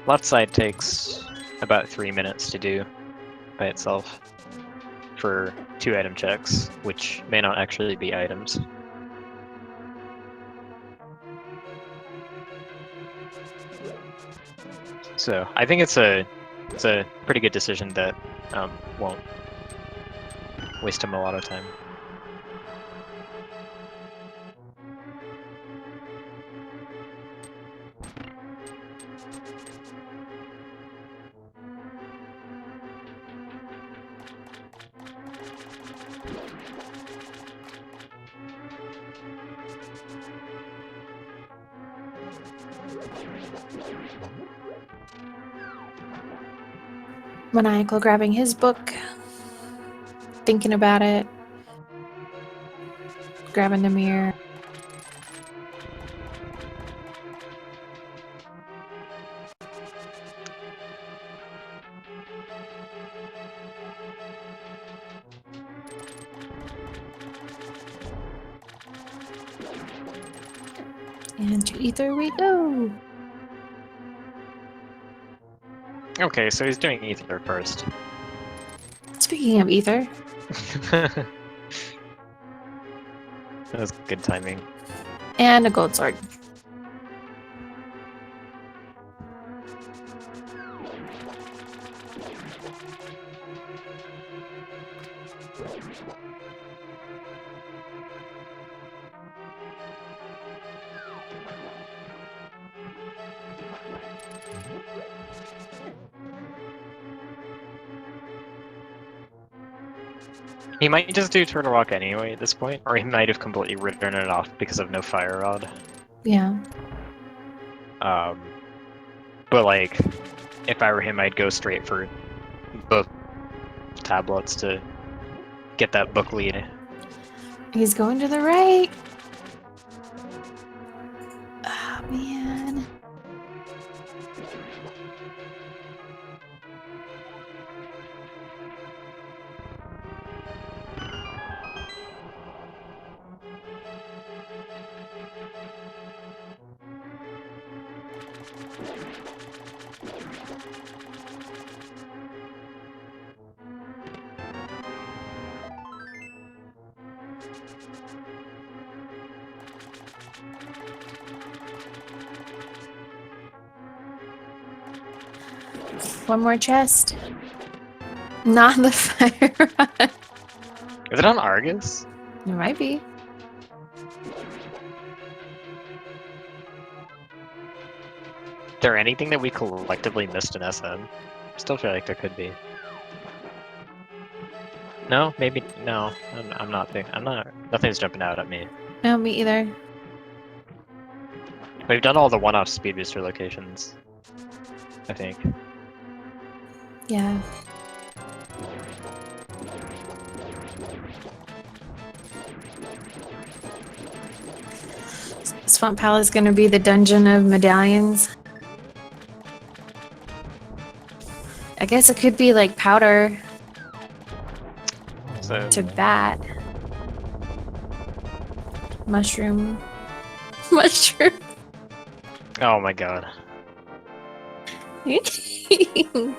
left side takes about 3 minutes to do by itself for 2 item checks, which may not actually be items. So I think it's a pretty good decision that won't waste him a lot of time. Maniacal grabbing his book, thinking about it, grabbing the mirror. And to Ether we go. Okay, so he's doing Ether first. Speaking of Ether, That was good timing. and a gold sword. He might just do Turtle Rock anyway at this point, or he might have completely written it off because of no Fire Rod. Yeah. But like, if I were him, I'd go straight for both tablets to get that book lead. He's going to the right. Oh, man. One more chest. Not the fire rod. Is it on Argus? It might be. Is there anything that we collectively missed in SM? Still feel like there could be. No, maybe no. I'm not thinking. I'm not. Nothing's jumping out at me. No, me either. We've done all the one-off speed booster locations, I think. Yeah. Swamp Palace is going to be the dungeon of medallions. I guess it could be like powder So to bat. Mushroom. Mushroom. oh my god. The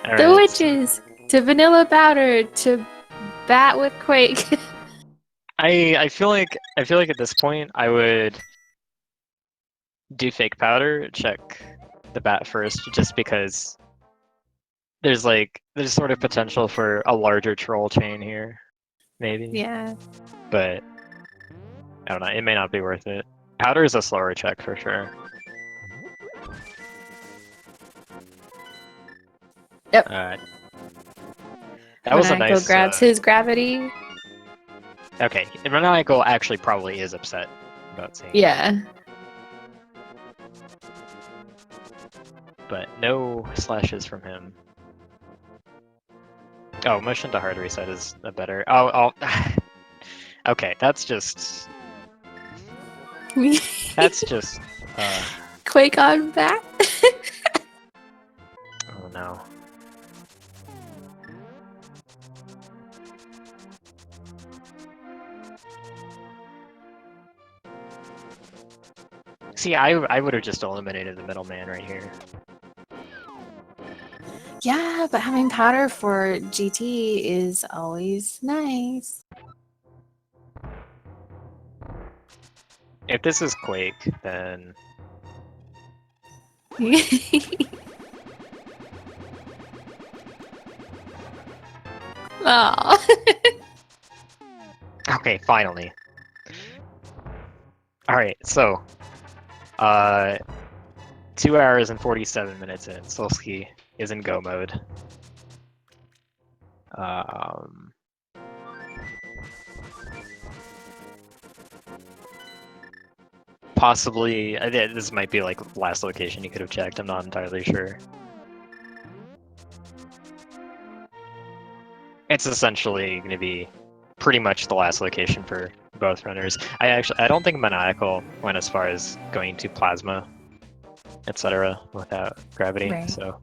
Alright. witches. To vanilla powder. To bat with Quake. I feel like at this point I would do fake powder, check the bat first, just because there's sort of potential for a larger troll chain here, maybe. Yeah. But I don't know, it may not be worth it. Powder is a slower check for sure. Yep. That was a Maniacal nice. grabs his gravity. Okay, Maniacal actually probably is upset about seeing. Yeah. But no slashes from him. Oh, motion to hard reset is a better. Oh. Okay, that's just. That's just. Quake on bat. Oh no. See, I would have just eliminated the middleman right here. Yeah, but having powder for GT is always nice. If this is Quake, then Oh. okay, finally. All right, so 2 hours and 47 minutes in, Solsky is in go mode. Possibly, this might be like last location you could have checked. I'm not entirely sure. It's essentially going to be pretty much the last location for both runners. I don't think Maniacal went as far as going to Plasma, etc. without gravity. Right. So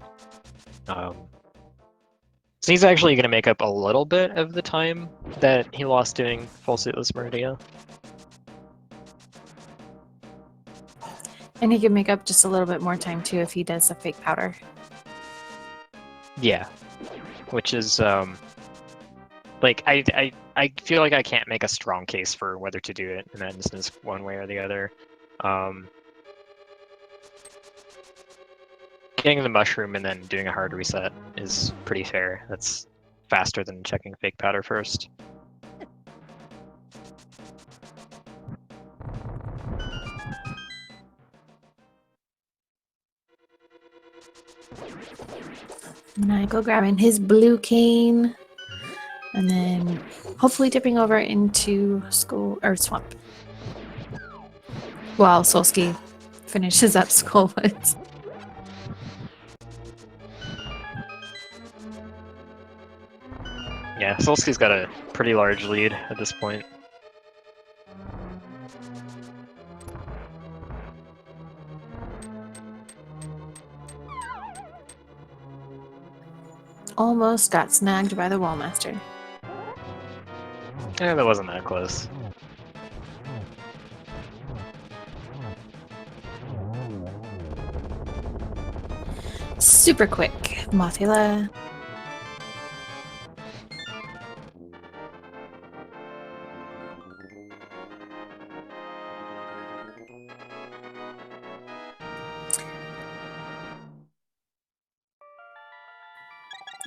he's actually going to make up a little bit of the time that he lost doing full suitless Meridia. And he can make up just a little bit more time too if he does the fake powder. Yeah, which is like I feel like I can't make a strong case for whether to do it in that instance one way or the other. Getting the mushroom and then doing a hard reset is pretty fair. That's faster than checking fake powder first. Michael grabbing his blue cane. And then hopefully dipping over into school or swamp. While Solsky finishes up Skullwoods. Yeah, Solsky's got a pretty large lead at this point. Almost got snagged by the Wallmaster. Yeah, that wasn't that close. Super quick, Mothula.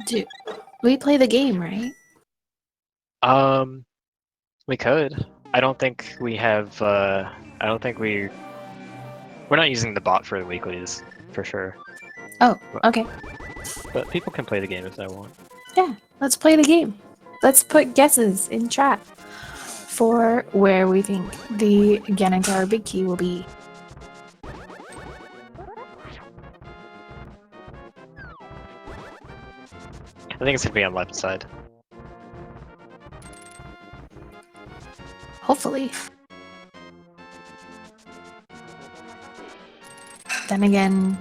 Do we play the game, right? We could. I don't think we have. I don't think we're not using the bot for the weeklies for sure. Oh, okay. But people can play the game if they want. Yeah, let's play the game. Let's put guesses in chat for where we think the Ganon Tower Big Key will be. I think it's gonna be on left side. Hopefully. Then again,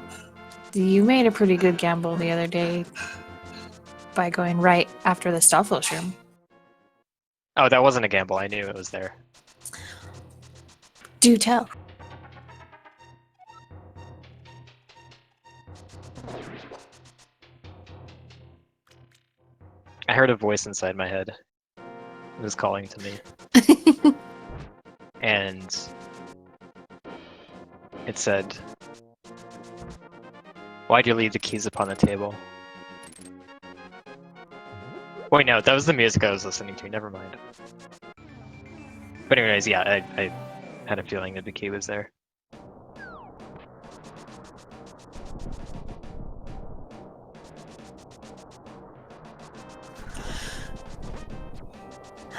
you made a pretty good gamble the other day by going right after the Stalfos room. Oh, that wasn't a gamble. I knew it was there. Do tell. I heard a voice inside my head. It was calling to me. And it said, "Why'd you leave the keys upon the table?" Wait, no, that was the music I was listening to. Never mind. But anyways, yeah, I had a feeling that the key was there.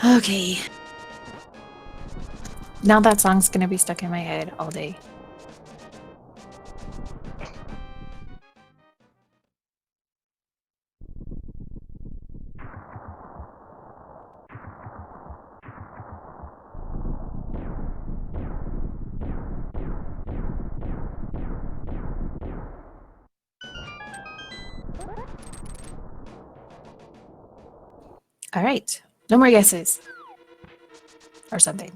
Okay. Now that song's gonna be stuck in my head all day. All right. No more guesses. Or something.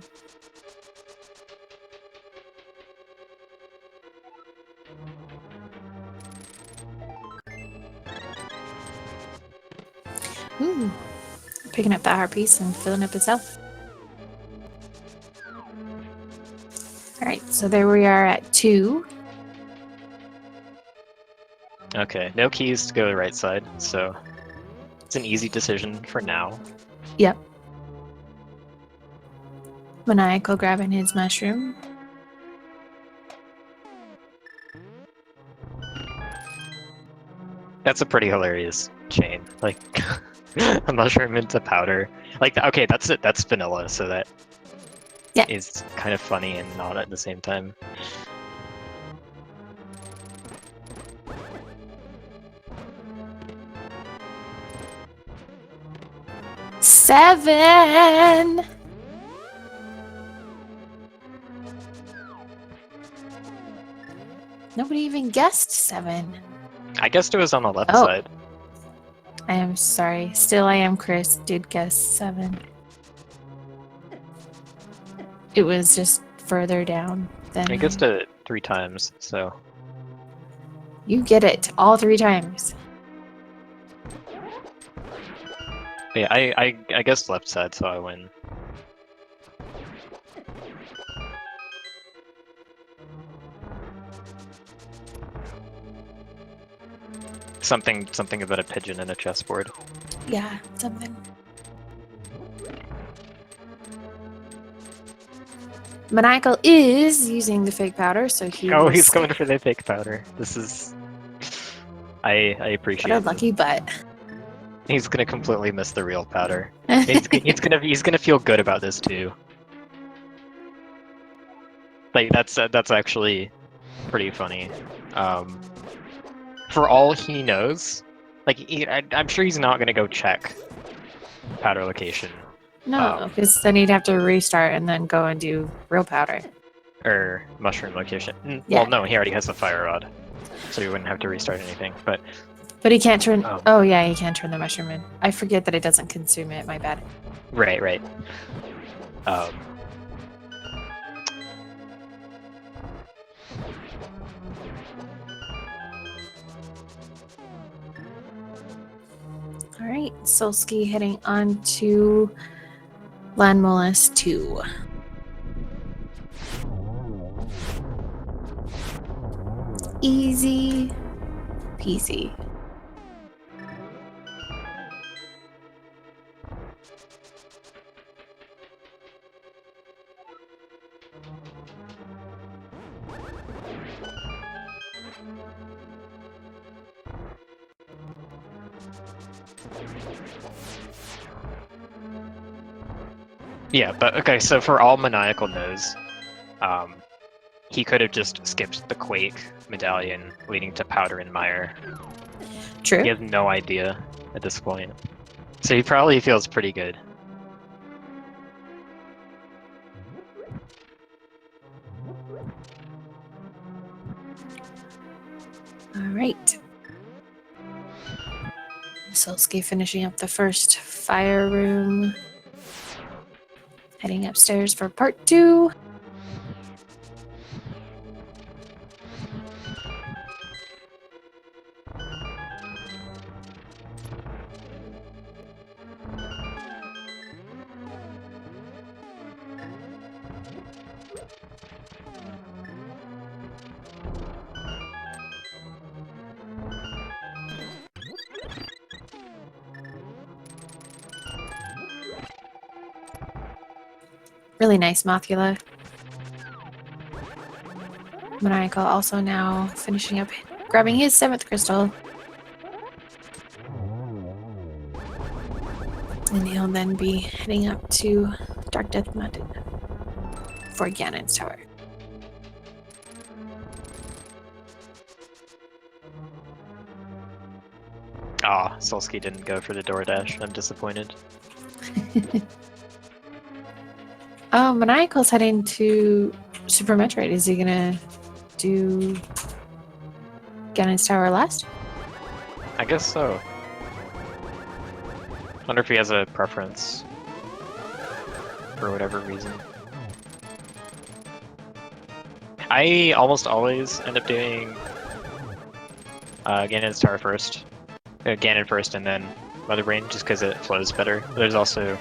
Ooh. Picking up that heart piece and filling up itself. All right. So there we are at 2. Okay, no keys to go to the right side, so it's an easy decision for now. Yep. Maniacal grabbing his mushroom. That's a pretty hilarious chain. Like, a mushroom into powder. Like, okay, that's it. That's vanilla, so that Yeah. is kind of funny and not at the same time. Seven. Nobody even guessed 7. I guessed it was on the left Oh. side. I am sorry. Still, I am Chris. Did guess 7. It was just further down than I guessed it 3 times, so you get it all 3 times. but yeah, I guessed left side, so I win. Something about a pigeon and a chessboard. Yeah, something. Maniacal is using the fake powder, so he. Oh, will he's stay. going for the fake powder. This is. I appreciate. What a him. lucky butt. He's gonna completely miss the real powder. He's gonna feel good about this too. Like that's actually pretty funny. For all he knows, like I'm sure he's not gonna go check powder location No, because then he'd have to restart and then go and do real powder. or mushroom location. Yeah. Well, no, he already has the fire rod, so he wouldn't have to restart anything. But But he can't turn. Oh. Oh yeah, he can't turn the mushroom in. I forget that it doesn't consume it. My bad. right. All right, Solsky heading on to Land Molest 2. Easy peasy. Yeah, but okay, so for all Maniacal knows, he could have just skipped the Quake medallion leading to Powder and Mire. True. He has no idea at this point. So he probably feels pretty good. All right. Solsky finishing up the first fire room. Heading upstairs for part 2. Really nice Mothula. Maniacal also now finishing up, grabbing his 7th crystal. And he'll then be heading up to Dark Death Mountain for Ganon's Tower. Ah, Solsky didn't go for the DoorDash. I'm disappointed. Oh, Maniacal's heading to Super Metroid. Is he gonna do Ganon's Tower last? I guess so. Wonder if he has a preference for whatever reason. I almost always end up doing Ganon's Tower first. Ganon first and then Mother Brain, just because it flows better. There's also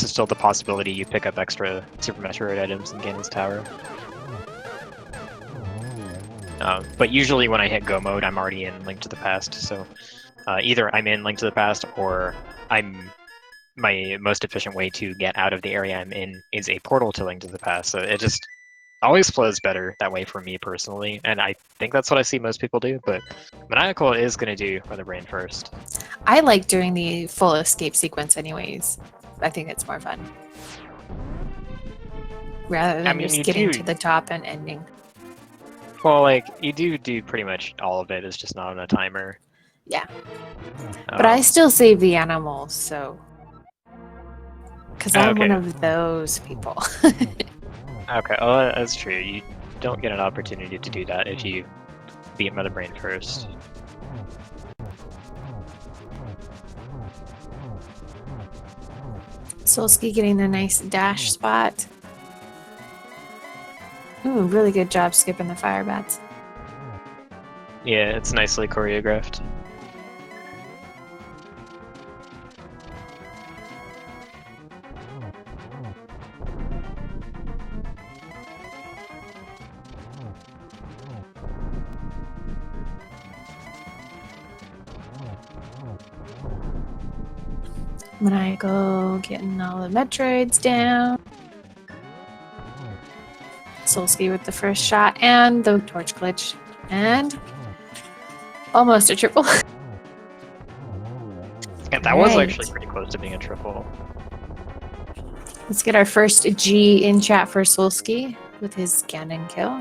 still the possibility you pick up extra Super Metroid items in Ganon's Tower. But usually when I hit Go mode, I'm already in Link to the Past, so either I'm in Link to the Past or my most efficient way to get out of the area I'm in is a portal to Link to the Past. So it just always flows better that way for me personally, and I think that's what I see most people do, but Maniacal is going to do Mother Brain first. I like doing the full escape sequence anyways. I think it's more fun. Rather than just getting to the top and ending. Well, like, you do pretty much all of it, it's just not on a timer. Yeah. But I still save the animals, so... Because I'm one of those people. Okay, well, that's true. You don't get an opportunity to do that if you beat Mother Brain first. Solsky getting a nice dash spot. Ooh, really good job skipping the fire bats. Yeah, it's nicely choreographed. Maniacal getting all the Metroids down. Solsky with the first shot and the torch glitch. And almost a triple. Yeah, that was actually pretty close to being a triple. Let's get our first G in chat for Solsky with his Ganon kill.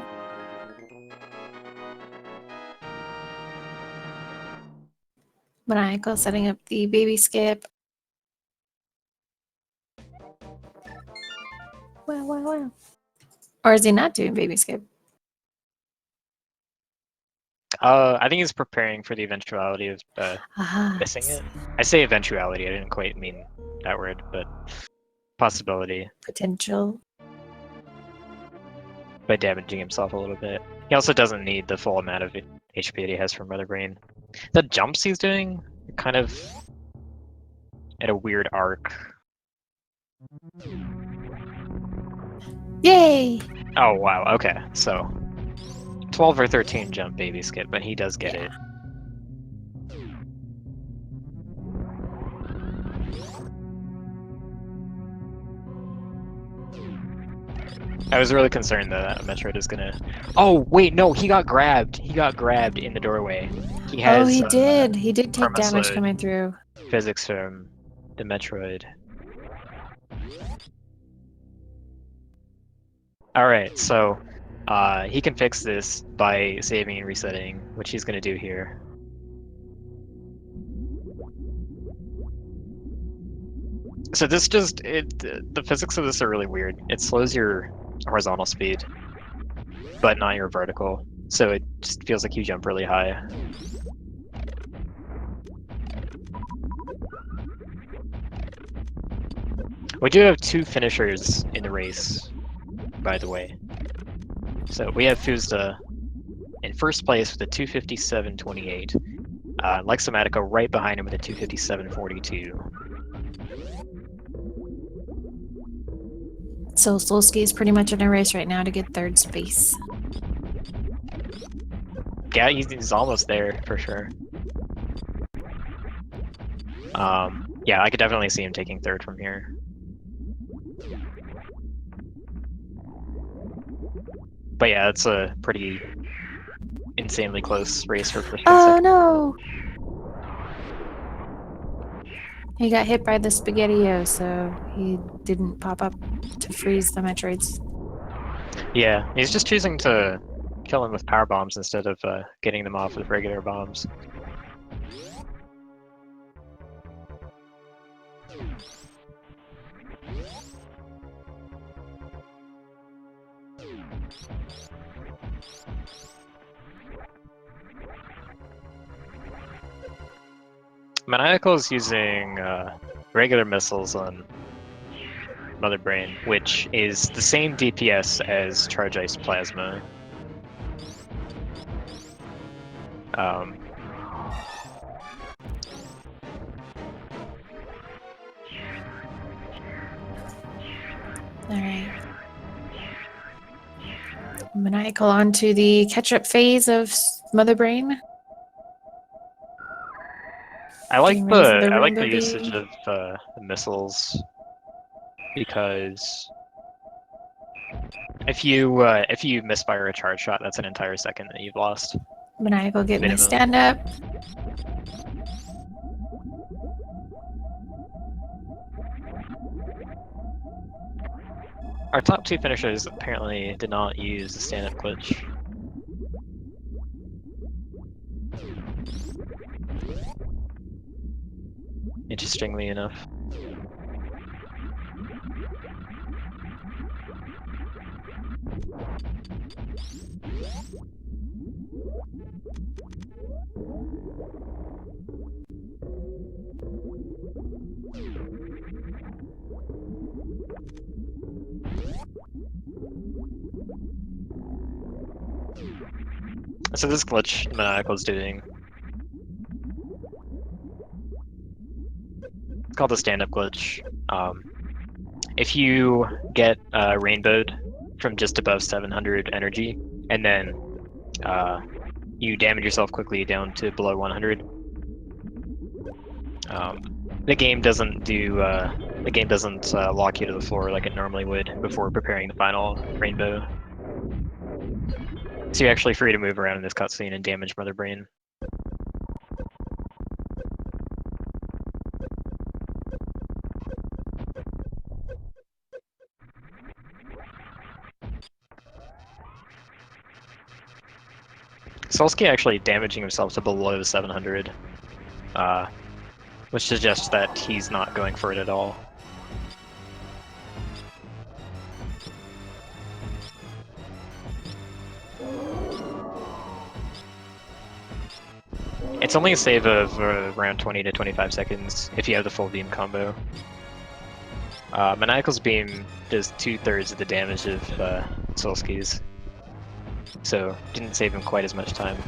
Maniacal setting up the baby skip. Wow. Or is he not doing baby skip? I think he's preparing for the eventuality of missing it. I say eventuality, I didn't quite mean that word, but possibility. Potential. By damaging himself a little bit. He also doesn't need the full amount of HP that he has from Mother Brain. The jumps he's doing are kind of at a weird arc. Yay! Oh wow, okay, so 12 or 13 jump baby skip, but he does get it. I was really concerned that Metroid is gonna. Oh wait, no, he got grabbed. He got grabbed in the doorway. He Oh, has he did. He did take damage perma-slowed coming through. physics from the Metroid. All right, so he can fix this by saving and resetting, which he's gonna do here. So this the physics of this are really weird. It slows your horizontal speed, but not your vertical. So it just feels like you jump really high. We do have two finishers in the race, by the way. So we have Fuzda in first place with a 257.28. Lexomatico right behind him with a 257.42. So Solsky is pretty much in a race right now to get third space. Yeah, he's almost there for sure. Yeah, I could definitely see him taking third from here. But yeah, it's a pretty insanely close race for first and Oh second. no! He got hit by the Spaghetti-O, so he didn't pop up to freeze the Metroids. Yeah, he's just choosing to kill him with power bombs instead of getting them off with regular bombs. Maniacal is using regular missiles on Mother Brain, which is the same DPS as Charge Ice Plasma. Alright. Maniacal onto the catch-up phase of Mother Brain. I like Getting ready for the the rainbow usage beam. of the missiles because if you misfire a charge shot, that's an entire second that you've lost. Maniacal getting the Minimum. stand up. Our top two finishers apparently did not use the stand-up glitch. Interestingly enough. So this glitch Maniacal is doing, it's called the stand-up glitch. If you get rainbowed from just above 700 energy, and then you damage yourself quickly down to below 100, the game doesn't lock you to the floor like it normally would before preparing the final rainbow. So you're actually free to move around in this cutscene and damage Mother Brain. Solsky actually damaging himself to below 700, which suggests that he's not going for it at all. It's only a save of around 20 to 25 seconds if you have the full beam combo. Maniacal's beam does 2/3 of the damage of Solsky's, so didn't save him quite as much time.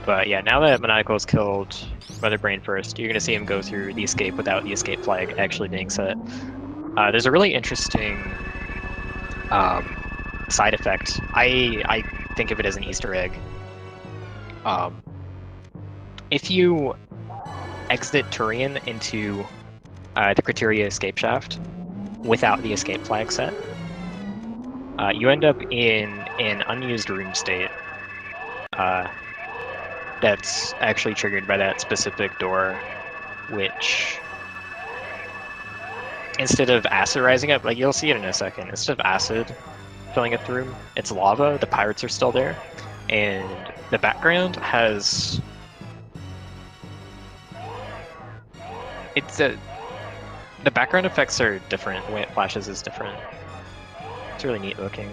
But yeah, now that Maniacal's killed Mother Brain first, you're gonna see him go through the escape without the escape flag actually being set. There's a really interesting side effect. I think of it as an Easter egg. If you exit Turian into the Criteria escape shaft without the escape flag set, you end up in an unused room state that's actually triggered by that specific door, which instead of acid rising up, like you'll see it in a second, instead of acid filling up the room, it's lava. The pirates are still there, and the background has the background effects are different. The way it flashes is different. It's really neat looking.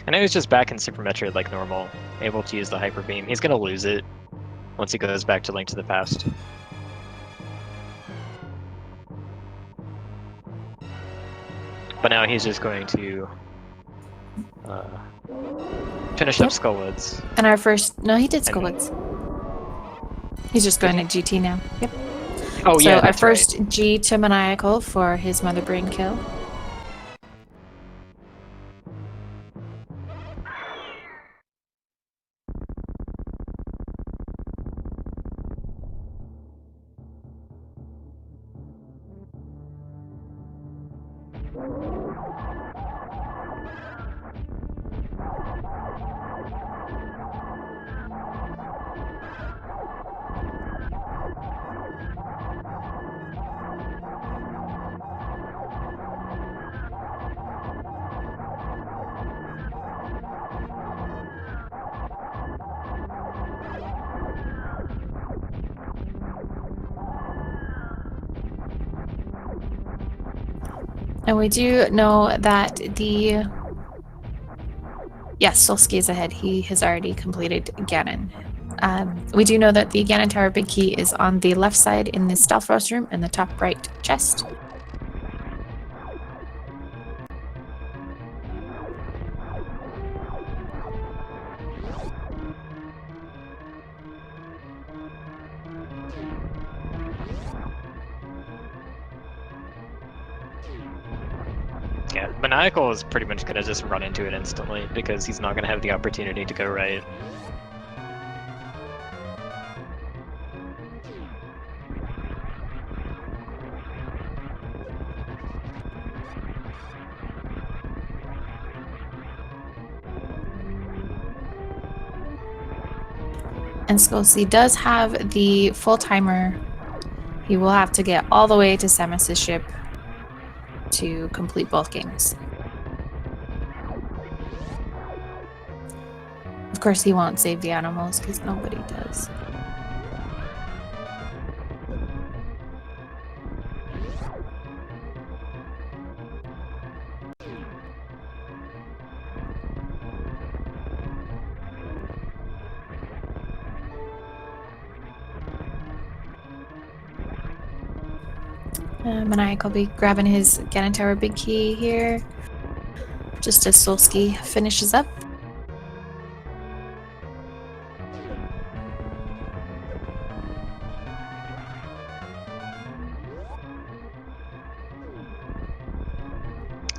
And now he's just back in Super Metroid like normal, able to use the Hyper Beam. He's gonna lose it once he goes back to Link to the Past. But now he's just going to finish up Skullwoods. And our first... No, he did Skullwoods. He's just going to GT now. Yep. Oh, so yeah, our first right. G to Maniacal for his Mother Brain kill. And we do know that the... Yes, Solsky is ahead. He has already completed Ganon. We do know that the Ganon Tower Big Key is on the left side in the Stealth Roast room in the top right chest. Yeah, Maniacal is pretty much gonna just run into it instantly because he's not gonna have the opportunity to go right. And Skolsey does have the full timer. He will have to get all the way to Samus's ship to complete both games. Of course, he won't save the animals because nobody does. Maniac will be grabbing his Ganon Tower Big Key here, just as Solsky finishes up.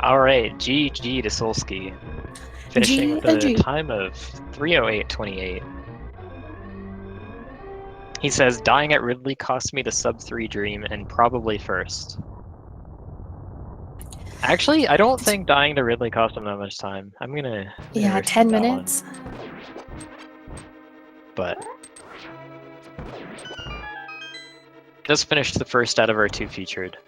Alright, GG to Solsky, finishing with a time of 3:08:28. He says, dying at Ridley cost me the sub-3 dream and probably first. Actually, I don't think dying to Ridley cost him that much time. I'm gonna 10 minutes. But just finished the first out of our 2 featured.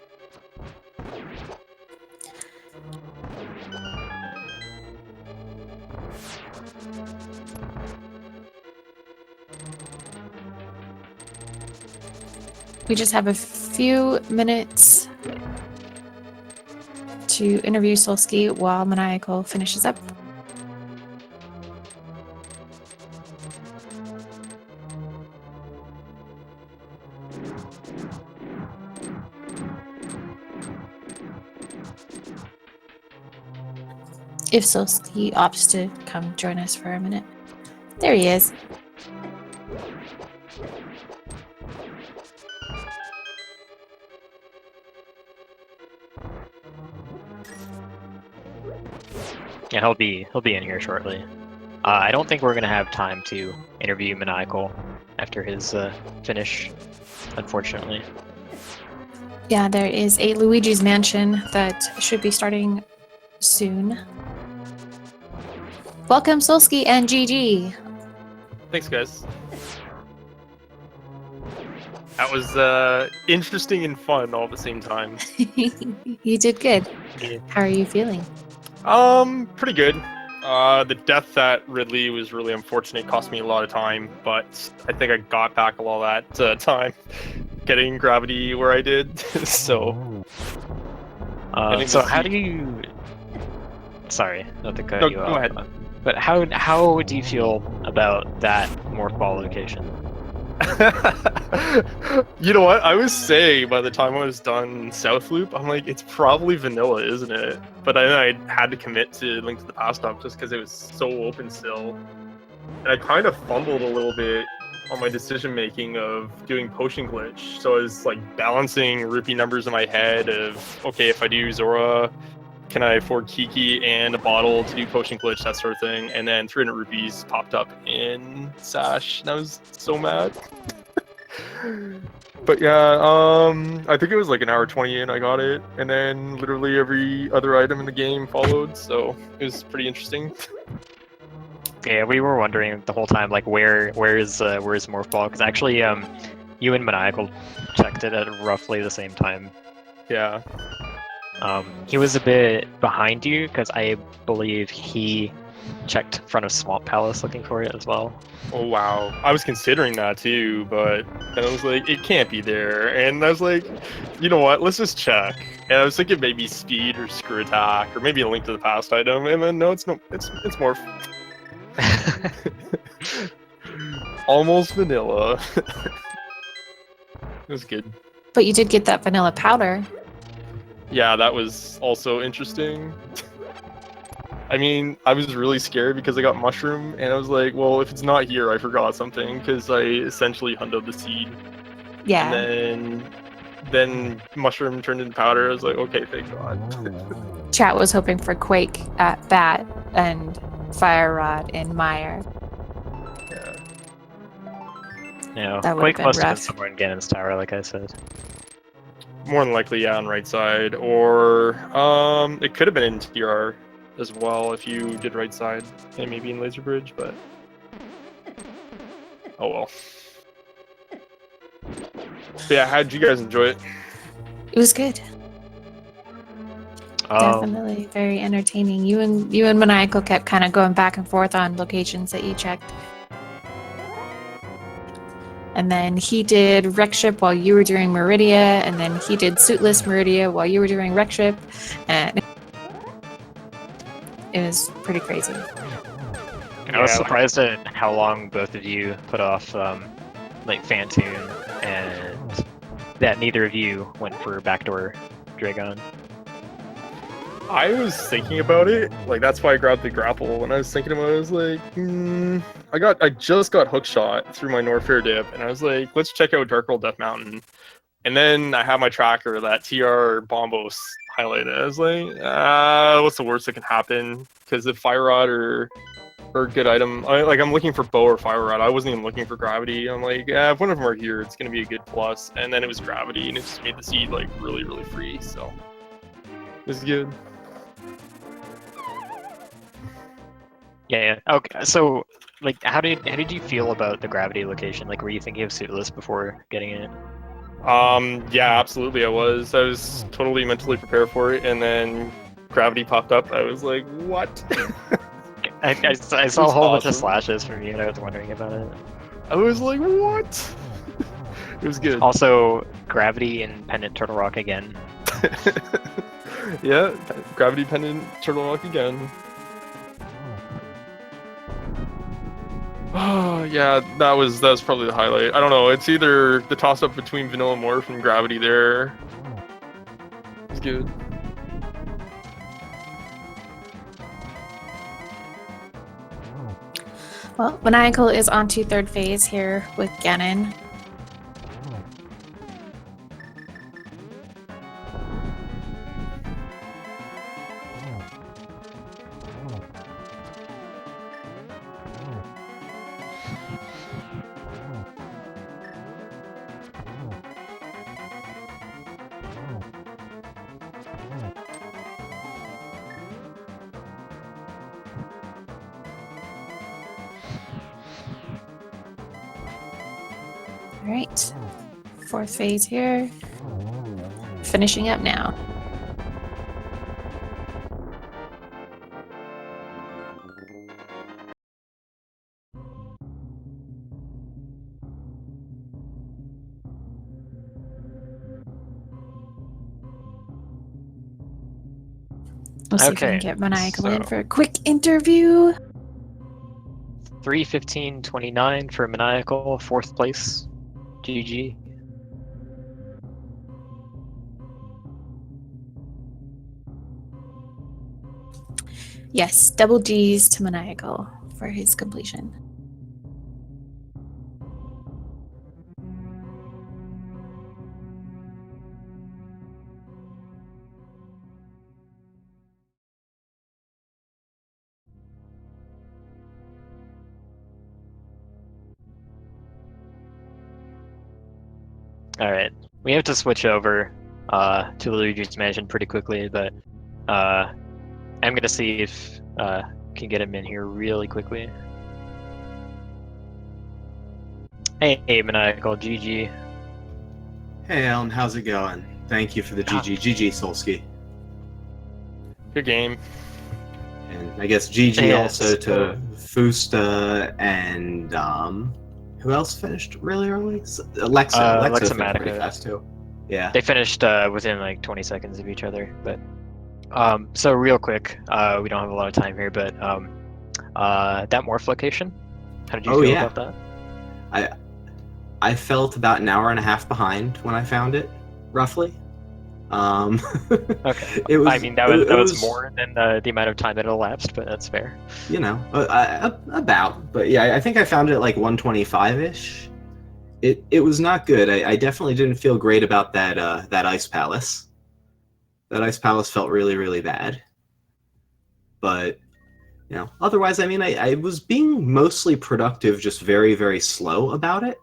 We just have a few minutes to interview Solsky while Maniacal finishes up. If Solsky opts to come join us for a minute. There he is. Yeah, he'll be in here shortly. I don't think we're gonna have time to interview Maniacal after his finish, unfortunately. Yeah, there is a Luigi's Mansion that should be starting soon. Welcome, Solski and GG. Thanks, guys. That was interesting and fun all at the same time. You did good. Yeah. How are you feeling? Pretty good. The death at Ridley was really unfortunate. It cost me a lot of time, but I think I got back a lot of that time getting gravity where I did. So. So how do you? Sorry, not to cut No, you go off. ahead. But how do you feel about that morph ball location? You know what? I was saying by the time I was done South Loop, I'm like, it's probably vanilla, isn't it? But then I had to commit to Link to the Past stuff just because it was so open still. And I kind of fumbled a little bit on my decision making of doing potion glitch. So I was like balancing rupee numbers in my head of, okay, if I do Zora, can I afford Kiki and a bottle to do potion glitch, that sort of thing. And then 300 rupees popped up in Sash, and I was so mad. But yeah, I think it was like an hour 20 in I got it, and then literally every other item in the game followed, so it was pretty interesting. Yeah, we were wondering the whole time, like where's morph ball? Because actually, you and Maniacal checked it at roughly the same time. Yeah. He was a bit behind you because I believe he checked front of Swamp Palace looking for it as well. Oh wow. I was considering that too, but then I was like, it can't be there. And I was like, you know what, let's just check. And I was thinking maybe speed or screw attack, or maybe a Link to the Past item, and then no, it's morph. Almost vanilla. It was good. But you did get that vanilla powder. Yeah, that was also interesting. I mean, I was really scared because I got mushroom, and I was like, well, if it's not here, I forgot something, because I essentially hundoed the seed. Yeah. And then mushroom turned into powder. I was like, okay, thank God. Chat was hoping for Quake at Bat and Fire Rod in Mire. Yeah. Yeah, That would've Quake been must have been rough. somewhere in Ganon's Tower, like I said. More than likely, yeah, on right side. Or it could have been in TR as well if you did right side. And maybe in Laser Bridge, but oh well. But yeah, how did you guys enjoy it? It was good. Definitely very entertaining. You and Maniacal kept kind of going back and forth on locations that you checked. And then he did Wreck Ship while you were doing Meridia, and then he did Suitless Meridia while you were doing Wreck Ship, and it was pretty crazy. I was surprised at how long both of you put off like Phantoon, and that neither of you went for backdoor Dragon. I was thinking about it, like that's why I grabbed the grapple. When I was thinking about it, I was like, I just got hookshot through my Norfair dip, and I was like, let's check out Dark World Death Mountain. And then I have my tracker, that TR Bombos highlighted. I was like, what's the worst that can happen? Because if Fire Rod or good item, I'm looking for bow or Fire Rod. I wasn't even looking for gravity. I'm like, if one of them are here, it's gonna be a good plus. And then it was gravity, and it just made the seed like really, really free. So it was good. Yeah. Okay. So, like, how did you feel about the gravity location? Like, were you thinking of Suitless before getting it? Yeah, absolutely. I was totally mentally prepared for it, and then gravity popped up. I was like, what? I saw a whole bunch of slashes from you, and I was wondering about it. I was like, what? It was good. Also, gravity and pendant turtle rock again. Yeah, gravity pendant turtle rock again. Oh yeah, that was probably the highlight. I don't know. It's either the toss up between Vanilla Morph and Gravity there. It's good. Well, Maniacal is on to third phase here with Ganon. All right. 4th phase here. Finishing up now. We'll see if we can Okay, get Maniacal in so- for a quick interview. 3:15:29 for Maniacal, 4th place. GG. Yes, double G's to Maniacal for his completion. Alright, we have to switch over to Luigi's Mansion pretty quickly, but I'm gonna see if can get him in here really quickly. Hey, Maniacal, GG. Hey Alan, how's it going? Thank you for the GG. GG, Solsky. Good game. And I guess GG Yes, also to Fusta and who else finished really early? Alexa. Alexa finished pretty Matica. fast too. Yeah. They finished within like 20 seconds of each other, but so real quick, we don't have a lot of time here, but that morph location, how did you feel about that? I felt about an hour and a half behind when I found it, roughly. Okay. It was, I mean, that was more than the amount of time that elapsed, but that's fair. You know, about. But yeah, I think I found it like 125-ish. It was not good. I definitely didn't feel great about that ice palace. That ice palace felt really, really bad. But you know, otherwise, I mean, I was being mostly productive, just very, very slow about it,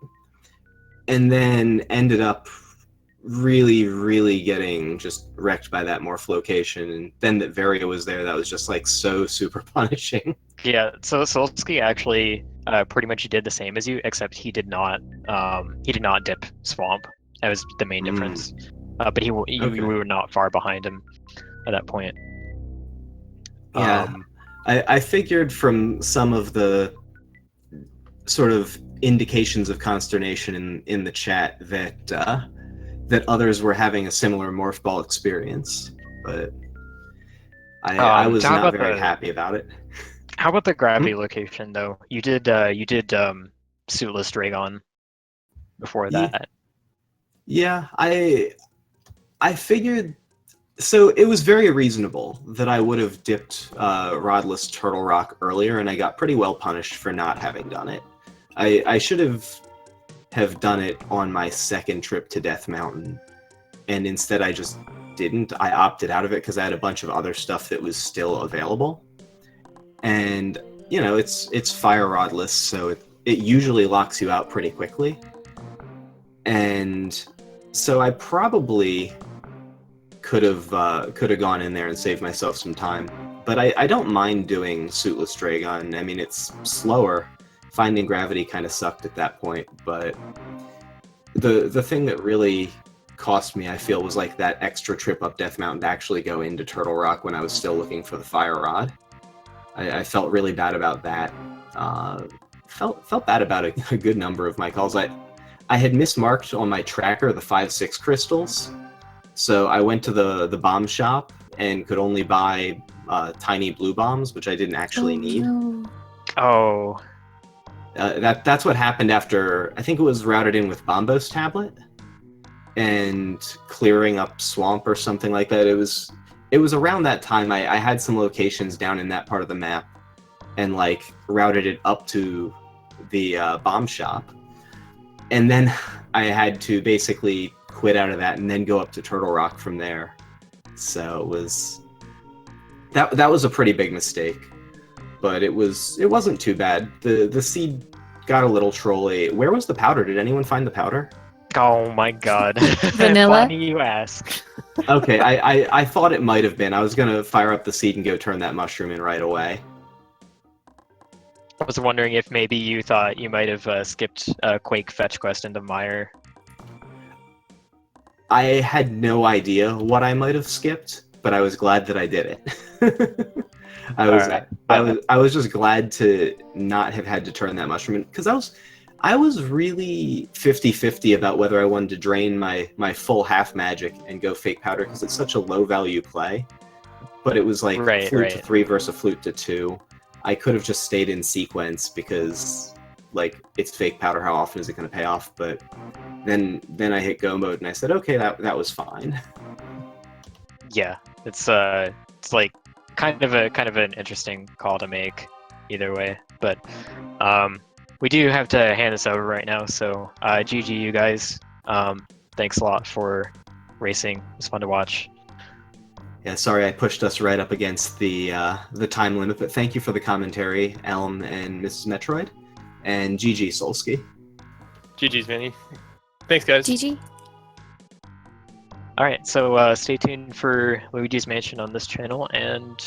and then ended up really, really getting just wrecked by that morph location, and then that Varia was there, that was just like so super punishing. Yeah, so Solsky actually pretty much did the same as you, except he did not dip swamp. That was the main difference. But you were not far behind him at that point. Yeah, I figured from some of the sort of indications of consternation in the chat that that others were having a similar morph ball experience, but I was not very happy about it. How about the gravity location though? You did suitless Dragon before that. Yeah, I figured. So it was very reasonable that I would have dipped Rodless Turtle Rock earlier, and I got pretty well punished for not having done it. I should have done it on my second trip to Death Mountain, and instead I just didn't. I opted out of it because I had a bunch of other stuff that was still available. And you know, it's fire rodless, so it usually locks you out pretty quickly. And so I probably could have gone in there and saved myself some time. But I don't mind doing Suitless Dragon. I mean, it's slower. Finding gravity kind of sucked at that point, but the thing that really cost me, I feel, was like that extra trip up Death Mountain to actually go into Turtle Rock when I was still looking for the Fire Rod. I felt really bad about that. Felt bad about a good number of my calls. I had mismarked on my tracker the 5-6 crystals, so I went to the bomb shop and could only buy tiny blue bombs, which I didn't actually need. No. Oh. That's what happened after, I think it was routed in with Bombo's tablet and clearing up swamp or something like that. It was around that time I had some locations down in that part of the map and like routed it up to the bomb shop. And then I had to basically quit out of that and then go up to Turtle Rock from there. So it was that was a pretty big mistake. But it wasn't too bad. The seed got a little trolly. Where was the powder? Did anyone find the powder? Oh my god. Vanilla? Why do you ask? Okay, I thought it might have been. I was gonna fire up the seed and go turn that mushroom in right away. I was wondering if maybe you thought you might have skipped Quake fetch quest into Mire. I had no idea what I might have skipped, but I was glad that I did it. Alright, I was just glad to not have had to turn that mushroom in, because I was really 50-50 about whether I wanted to drain my full half magic and go fake powder, because it's such a low value play. But it was like Right, flute to right. 3 versus a flute to 2. I could have just stayed in sequence because, like, it's fake powder. How often is it going to pay off? But then I hit go mode and I said, okay, that was fine. Yeah, it's like kind of an interesting call to make either way. But we do have to hand this over right now. So GG, you guys. Thanks a lot for racing. It was fun to watch. Yeah, sorry I pushed us right up against the time limit, but thank you for the commentary, Elm and Mrs. Metroid, and GG Solsky. GG's, Vinny. Thanks, guys. GG. All right, so stay tuned for Luigi's Mansion on this channel and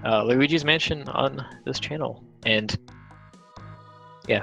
Luigi's Mansion on this channel. And